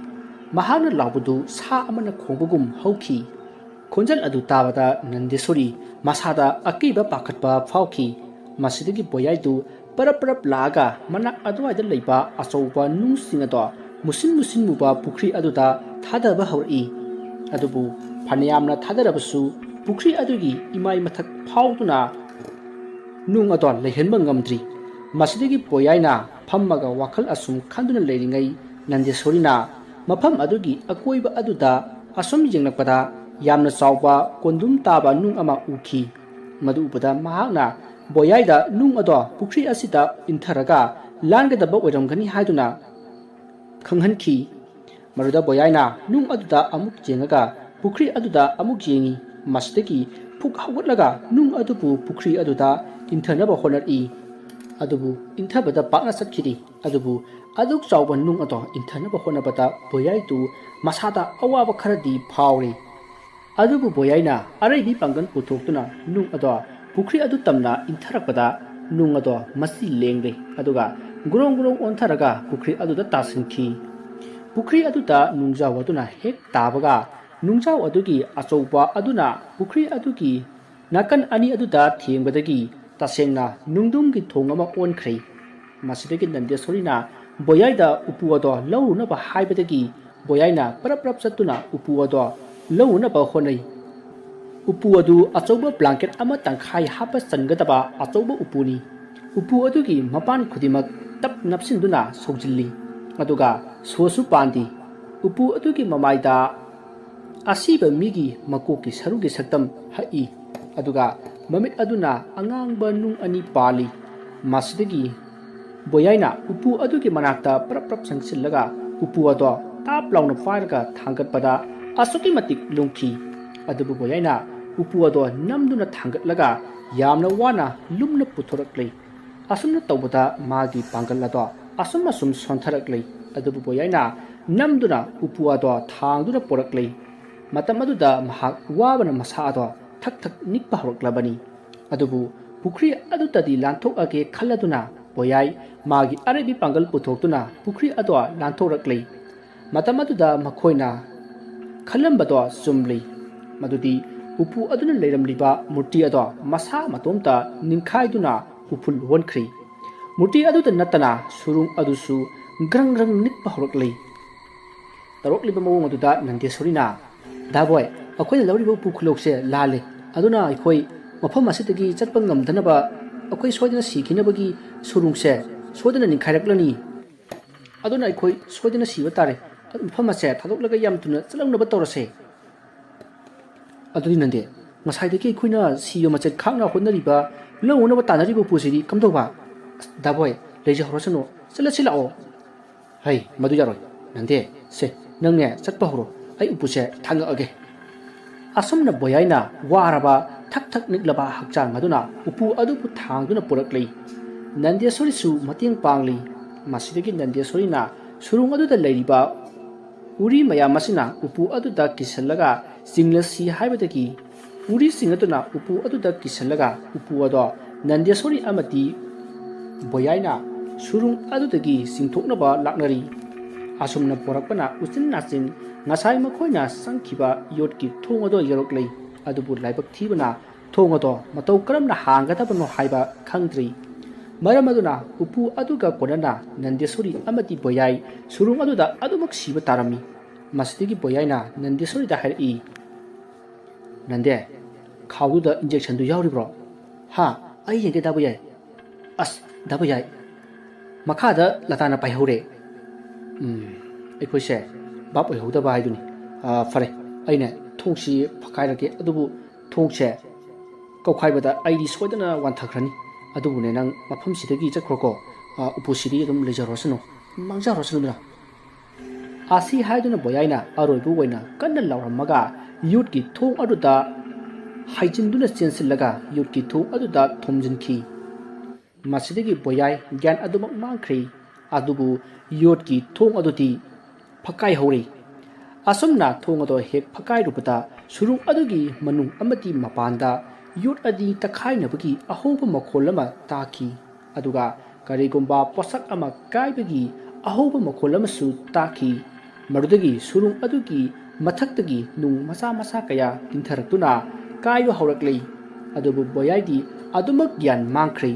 महाना लाउबदु सा अमना खोंबगुम हौखी खोंजल अदु ताबदा नंदेश्वरी मसादा अकीबा पाखतबा फाउखी मसिदगी बोयाइदु परप परप लागा मना अदवाइदा लैबा अचौबा नुसिंग अदो मुसिन मुबा पुख्री अदुदा थादबा हौरई अदुबु फनियामना थादरबसु पुख्री अदुगी इमाई मथक फाउदुना नुंग अदो लैहनबा ngamdri मसिदगी बोयाइना फम्मगा वाखल असुम खंदुना लेरिङै नंदेश्वरीना मफम अदुगी अकोइबा अदुदा असुम यंगलकपदा यामना चावबा कोंदुम ताबा नुंग अमा उखी मदु उपदा महाकना बोयाइदा नुंग अदो पुख्री असिदा इंथरगा लानगदबा ओइरमगनी हाइदुना खंगहनखी मरुदा बोयाइना नुंग अदुदा अमुक जेंगगा पुख्री अदुदा अमुक जेंगी मसिदगी फुक हवगलगा नुंग अदुबु पुख्री अदुदा इंथरनबा होनरई अदुबु इंथबदा पाकना सखिदी अदुबु अदुक चावबा नुंग अदो इंथरनबा होनबदा बोयाइदु मसादा अवाबा खरदी फावरे अदुबु बोयाइना अरैबी पांगन पुथोक्तुना नुंग अदो पुख्री अदु तमना इंथरकपदा नुंग अदो मसी लेंगले अदुगा गुरोंग गुरोंग ओंथरगा पुख्री अदुदा तासिनखी पुख्री अदुदा नुंगजाव अदुना हेक ताबगा नुंगजाव अदुगी अचौबा अदुना पुख्री अदुगी नाकन अनि अदुदा थेंगबदगी तसेंगना नुंगदुंगी थोंग अमा ओनख्रै मसिदगी नंदेश्वरीना बोयाइदा उpu अदो लौरुनबा हाइबदगी बोयाइना परप परप चत्तुना उpu अदो लौरुनबा होनै उpu अदु अचौबा ब्लैंकेट अमा तंखाई हापा चनगदबा अचौबा उपुनी उpu अदुगी मपान खुदिमक तप नपसिनदुना सौजिल्ली अदुगा सोसु पांदी उpu अदुगी ममाइदा असीबा मिगी मकोकी सरुगी सक्तम हई अदुगा mamit aduna angangba nung ani pali masidagi boyaina upu adugi manakta prap prap sangsillaga upu ado tap launa fairga thangat pada asuki matik lungki adubu boyaina upu ado namduna thangat laga yamna wana lumna puthoraklei asumna tawbada magi pangal ado asum asum sonthaраklei adubu boyaina namduna upu ado thangduna poraklei matam aduda mahak wabana masa ado thak thak nikpa horoklabani adubu pukri adutadi lanthok age khalladuna boyai magi arebi pangal puthokduna pukri ado lanthoraklei matam aduda makhoina khalambado sumli madudi upu aduna leiramliba murti ado masa matomta ningkhaiduna upul wonkhri murti aduda natana surung adusu grang grang nikpa horoklei tarokliba mawong aduda nandeswarina daboy akhoi lawriba upu khulokse lale aduna akhoi mafam asidagi chatpa ngamdanaba akhoi soidana sikhinabagi surungse soidana ninkhailaklani aduna akhoi soidana siba tare mafam ase thadoklaga yam tuna chalungnaba torase aduni nande ngasaidagi akhoina siyo machet khangna honnariba lawunaba tanariba pusiri kamdoba daboy leja horosano chalachilao hai madu yaroi nande se nangne chatpa horo ai upuse thanga age asumna boyaina waraba thak thak niklaba hakchang aduna upu adupu thangduna poraklei nandesori su matiang pangli masidagi nandesori na surung aduda leiriba uri maya masina upu aduda kisallaga singlasi haibadagi uri singaduna upu aduda kisallaga upu ado nandesori amati boyaina surung adudagi singthoknaba laknari asumna porakpana usin nasin ngasai makhoina sangkhiba yotki thongado yoroklei adubu laibak thibana thongado matau karamna hangadabano haiba khangdri maramaduna upu aduga konana nandesori amati boyai surung aduda adumak siba tarami masdigi boyaina nandesori da hai nande khawuda injection du yauribro ha ai yenge da boyai as da boyai makhada latana pai hore ꯑꯩꯈꯣꯏꯁꯦ ꯕꯥꯞ ꯑꯣꯏꯍꯧꯗꯕ ꯍꯥꯏꯗꯨꯅꯤ ꯐꯔꯦ ꯑꯩꯅ ꯊꯣꯡꯁꯤ ꯐꯛꯀꯥꯏꯔꯒꯦ ꯑꯗꯨꯕꯨ ꯊꯣꯡꯁꯦ ꯀꯧꯈꯥꯏꯕꯗ ꯑꯩꯗꯤ ꯁꯣꯏꯗꯅ ꯋꯥꯟꯊꯈ꯭ꯔꯅꯤ ꯑꯗꯨꯕꯨꯅꯦ ꯅꯪ ꯃꯐꯝꯁꯤꯗꯒꯤ ꯆꯠꯈ꯭ꯔꯣꯀꯣ ꯎꯄꯨꯁꯤꯗꯤ ꯑꯗꯨꯝ ꯂꯩꯖꯔꯣꯁꯅꯨ ꯃꯥꯡꯖꯔꯣꯁꯅꯨꯗꯅ ꯑꯁꯤ ꯍꯥꯏꯗꯨꯅ ꯕꯣꯌꯥꯏꯅ ꯑꯔꯣꯏꯕ ꯑꯣꯏꯅ ꯀꯟꯅ ꯂꯥꯎꯔꯝꯃꯒ ꯌꯨꯠꯀꯤ ꯊꯣꯡ ꯑꯗꯨꯗ ꯍꯥꯏꯖꯤꯟꯗꯨꯅ ꯆꯦꯟꯁꯤꯜꯂꯒ ꯌꯨꯠꯀꯤ ꯊꯣꯡ ꯑꯗꯨꯗ ꯊꯣꯝꯖꯤꯟꯈꯤ ꯃꯁꯤꯗꯒꯤ ꯕꯣꯌꯥꯏ ꯒ꯭ꯌꯥꯟ ꯑꯗꯨꯃꯛ ꯃꯥꯡꯈ꯭ꯔꯤ ꯑꯗꯨꯕꯨ ꯌꯣꯠꯀꯤ ꯊꯣꯡ ꯑꯗꯨꯗꯤ ꯐꯛꯀꯥꯏꯍꯧꯔꯤ ꯑꯁꯨꯝꯅ ꯊꯣꯡ ꯑꯗꯨ ꯍꯦꯛ ꯐꯛꯀꯥꯏꯔꯨꯕꯗ ꯁꯨꯔꯨꯡ ꯑꯗꯨꯒꯤ ꯃꯅꯨꯡ ꯑꯃꯗꯤ ꯃꯄꯥꯟꯗ ꯌꯣꯠ ꯑꯗꯤ ꯇꯛꯈꯥꯏꯅꯕꯒꯤ ꯑꯍꯧꯕ ꯃꯈꯣꯜ ꯑꯃ ꯇꯥꯈꯤ ꯑꯗꯨꯒ ꯀꯔꯤꯒꯨꯝꯕ ꯄꯣꯠꯁꯛ ꯑꯃ ꯀꯥꯏꯕꯒꯤ ꯑꯍꯧꯕ ꯃꯈꯣꯜ ꯑꯃꯁꯨ ꯇꯥꯈꯤ ꯃꯗꯨꯗꯒꯤ ꯁꯨꯔꯨꯡ ꯑꯗꯨꯒꯤ ꯃꯊꯛꯇꯒꯤ ꯅꯨꯡ ꯃꯆꯥ ꯃꯆꯥ ꯀꯌꯥ ꯇꯤꯡꯊꯔꯛꯇꯨꯅ ꯀꯥꯏꯕ ꯍꯧꯔꯛꯂꯤ ꯑꯗꯨꯕꯨ ꯕꯣꯌꯥꯏꯗꯤ ꯑꯗꯨꯃꯛ ꯒ꯭ꯌꯥꯟ ꯃꯥꯡꯈ꯭ꯔꯤ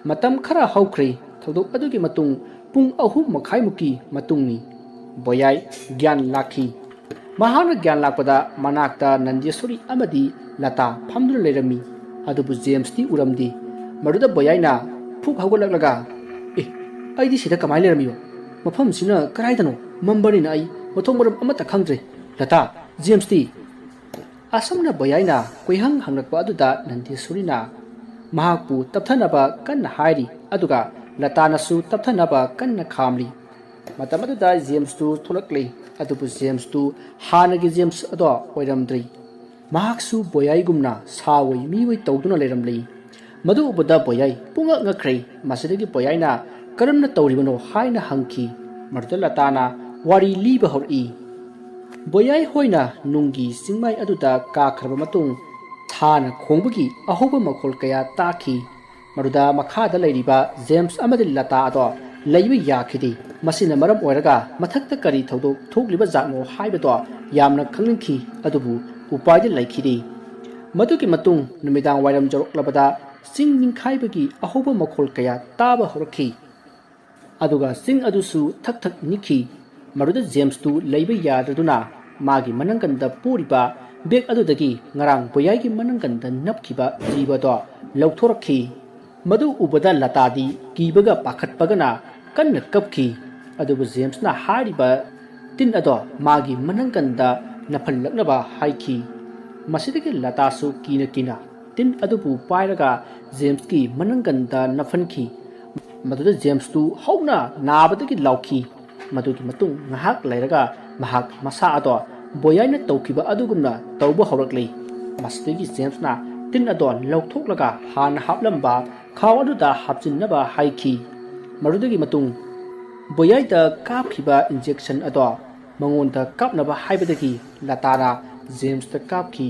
ꯃꯇꯝ ꯈꯔ ꯍꯧꯈ꯭ꯔꯤ ꯊꯧꯗꯣꯛ ꯑꯗꯨꯒꯤ ꯃꯇꯨꯡ ꯄꯨꯡ 3:30ꯃꯨꯛꯀꯤ ꯃꯇꯨꯡꯅꯤ ꯕꯣꯌꯥꯏ ꯒ꯭ꯌꯥꯟ ꯂꯥꯛꯈꯤ ꯃꯍꯥꯛꯅ ꯒ꯭ꯌꯥꯟ ꯂꯥꯛꯄꯗ ꯃꯅꯥꯛꯇ ꯅꯟꯗꯦꯁꯣꯔꯤ ꯑꯃꯗꯤ ꯂꯇꯥ ꯐꯝꯗꯨꯅ ꯂꯩꯔꯝꯃꯤ ꯑꯗꯨꯕꯨ ꯖꯦꯝꯁꯇꯤ ꯎꯔꯝꯗꯦ ꯃꯗꯨꯗ ꯕꯣꯌꯥꯏꯅ ꯐꯨꯛ ꯍꯧꯒꯠꯂꯛꯂꯒ ꯑꯩꯗꯤ ꯁꯤꯗ ꯀꯃꯥꯏꯅ ꯂꯩꯔꯝꯃꯤꯌꯣ ꯃꯐꯝꯁꯤꯅ ꯀꯔꯥꯏꯗꯅꯣ ꯃꯝꯕꯅꯤꯅ ꯑꯩ ꯃꯊꯣꯡ ꯃꯔꯝ ꯑꯃꯠꯇ ꯈꯪꯗ꯭ꯔꯦ ꯂꯇꯥ ꯖꯦꯝꯁꯇꯤ ꯑꯁꯨꯝꯅ ꯕꯣꯌꯥꯏꯅ ꯀꯣꯏꯍꯪ ꯍꯪꯂꯛꯄ ꯑꯗꯨꯗ ꯅꯟꯗꯦꯁꯣꯔꯤꯅ ꯃꯍꯥꯛꯄꯨ ꯇꯞꯊꯅꯕ ꯀꯟꯅ ꯍꯥꯏꯔꯤ ꯑꯗꯨꯒ ꯂꯇꯥꯅꯁꯨ ꯇꯞꯊꯅꯕ ꯀꯟꯅ ꯈꯥꯝꯂꯤ ꯃꯇꯝ ꯑꯗꯨꯗ ꯖꯦꯝꯁꯇꯨ ꯊꯣꯛꯂꯛꯂꯤ ꯑꯗꯨꯕꯨ ꯖꯦꯝꯁꯇꯨ ꯍꯥꯟꯅꯒꯤ ꯖꯦꯝꯁ ꯑꯗꯣ ꯑꯣꯏꯔꯝꯗ꯭ꯔꯤ ꯃꯍꯥꯛꯁꯨ ꯕꯣꯌꯥꯏꯒꯨꯝꯅ ꯁꯥꯑꯣꯏ ꯃꯤꯑꯣꯏ ꯇꯧꯗꯨꯅ ꯂꯩꯔꯝꯂꯤ ꯃꯗꯨ ꯎꯕꯗ ꯕꯣꯌꯥꯏ ꯄꯨꯡꯉꯛ ꯉꯛꯈ꯭ꯔꯦ ꯃꯁꯤꯗꯒꯤ ꯕꯣꯌꯥꯏꯅ ꯀꯔꯝꯅ ꯇꯧꯔꯤꯕꯅꯣ ꯍꯥꯏꯅ ꯍꯪꯈꯤ ꯃꯗꯨꯗ ꯂꯇꯥꯅ ꯋꯥꯔꯤ ꯂꯤꯕ ꯍꯧꯔꯛꯏ ꯕꯣꯌꯥꯏ ꯍꯣꯏꯅ ꯅꯨꯡꯒꯤ ꯆꯤꯡꯃꯥꯏ ꯑꯗꯨꯗ ꯀꯥꯈ꯭ꯔꯕ ꯃꯇꯨꯡ ꯊꯥꯅ ꯈꯣꯡꯕꯒꯤ ꯑꯍꯧꯕ ꯃꯈꯣꯜ ꯀꯌꯥ ꯇꯥꯈꯤ ꯃꯗꯨꯗ ꯃꯈꯥꯗ ꯂꯩꯔꯤꯕ ꯖꯦꯝꯁ ꯑꯃꯗꯤ ꯂꯇꯥ ꯑꯗꯣ ꯂꯩꯕ ꯌꯥꯈꯤꯗꯦ ꯃꯁꯤꯅ ꯃꯔꯝ ꯑꯣꯏꯔꯒ ꯃꯊꯛꯇ ꯀꯔꯤ ꯊꯧꯗꯣꯛ ꯊꯣꯛꯂꯤꯕ ꯖꯥꯠꯅꯣ ꯍꯥꯏꯕꯗꯣ ꯌꯥꯝꯅ ꯈꯪꯅꯤꯡꯈꯤ ꯑꯗꯨꯕꯨ ꯎꯄꯥꯏꯗꯤ ꯂꯩꯈꯤꯗꯦ ꯃꯗꯨꯒꯤ ꯃꯇꯨꯡ ꯅꯨꯃꯤꯗꯥꯡ ꯋꯥꯏꯔꯝ ꯌꯧꯔꯛꯂꯕꯗ ꯆꯤꯡ ꯅꯤꯡꯈꯥꯏꯕꯒꯤ ꯑꯍꯧꯕ ꯃꯈꯣꯜ ꯀꯌꯥ ꯇꯥꯕ ꯍꯧꯔꯛꯈꯤ ꯑꯗꯨꯒ ꯆꯤꯡ ꯑꯗꯨꯁꯨ ꯊꯛ ꯊꯛ ꯅꯤꯛꯈꯤ ꯃꯗꯨꯗ ꯖꯦꯝꯁꯇꯨ ꯂꯩꯕ ꯌꯥꯗꯗꯨꯅ ꯃꯥꯒꯤ ꯃꯅꯪꯒꯟꯗ ꯄꯨꯔꯤꯕ ꯕꯦꯒ ꯑꯗꯨꯗꯒꯤ ꯉꯔꯥꯡ ꯕꯣꯌꯥꯏꯒꯤ ꯃꯅꯪꯒꯟꯗ ꯅꯞꯈꯤꯕ ꯖꯤꯕꯗꯣ ꯂꯧꯊꯣꯔꯛꯈꯤ ꯃꯗꯨ ꯎꯕꯗ ꯂꯇꯥꯗꯤ ꯀꯤꯕꯒ ꯄꯥꯈꯠꯄꯒꯅ ꯀꯟꯅ ꯀꯞꯈꯤ ꯑꯗꯨꯕꯨ ꯖꯦꯝꯁꯅ ꯍꯥꯏꯔꯤꯕ ꯇꯤꯟ ꯑꯗꯣ ꯃꯥꯒꯤ ꯃꯅꯪꯒꯟꯗ ꯅꯞꯍꯜꯂꯛꯅꯕ ꯍꯥꯏꯈꯤ ꯃꯁꯤꯗꯒꯤ ꯂꯇꯥꯁꯨ ꯀꯤꯅ tin adubu pairaga James ki manangganda nafanki maduda James tu hauna nabadagi lauki madugi matung ngahak lairaga mahak masa ado boyai na tawkiba adugumna tawba hawraklei masdagi James na tin ado lauthoklaga han haplamba khaw aduda hapchinnaba haiki marudagi matung boyai da kapkhiba injection ado mangonda kapnaba haibadagi latara James ta kapki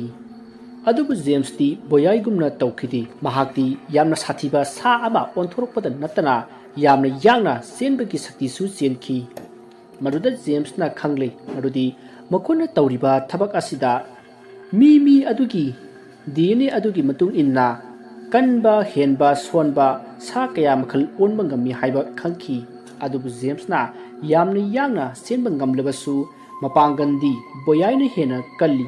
adubu James ti boyai gumna tawkhidi mahakti yamna sathiba sa ama onthorokpada natana yamna yangna senbagi sakti su chenki maruda James na khangle marudi makona tawriba thabak asida mi adugi DNA adugi matung inna kanba henba sonba sa kaya makhal onba ngami haiba khangki adubu James na yamna yangna senba ngamlebasu mapangandi boyai na hena kalli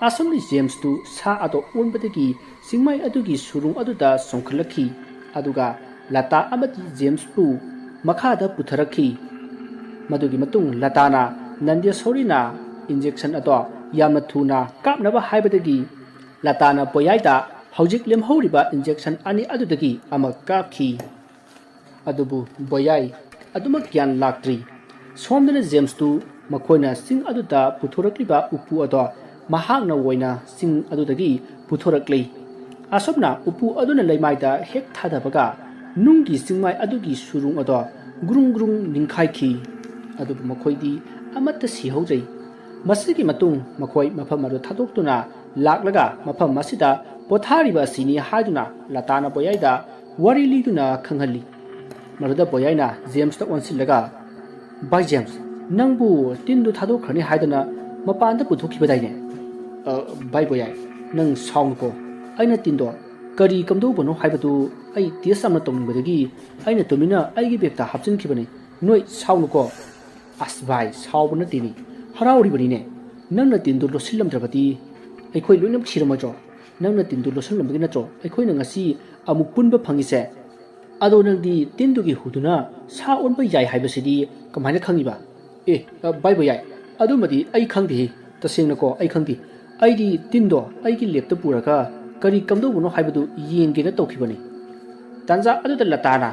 asomni James tu sa ado onbadagi singmai adugi surung aduda songkhalaki aduga lata amati James pu makhada putharakhi madugi matung latana nandia sorina injection ado yamna thuna kapnaba haibadagi latana boyaida hojik lemhoriba injection ani adudagi ama kapki adubu boyai aduma gyan laktri somdana James tu makoina sing aduda puthorakliba upu ado mahakna woina sing adudagi puthoraklei asopna upu aduna leimaida hek thadabaga nunggi singmai adugi surung ado grung ningkhaiki adubu makoidi amatta sihojai masigi matung makoi mafam adu thadoktuna laklaga mafam masida pothariba sini haiduna latana boyaida wari liduna khanghalli maruda boyaina James ta onsillaga by James nangbu tindu thadokhrani haiduna mapanda puthokibadaine by boyai nang saungko aina tindo kari kamdo bono haibatu ai tiasamna tongbadagi aina tomina aigi bekta hapchinkibani noi saunuko asbai saubna tini harauri bani nangna tindu losillamdrabati aikhoi loinam khiramajo nangna tindu losillamagi natro aikhoi na ngasi amuk punba phangise ado nangdi tindugi huduna sa onba yai haibasidi kamaina khangiba bai boyai adumadi ai khangdi tasengna ko ai khangdi aidi tindo aigi lepta puraka kari kamdo bono haibadu yengena tawkhibani tanja aduda latana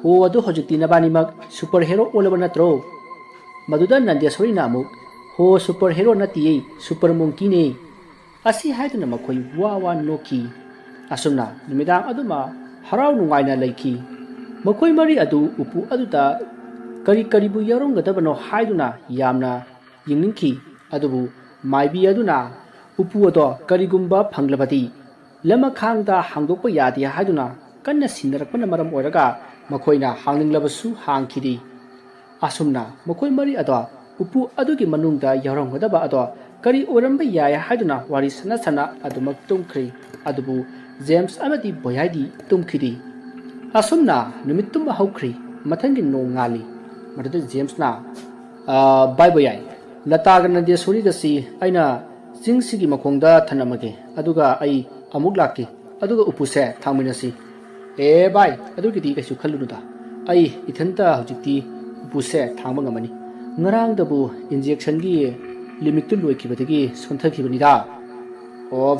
ho adu hojikti nabani mak superhero olaba natro maduda nandia sorina amuk ho superhero nati super monkey ne asi haiduna makhoi wa noki asumna numidang aduma harau nungaina laiki makhoi mari adu upu aduda kari bu yarongadabano haiduna yamna yingninki adubu maibi aduna upu ado karigumba phanglabati lama khangda hangdokpa yadi haiduna kanna sinnarakpana maram oiraga makhoina hanglinglabasu hangkhidi asumna makhoi mari ado upu adugi manungda yarongadaba ado kari oramba yaya haiduna wari sana adumak tumkhri adubu James amadi boyaidi tumkhidi asumna numittum haukhri mathangi nongali maduda James na bye boyai lataga nandia sori gasi aina singsi makongda thanamage aduga ai amuk lakki aduga upuse thangminasi bai adugi di kaisu khalluda ai ithanta hojikti upuse thangba ngamani ngarang dabu injection gi limit tu loikibadagi sonthakibani da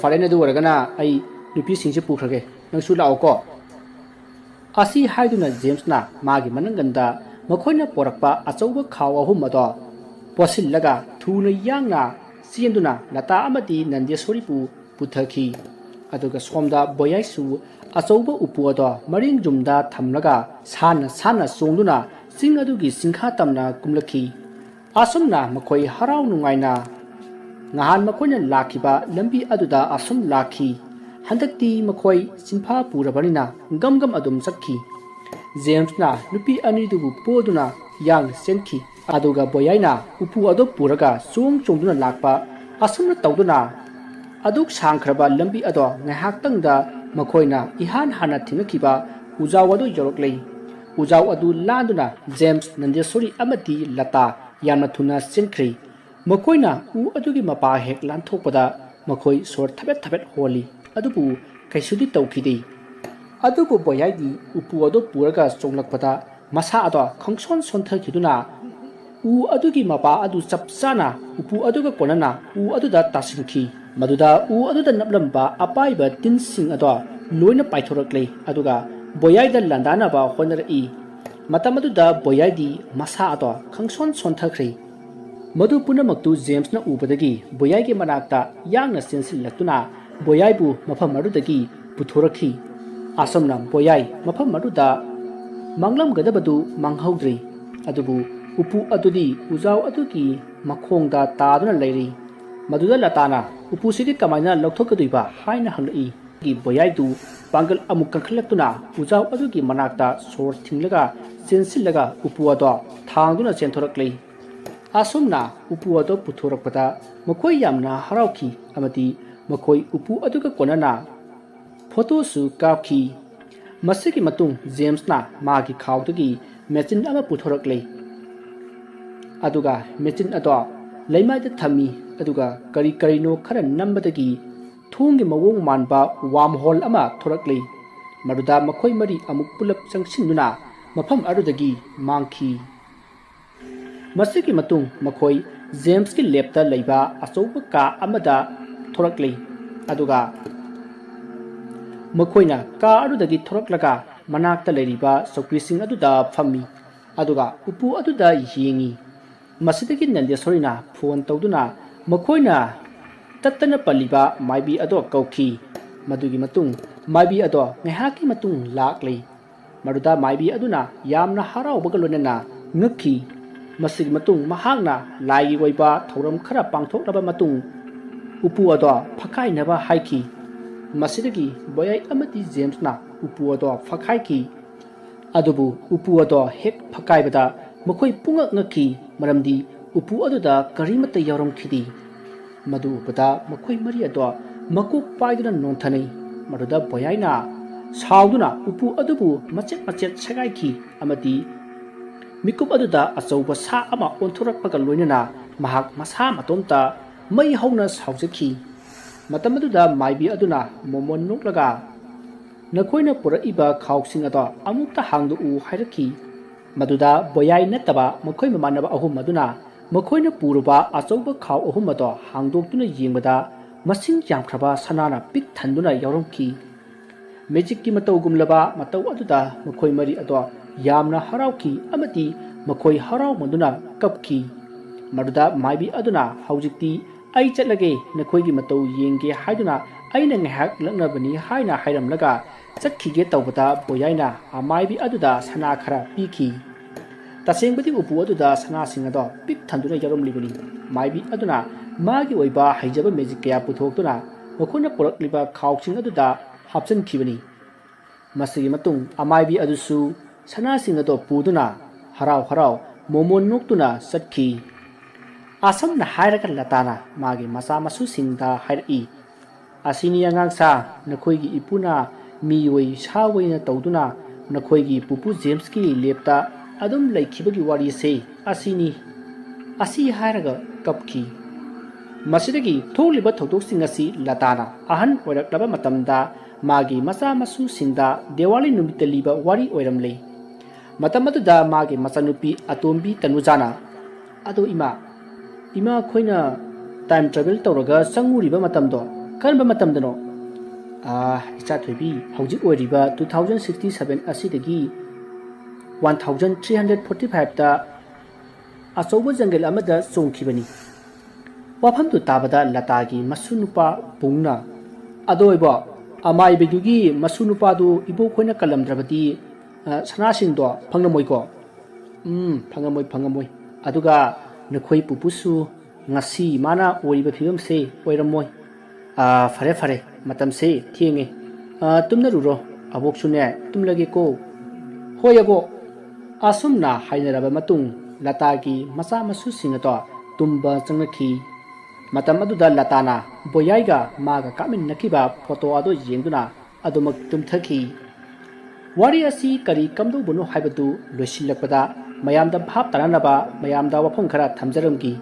farene du waragana ai nupi singse pukhrage nangsu lao ko asi haiduna James na magi mananganda makhoina porakpa achauba khawa hum ado posillaga thuna yangna sienduna lata amati nandia soripu puthaki aduga somda boyaisu achauba upu ado maring jumda thamlaga sana songduna sing adugi singkha tamna kumlaki asumna makhoi harau nungaina ngahan makhoina lakhiba lambi aduda asum lakhi handakti makhoi sinpha purabanina gam adum sakhi James na nupi ani dubu poduna yang senki aduga boyaina upu ado puraga chongduna lakpa asumna tawduna aduk sangkhraba lambi ado ngahak tangda makhoina ihan hana thingakhiba ujau adu yoroklei ujau adu landuna James nandesori amati lata yamna thuna senkhri makhoina u adugi mapa hek lanthokpada makhoi sor thabet holi adubu kaisudi tawkhidi adubu boyaidi upu ado puraga chonglakpada masa ado khangson sonthakhiduna ꯎ ꯑꯗꯨꯒꯤ ꯃꯄꯥ ꯑꯗꯨ ꯆꯞ ꯆꯥꯅ ꯎꯄꯨ ꯑꯗꯨꯒ ꯀꯣꯟꯅꯅ ꯎ ꯑꯗꯨꯗ ꯇꯥꯁꯤꯟꯈꯤ ꯃꯗꯨꯗ ꯎ ꯑꯗꯨꯗ ꯅꯞꯂꯝꯕ ꯑꯄꯥꯏꯕ ꯇꯤꯟꯁꯤꯡ ꯑꯗꯣ ꯂꯣꯏꯅ ꯄꯥꯏꯊꯣꯔꯛꯂꯦ ꯑꯗꯨꯒ ꯕꯣꯌꯥꯏꯗ ꯂꯥꯟꯗꯥꯅꯕ ꯍꯣꯠꯅꯔꯛꯏ ꯃꯇꯝ ꯑꯗꯨꯗ ꯕꯣꯌꯥꯏꯗꯤ ꯃꯁꯥ ꯑꯗꯣ ꯈꯪꯁꯣꯟ ꯁꯣꯟꯊꯈ꯭ꯔꯦ ꯃꯗꯨ ꯄꯨꯝꯅꯃꯛꯇꯨ ꯖꯦꯝꯁꯅ ꯎꯕꯗꯒꯤ ꯕꯣꯌꯥꯏꯒꯤ ꯃꯅꯥꯛꯇ ꯌꯥꯡꯅ ꯆꯦꯟꯁꯤꯜꯂꯛꯇꯨꯅ ꯕꯣꯌꯥꯏꯕꯨ ꯃꯐꯝ ꯑꯗꯨꯗꯒꯤ ꯄꯨꯊꯣꯔꯛꯈꯤ ꯑꯁꯨꯝꯅ ꯕꯣꯌꯥꯏ ꯃꯐꯝ ꯑꯗꯨꯗ ꯃꯥꯡꯂꯝꯒꯗꯕꯗꯨ ꯃꯥꯡꯍꯧꯗ꯭ꯔꯤ ꯑꯗꯨꯕꯨ ꯎꯄꯨ ꯑꯗꯨꯗꯤ ꯎꯖꯥꯎ ꯑꯗꯨꯒꯤ ꯃꯈꯣꯡꯗ ꯇꯥꯗꯨꯅ ꯂꯩꯔꯤ ꯃꯗꯨꯗ ꯂꯇꯥꯅ ꯎꯄꯨꯁꯤꯗꯤ ꯀꯃꯥꯏꯅ ꯂꯧꯊꯣꯛꯀꯗꯣꯏꯕ ꯍꯥꯏꯅ ꯍꯪꯂꯛꯏ ꯕꯣꯌꯥꯏꯗꯨ ꯄꯥꯡꯒꯜ ꯑꯃꯨꯛ ꯀꯟꯈꯠꯂꯛꯇꯨꯅ ꯎꯖꯥꯎ ꯑꯗꯨꯒꯤ ꯃꯅꯥꯛꯇ ꯁꯣꯔ ꯊꯤꯡꯂꯒ ꯆꯦꯟꯁꯤꯜꯂꯒ ꯎꯄꯨ ꯑꯗꯣ ꯊꯥꯡꯗꯨꯅ ꯆꯦꯟꯊꯣꯔꯛꯂꯤ ꯑꯁꯨꯝꯅ ꯎꯄꯨ ꯑꯗꯣ ꯄꯨꯊꯣꯔꯛꯄꯗ ꯃꯈꯣꯏ ꯌꯥꯝꯅ ꯍꯔꯥꯎꯈꯤ ꯑꯃꯗꯤ ꯃꯈꯣꯏ ꯎꯄꯨ ꯑꯗꯨꯒ ꯀꯣꯟꯅꯅ ꯐꯣꯇꯣꯁꯨ ꯀꯥꯞꯈꯤ ꯃꯁꯤꯒꯤ ꯃꯇꯨꯡ ꯖꯦꯝꯁꯅ ꯃꯥꯒꯤ ꯈꯥꯎꯗꯒꯤ ꯃꯦꯆꯤꯟ ꯑꯃ ꯄꯨꯊꯣꯔꯛꯂꯦ ꯑꯗꯨꯒ ꯃꯦꯆꯤꯟ ꯑꯗꯣ ꯂꯩꯃꯥꯏꯗ ꯊꯝꯃꯤ ꯑꯗꯨꯒ ꯀꯔꯤꯅꯣ ꯈꯔ ꯅꯝꯕꯗꯒꯤ ꯊꯣꯡꯒꯤ ꯃꯑꯣꯡ ꯃꯥꯟꯕ ꯋꯥꯝ ꯍꯣꯜ ꯑꯃ ꯊꯣꯔꯛꯂꯤ ꯃꯗꯨꯗ ꯃꯈꯣꯏ ꯃꯔꯤ ꯑꯃꯨꯛ ꯄꯨꯂꯞ ꯆꯪꯁꯤꯟꯗꯨꯅ ꯃꯐꯝ ꯑꯗꯨꯗꯒꯤ ꯃꯥꯡꯈꯤ ꯃꯁꯤꯒꯤ ꯃꯇꯨꯡ ꯃꯈꯣꯏ ꯖꯦꯝꯁꯀꯤ ꯂꯦꯞꯇ ꯂꯩꯕ ꯑꯆꯧꯕ ꯀꯥ ꯑꯃꯗ ꯊꯣꯔꯛꯂꯤ ꯑꯗꯨꯒ ꯃꯈꯣꯏꯅ ꯀꯥ ꯑꯗꯨꯗꯒꯤ ꯊꯣꯔꯛꯂꯒ ꯃꯅꯥꯛꯇ ꯂꯩꯔꯤꯕ ꯆꯧꯀ꯭ꯔꯤꯁꯤꯡ ꯑꯗꯨꯗ ꯐꯝꯃꯤ ꯑꯗꯨꯒ ꯎꯄꯨ ꯑꯗꯨꯗ ꯌꯦꯡꯉꯤ ꯃꯁꯤꯗꯒꯤ ꯅꯟꯗꯦꯁꯣꯔꯤꯅ ꯐꯣꯟ ꯇꯧꯗꯨꯅ ꯃꯈꯣꯏꯅ ꯇꯠꯇꯅ ꯄꯜꯂꯤꯕ ꯃꯥꯏꯕꯤ ꯑꯗꯣ ꯀꯧꯈꯤ ꯃꯗꯨꯒꯤ ꯃꯇꯨꯡ ꯃꯥꯏꯕꯤ ꯑꯗꯣ ꯉꯥꯏꯍꯥꯛꯀꯤ ꯃꯇꯨꯡ ꯂꯥꯛꯂꯤ ꯃꯗꯨꯗ ꯃꯥꯏꯕꯤ ꯑꯗꯨꯅ ꯌꯥꯝꯅ ꯍꯔꯥꯎꯕꯒ ꯂꯣꯏꯅꯅ ꯉꯛꯈꯤ ꯃꯁꯤꯒꯤ ꯃꯇꯨꯡ ꯃꯍꯥꯛꯅ ꯂꯥꯏꯒꯤ ꯑꯣꯏꯕ ꯊꯧꯔꯝ ꯈꯔ ꯄꯥꯡꯊꯣꯛꯂꯕ ꯃꯇꯨꯡ ꯎꯄꯨ ꯑꯗꯣ ꯐꯛꯀꯥꯏꯅꯕ ꯍꯥꯏꯈꯤ ꯃꯁꯤꯗꯒꯤ ꯕꯣꯌꯥꯏ ꯑꯃꯗꯤ ꯖꯦꯝꯁꯅ ꯎꯄꯨ ꯑꯗꯣ ꯐꯛꯀꯥꯏꯈꯤ ꯑꯗꯨꯕꯨ ꯎꯄꯨ ꯑꯗꯣ ꯍꯦꯛ ꯐꯛꯀꯥꯏꯕꯗ ꯃꯈꯣꯏ ꯄꯨꯡꯉꯛ ꯉꯛꯈꯤ ꯃꯔꯝꯗꯤ ꯎꯄꯨ ꯑꯗꯨꯗ ꯀꯔꯤꯃꯠꯇ ꯌꯥꯎꯔꯝꯈꯤꯗꯦ ꯃꯗꯨ ꯎꯕꯗ ꯃꯈꯣꯏ ꯃꯔꯤ ꯑꯗꯣ ꯃꯀꯣꯛ ꯄꯥꯏꯗꯨꯅ ꯅꯣꯟꯊꯅꯩ ꯃꯗꯨꯗ ꯕꯣꯌꯥꯏꯅ ꯁꯥꯎꯗꯨꯅ ꯎꯄꯨ ꯑꯗꯨꯕꯨ ꯃꯆꯦꯠ ꯃꯆꯦꯠ ꯁꯦꯒꯥꯏꯈꯤ ꯑꯃꯗꯤ ꯃꯤꯀꯨꯞ ꯑꯗꯨꯗ ꯑꯆꯧꯕ ꯁꯥ ꯑꯃ ꯑꯣꯟꯊꯣꯔꯛꯄꯒ ꯂꯣꯏꯅꯅ ꯃꯍꯥꯛ ꯃꯁꯥ ꯃꯇꯣꯝꯇ ꯃꯩ ꯍꯧꯅ ꯁꯥꯎꯖꯈꯤ ꯃꯇꯝ ꯑꯗꯨꯗ ꯃꯥꯏꯕꯤ ꯑꯗꯨꯅ ꯃꯣꯃꯣꯟ ꯅꯣꯛꯂꯒ ꯅꯈꯣꯏꯅ ꯄꯨꯔꯛꯏꯕ ꯈꯥꯎꯁꯤꯡ ꯑꯗꯣ ꯑꯃꯨꯛꯇ ꯍꯥꯡꯗꯣꯛꯎ ꯍꯥꯏꯔꯛꯈꯤ ꯃꯗꯨꯗ ꯕꯣꯌꯥꯏ ꯅꯠꯇꯕ ꯃꯈꯣꯏ ꯃꯃꯥꯟꯅꯕ ꯑꯍꯨꯝ ꯑꯗꯨꯅ ꯃꯈꯣꯏꯅ ꯄꯨꯔꯨꯕ ꯑꯆꯧꯕ ꯈꯥꯎ ꯑꯍꯨꯝ ꯑꯗꯣ ꯍꯥꯡꯗꯣꯛꯇꯨꯅ ꯌꯦꯡꯕꯗ ꯃꯁꯤꯡ ꯌꯥꯝꯈ꯭ꯔꯕ ꯁꯅꯥꯅ ꯄꯤꯛ ꯊꯟꯗꯨꯅ ꯌꯥꯎꯔꯝꯈꯤ ꯃꯦꯖꯤꯛꯀꯤ ꯃꯇꯧꯒꯨꯝꯂꯕ ꯃꯇꯧ ꯑꯗꯨꯗ ꯃꯈꯣꯏ ꯃꯔꯤ ꯑꯗꯣ ꯌꯥꯝꯅ ꯍꯔꯥꯎꯈꯤ ꯑꯃꯗꯤ ꯃꯈꯣꯏ ꯍꯔꯥꯎꯃꯟꯗꯨꯅ ꯀꯞꯈꯤ ꯃꯗꯨꯗ ꯃꯥꯏꯕꯤ ꯑꯗꯨꯅ ꯍꯧꯖꯤꯛꯇꯤ ꯑꯩ ꯆꯠꯂꯒꯦ ꯅꯈꯣꯏꯒꯤ ꯃꯇꯧ ꯌꯦꯡꯒꯦ ꯍꯥꯏꯗꯨꯅ ꯑꯩꯅ ꯉꯥꯏꯍꯥꯛ ꯂꯛꯅꯕꯅꯤ ꯍꯥꯏꯅ ꯍꯥꯏꯔꯝꯂꯒ ꯆꯠꯈꯤꯒꯦ ꯇꯧꯕꯗ ꯕꯣꯌꯥꯏꯅ ꯑꯃꯥꯏꯕꯤ ꯑꯗꯨꯗ ꯁꯅꯥ ꯈꯔ ꯄꯤꯈꯤ ꯇꯁꯦꯡꯕꯗꯤ ꯎꯄꯨ ꯑꯗꯨꯗ ꯁꯅꯥꯁꯤꯡ ꯑꯗꯣ ꯄꯤꯛ ꯊꯟꯗꯨꯅ ꯌꯥꯎꯔꯝꯂꯤꯕꯅꯤ ꯃꯥꯏꯕꯤ ꯑꯗꯨꯅ ꯃꯥꯒꯤ ꯑꯣꯏꯕ ꯍꯩꯖꯕ ꯃꯦꯖꯤꯛ ꯀꯌꯥ ꯄꯨꯊꯣꯛꯇꯨꯅ ꯃꯈꯣꯏꯅ ꯄꯨꯔꯛꯂꯤꯕ ꯈꯥꯎꯁꯤꯡ ꯑꯗꯨꯗ ꯍꯥꯞꯆꯤꯟꯈꯤꯕꯅꯤ ꯃꯁꯤꯒꯤ ꯃꯇꯨꯡ ꯑꯃꯥꯏꯕꯤ ꯑꯗꯨꯁꯨ ꯁꯅꯥꯁꯤꯡ ꯑꯗꯣ ꯄꯨꯗꯨꯅ ꯍꯔꯥꯎ ꯍꯔꯥꯎ ꯃꯣꯃꯣꯟ ꯅꯣꯛꯇꯨꯅ ꯆꯠꯈꯤ ꯑꯁꯨꯝꯅ ꯍꯥꯏꯔꯒ ꯂꯇꯥꯅ ꯃꯥꯒꯤ ꯃꯆꯥ ꯃꯁꯨꯁꯤꯡꯗ ꯍꯥꯏꯔꯛꯏ ꯑꯁꯤꯅꯤ ꯑꯉꯥꯡꯁꯥ ꯅꯈꯣꯏꯒꯤ ꯏꯄꯨꯅ ꯃꯤꯑꯣꯏ ꯁꯥꯑꯣꯏꯅ ꯇꯧꯗꯨꯅ ꯅꯈꯣꯏꯒꯤ ꯄꯨꯄꯨ ꯖꯦꯝꯁꯀꯤ ꯂꯦꯞꯇ ꯑꯗꯨꯝ ꯂꯩꯈꯤꯕꯒꯤ ꯋꯥꯔꯤꯁꯦ ꯑꯁꯤꯅꯤ ꯑꯁꯤ ꯍꯥꯏꯔꯒ ꯀꯞꯈꯤ ꯃꯁꯤꯗꯒꯤ ꯊꯣꯛꯂꯤꯕ ꯊꯧꯗꯣꯛꯁꯤꯡ ꯑꯁꯤ ꯂꯇꯥꯅ ꯑꯍꯟ ꯑꯣꯏꯔꯛꯂꯕ ꯃꯇꯝꯗ ꯃꯥꯒꯤ ꯃꯆꯥ ꯃꯁꯨꯁꯤꯡꯗ ꯗꯤꯋꯥꯂꯤ ꯅꯨꯃꯤꯠꯇ ꯂꯤꯕ ꯋꯥꯔꯤ ꯑꯣꯏꯔꯝꯂꯦ ꯃꯇꯝ ꯑꯗꯨꯗ ꯃꯥꯒꯤ ꯃꯆꯥꯅꯨꯄꯤ ꯑꯇꯣꯝꯕꯤ ꯇꯅꯨꯖꯥꯅ ꯑꯗꯣ ꯏꯃꯥ ꯑꯩꯈꯣꯏꯅ ꯇꯥꯏꯝ ꯇ꯭ꯔꯥꯚꯦꯜ ꯇꯧꯔꯒ ꯆꯪꯉꯨꯔꯤꯕ ꯃꯇꯝꯗꯣ ꯀꯔꯝꯕ ꯃꯇꯝꯗꯅꯣ ꯏꯆꯥꯊꯣꯏꯕꯤ ꯍꯧꯖꯤꯛ ꯑꯣꯏꯔꯤꯕ 2067 ꯑꯁꯤꯗꯒꯤ 1345ꯇ ꯑꯆꯧꯕ ꯖꯪꯒꯜ ꯑꯃꯗ ꯆꯣꯡꯈꯤꯕꯅꯤ ꯋꯥꯐꯝꯗꯨ ꯇꯥꯕꯗ ꯂꯇꯥꯒꯤ ꯃꯁꯨ ꯅꯨꯄꯥ ꯄꯨꯡꯅ ꯑꯗꯣꯏꯕꯣ ꯑꯃꯥꯏꯕꯤꯗꯨꯒꯤ ꯃꯁꯨ ꯅꯨꯄꯥꯗꯨ ꯏꯕꯣꯛꯈꯣꯏꯅ ꯀꯜꯂꯝꯗ꯭ꯔꯕꯗꯤ ꯁꯅꯥꯁꯤꯡꯗꯣ ꯐꯪꯂꯝꯃꯣꯏꯀꯣ ꯐꯪꯉꯝꯃꯣꯏ ꯑꯗꯨꯒ ꯅꯈꯣꯏ ꯄꯨꯄꯨꯁꯨ ꯉꯁꯤ ꯃꯥꯅ ꯑꯣꯏꯔꯤꯕ ꯐꯤꯕꯝꯁꯦ ꯑꯣꯏꯔꯝꯃꯣꯏ ꯐꯔꯦ ꯃꯇꯝꯁꯦ ꯊꯦꯡꯉꯦ ꯇꯨꯝꯅꯔꯨꯔꯣ ꯑꯕꯣꯛꯁꯨꯅꯦ ꯇꯨꯝꯂꯒꯦꯀꯣ ꯍꯣꯏ ꯑꯕꯣꯛ ꯑꯁꯨꯝꯅ ꯍꯥꯏꯅꯔꯕ ꯃꯇꯨꯡ ꯂꯇꯥꯒꯤ ꯃꯆꯥ ꯃꯁꯨꯁꯤꯡ ꯑꯗꯣ ꯇꯨꯝꯕ ꯆꯪꯅꯈꯤ ꯃꯇꯝ ꯑꯗꯨꯗ ꯂꯇꯥꯅ ꯕꯣꯌꯥꯏꯒ ꯃꯥꯒ ꯀꯥꯞꯃꯤꯟꯅꯈꯤꯕ ꯐꯣꯇꯣ ꯑꯗꯨ ꯌꯦꯡꯗꯨꯅ ꯑꯗꯨꯃꯛ ꯇꯨꯝꯊꯈꯤ ꯋꯥꯔꯤ ꯑꯁꯤ ꯀꯔꯤ ꯀꯝꯗꯧꯕꯅꯣ ꯍꯥꯏꯕꯗꯨ ꯂꯣꯏꯁꯤꯜꯂꯛꯄꯗ ꯃꯌꯥꯝꯗ ꯚꯥꯞ ꯇꯥꯅꯅꯕ ꯃꯌꯥꯝꯗ ꯋꯥꯐꯝ ꯈꯔ ꯊꯝꯖꯔꯝꯈꯤ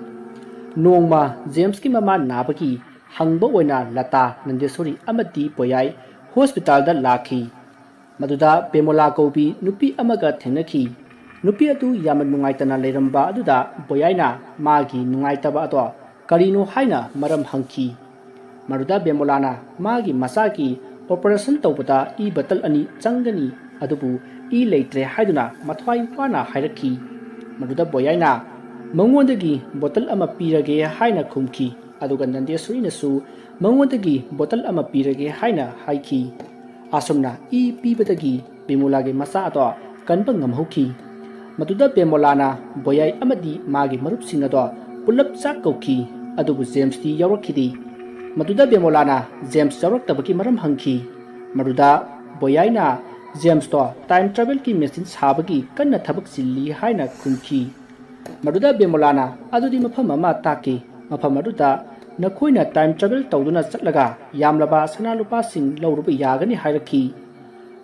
ꯅꯣꯡꯃ ꯖꯦꯝꯁꯀꯤ ꯃꯃꯥ ꯅꯥꯕꯒꯤ ꯍꯪꯕ ꯑꯣꯏꯅ ꯂꯇꯥ ꯅꯟꯗꯦꯁꯣꯔꯤ ꯑꯃꯗꯤ ꯕꯣꯌꯥꯏ ꯍꯣꯁꯄꯤꯇꯥꯜꯗ ꯂꯥꯛꯈꯤ ꯃꯗꯨꯗ ꯕꯦꯃꯣꯂꯥ ꯀꯧꯕꯤ ꯅꯨꯄꯤ ꯑꯃꯒ ꯊꯦꯡꯅꯈꯤ नुपी अदु यामन नुंगाइतना लेरंबा अदुदा बोयाइना मागी नुंगाइतबा अदो करिनो हाइना मरम हंखी मरुदा बेमोलाना मागी मसाकी ऑपरेशन तौबदा ई बतल अनि चंगनी अदुबु ई लेत्रे हाइदुना मथवाई वाना हाइरखी मरुदा बोयाइना मंगोंदगी बोतल अमा पीरगे हाइना खुमखी अदुगा नंदेश्वरीनसु मंगोंदगी बोतल अमा पीरगे हाइना हाइखी आसुमना ई पीबदगी बेमोलागे मसा अदो कनबा ngamhauki मदुदा बेमोलाना बोयाई अमदी मागी मरुपसिंग अदो पुलप चाक कौखी अदुबु जेम्स दी यावरखिदी मदुदा बेमोलाना जेम्स यावरक्तबकी मरम हंखी मदुदा बोयाइना जेम्स तो टाइम ट्रेवल की मेसिन साबगी कन्ना थबक सिल्ली हाइना खुमखी मदुदा बेमोलाना अदुदी मफम अमा ताकी मफम अदुदा नखोइना टाइम ट्रेवल तौदुना चटलगा यामलबा सना लुपा सिंग लौरुब यागनी हाइरखी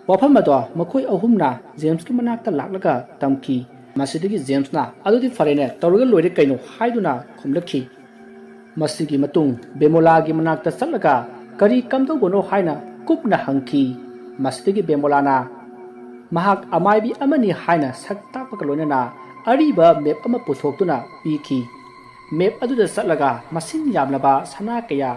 वफम अदो मखोइ अहुमना जेम्स की मनाक्ता लाक्लगा तमखी मसिदगी जेम्सना अदुदी फरेने तौरगा लोइरे कैनो हाइदुना खुमलखी मसिगी मतुंग बेमोलागी मनाक्ता चटलगा करी कमदौबनो हाइना कुपना हंखी मसिदगी बेमोलाना महाक अमाइबी अमनी हाइना सक्तापक लोइनना अरिबा मेप अमा पुथोक्तुना पीखी मेप अदुदा चटलगा मसिन यामलबा सना कया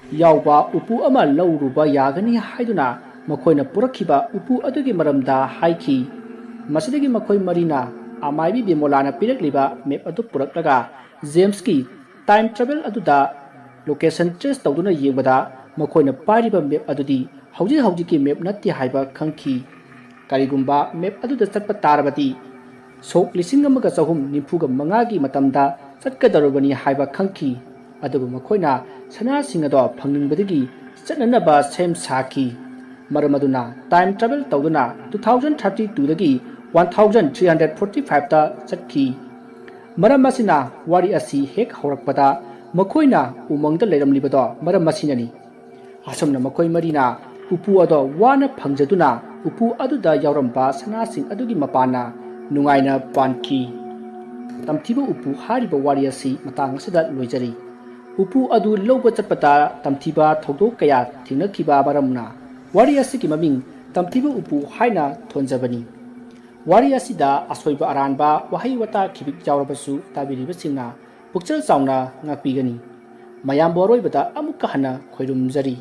यावबा उपु अमा लौरुबा यागनी हाइदुना मखोइना पुरखिबा उपु अदुगी मरमदा हाइखी मसिदगी मखोइ मरीना अमाइबी बेमोलाना पिरकलिबा मेप अदु पुरक्लगा जेम्स की टाइम ट्रेवल अदुदा लोकेशन ट्रेस तौदुना येंबदा मखोइना पारिबा मेप अदुदी हौजी हौजीकी मेप नत्ति हाइबा खंखी करिगुम्बा मेप अदुदा चटपा तारबदी सोक लिसिंग अमगा चहुम निफुगा मंगागी मतमदा चटकदरबनी हाइबा खंखी अदुबु मखोइना सना सिंगदो फंगनिंगबदगी चटननबा सेम साखी मरमदुना टाइम ट्रेवल तौदुना 2032 दगी 1345 ता चटखी मरम मसिना वारी असि हेक हौरकपदा मखोइना उमंगद लेरमलिबदो मरम मसिननी असमना मखोइ मरीना उपु अदो वाना फंगजदुना उपु अदुदा यावरंबा सनासिंग अदुगी मपाना नुंगाइना पानखी तमथिबु उपु हारिबा वारी असि मतांग सिदा लोइजरी उपु अदु लौब चटपता तमथिबा थौदो कया थिंगनखिबा मरमना वारी असि ममिंग तमथिबु उपु हाइना थोनजबनी वारी असिदा असोइबा अरानबा वहाई वता खिबिक जावरबसु ताबिरिबसिंगना पुक्चल चावना ngakpigani mayam boroibada amuka hana khoirumjari।